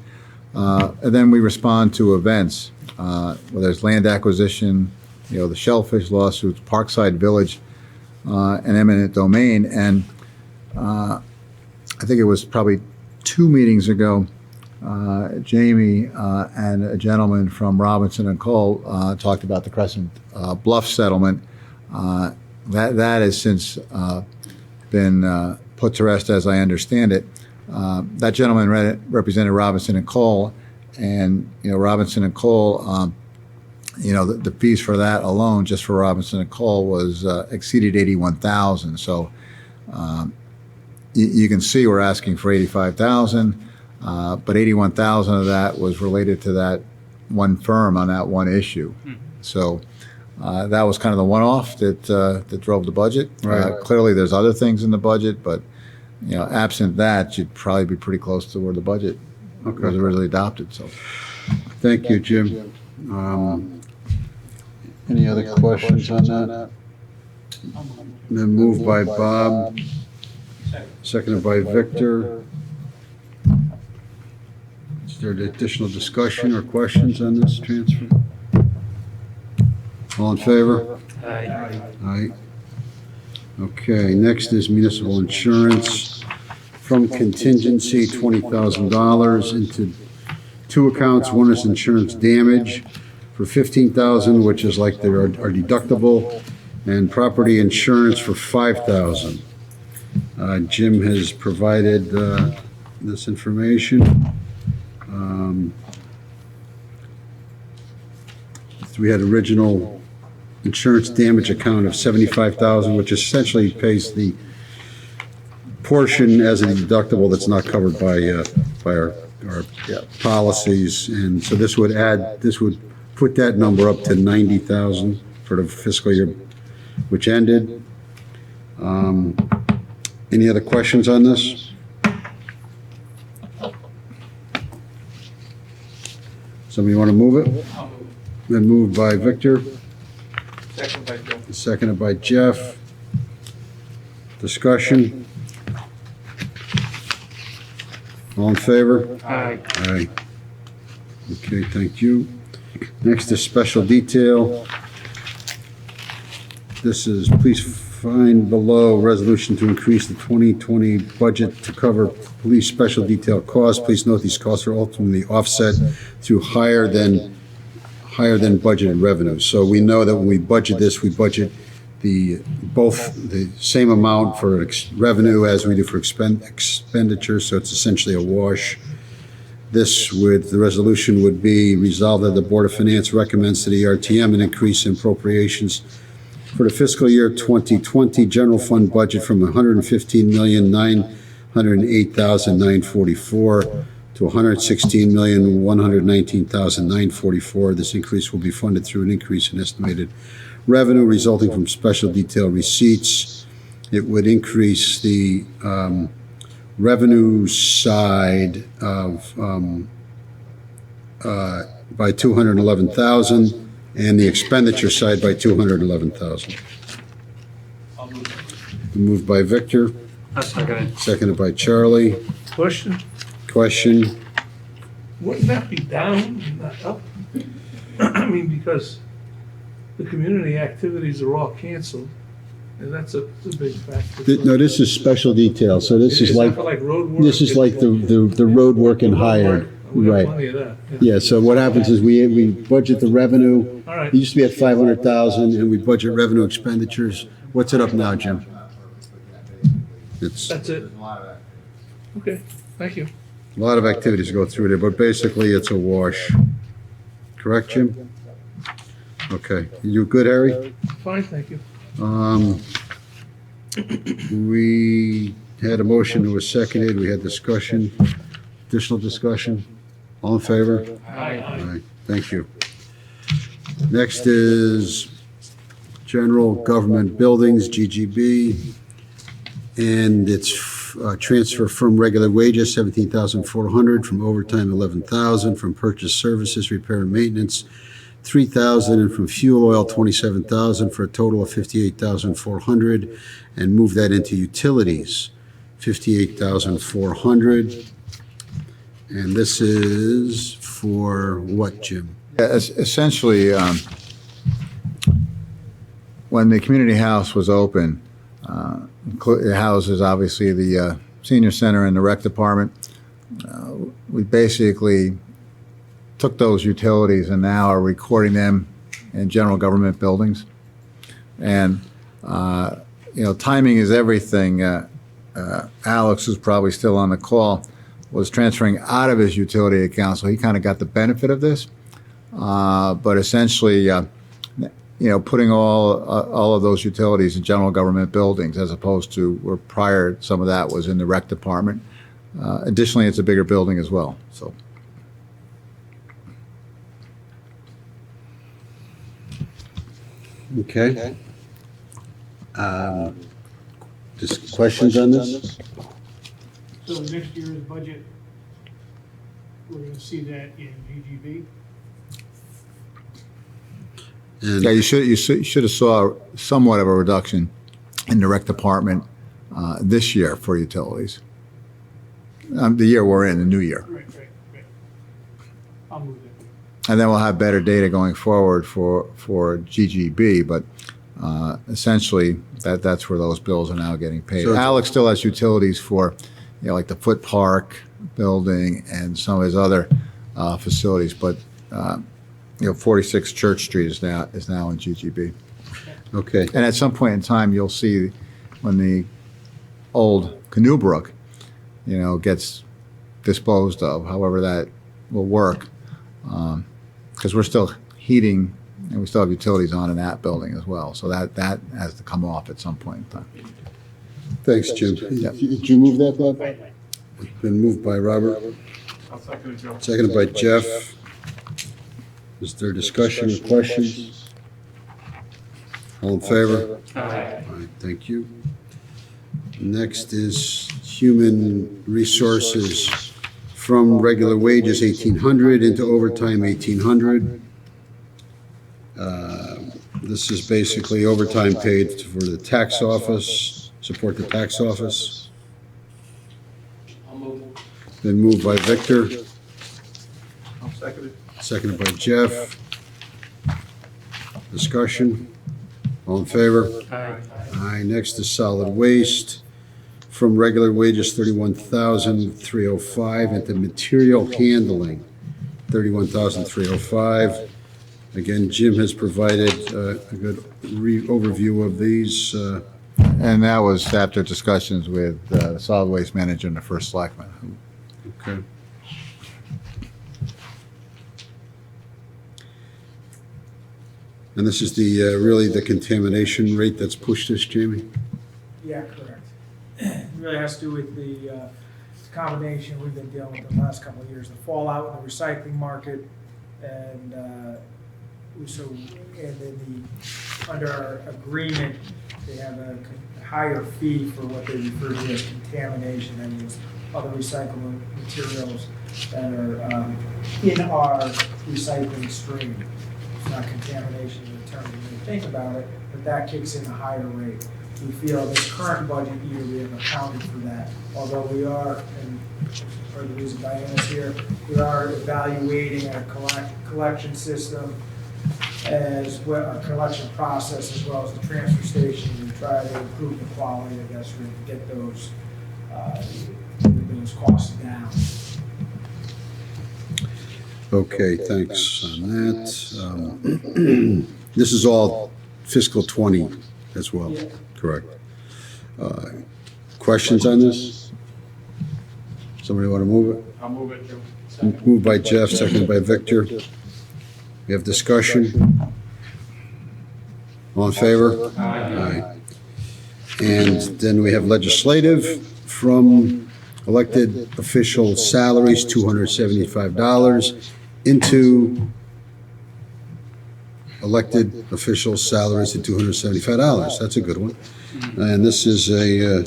And then we respond to events, whether there's land acquisition, the shellfish lawsuits, Parkside Village, and eminent domain. And I think it was probably 2 meetings ago, Jamie and a gentleman from Robinson and Cole talked about the Crescent Bluff settlement. That has since been put to rest, as I understand it. That gentleman represented Robinson and Cole, and Robinson and Cole, the fees for that alone, just for Robinson and Cole, was exceeded $81,000. So you can see we're asking for $85,000, but $81,000 of that was related to that one firm on that one issue. So that was kind of the one-off that drove the budget. Right. Clearly, there's other things in the budget, but absent that, you'd probably be pretty close to where the budget was originally adopted. So, Thank you, Jim. Any other questions on that? Then moved by Bob, seconded by Victor. Is there additional discussion or questions on this transfer? All in favor? Aye. Aye. Okay, next is municipal insurance. From contingency, $20,000 into 2 accounts. One is insurance damage for $15,000, which is like our deductible, and property insurance for $5,000. Jim has provided this information. We had original insurance damage account of $75,000, which essentially pays the portion as a deductible that's not covered by our policies. And so this would put that number up to $90,000 for the fiscal year which ended. Any other questions on this? Somebody want to move it? Then moved by Victor. Second by Joe. Seconded by Jeff. Discussion? All in favor? Aye. Aye. Okay, thank you. Next is special detail. This is, please find below resolution to increase the 2020 budget to cover police special detail costs. Please note these costs are ultimately offset through higher than budgeted revenue. So we know that when we budget this, we budget both the same amount for revenue as we do for expenditure, so it's essentially a wash. The resolution would be resolved that the Board of Finance recommends to the RTM an increase in appropriations for the fiscal year 2020 general fund budget from $115,908,944 to $116,119,944. This increase will be funded through an increase in estimated revenue resulting from special detail receipts. It would increase the revenue side of by $211,000 and the expenditure side by $211,000. Moved by Victor, seconded by Charlie. Question, wouldn't that be down, not up? I mean, because the community activities are all canceled, and that's a big factor. No, this is special detail, so this is like, for like road work? this is like the road work and hire. We have Right. plenty of that. Yeah, so what happens is we budget the revenue. All right. It used to be at $500,000 and we budget revenue expenditures. What's it up now, Jim? It's That's it. Okay, thank you. a lot of activities go through there, but basically it's a wash. Correct, Jim? Okay. You good, Harry? Fine, thank you. We had a motion that was seconded. We had discussion, additional discussion. All in favor? Aye. Thank you. Next is General Government Buildings, GGB, and it's transfer from regular wages, $17,400, from overtime, $11,000, from purchase services, repair and maintenance, $3,000, and from fuel oil, $27,000, for a total of $58,400, and move that into utilities, $58,400. And this is for what, Jim? Essentially, when the community house was open, it houses obviously the senior center and the rec department. We basically took those utilities and now are recording them in general government buildings. And, timing is everything. Alex, who's probably still on the call, was transferring out of his utility account, so he kind of got the benefit of this. But essentially, putting all of those utilities in general government buildings, as opposed to where prior some of that was in the rec department. Additionally, it's a bigger building as well. So. Okay. Just questions on this? So next year's budget, we're gonna see that in GGB? And Yeah, you should have saw somewhat of a reduction in the rec department this year for utilities. The year we're in, the new year. Right. I'll move that. And then we'll have better data going forward for GGB, but essentially that's where those bills are now getting paid. So- Alex still has utilities for, like the Foot Park building and some of his other facilities, but 46 Church Street is now in GGB. Okay. And at some point in time, you'll see when the old Canoe Brook, gets disposed of, however that will work, because we're still heating and we still have utilities on in that building as well. So that has to come off at some point in time. Thanks, Jim. Yeah. Did you move that, Bob? It's been moved by Robert, seconded by Jeff. Is there discussion or questions? All in favor? Aye. All right, thank you. Next is human resources, from regular wages, 1,800, into overtime, 1,800. This is basically overtime paid for the tax office, support the tax office. Been moved by Victor, I'll second it. seconded by Jeff. Discussion? All in favor? Aye. Aye. Next is solid waste, from regular wages, 31,305, into material handling, 31,305. Again, Jim has provided a good overview of these. And that was after discussions with the solid waste manager and the first selectman. Okay. And this is really the contamination rate that's pushed this, Jamie? Yeah, correct. It really has to do with the combination we've been dealing with the last couple of years, the fallout in the recycling market, and under our agreement, they have a higher fee for what they refer to as contamination, that means other recyclable materials that are in our recycling stream. It's not contamination in the terms you may think about it, but that kicks in a higher rate. We feel this current budget year, we have accounted for that, although we are, and part of the reason Diana's here, we are evaluating our collection system, as well, our collection process, as well as the transfer station, and try to improve the quality, I guess, or get those costs down. Okay, thanks on that. This is all fiscal 20 as well, correct? Questions on this? Somebody want to move it? I'll move it, Joe. Moved by Jeff, seconded by Victor. We have discussion. All in favor? Aye. And then we have legislative, from elected official salaries, $275, into elected official salaries at $275. That's a good one. And this is a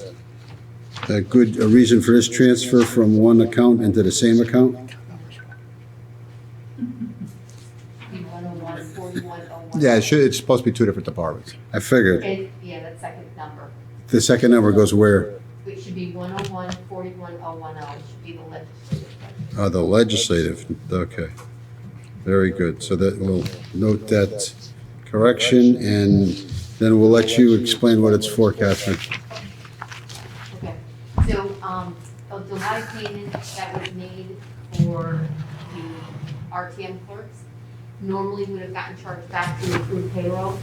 reason for this transfer from one account into the same account. Yeah, it's supposed to be two different departments. I figured. Yeah, that second number. The second number goes where? It should be 101, 41010, it should be the legislative. The legislative, okay. Very good. So that we'll note that correction, and then we'll let you explain what it's for, Catherine. Okay, so, a July payment that was made for the RTM clerks normally would have gotten charged back to accrued payroll.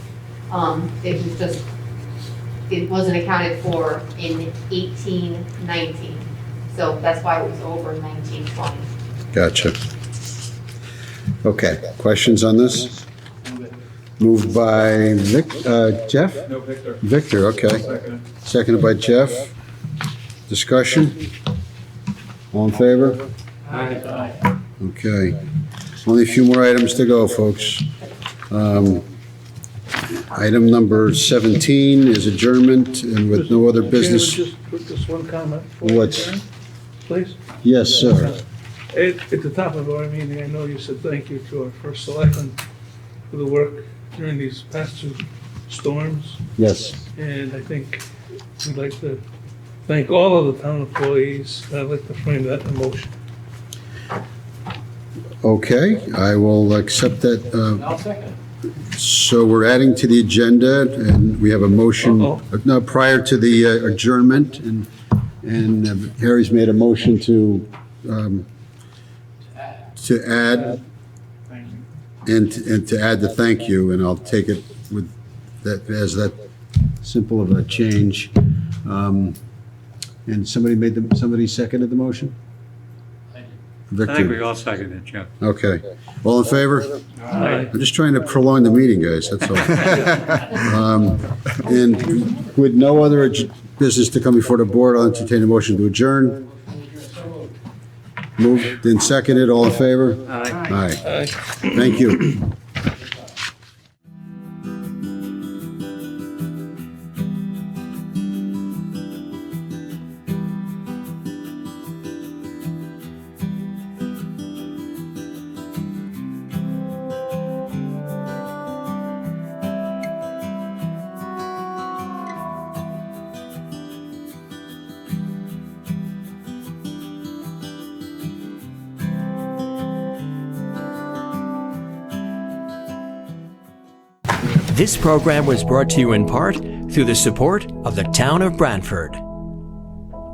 It wasn't accounted for in 1819, so that's why it was over 1920. Gotcha. Okay, questions on this? Moved by Jeff? No, Victor. Victor, okay. Seconded by Jeff. Discussion? All in favor? Aye. Okay. Only a few more items to go, folks. Item number 17 is adjournment, and with no other business. Just put this one comment. What's? Please? Yes, sir. At the top of our meeting, I know you said thank you to our first selectman for the work during these past two storms. Yes. And I think we'd like to thank all of the town employees. I'd like to frame that in a motion. Okay, I will accept that. I'll second. So we're adding to the agenda, and we have a motion, no, prior to the adjournment, and Harry's made a motion to add, and to add the thank you, and I'll take it with that, as that simple of a change. And somebody seconded the motion? Victor. I think we all seconded it, Jeff. Okay. All in favor? Aye. I'm just trying to prolong the meeting, guys, that's all. And with no other business to come before the board, I'll entertain a motion to adjourn. Moved and seconded, all in favor? Aye. Aye. Thank you. This program was brought to you in part through the support of the Town of Brantford.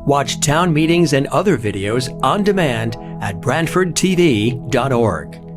Watch town meetings and other videos on demand at BrantfordTV.org.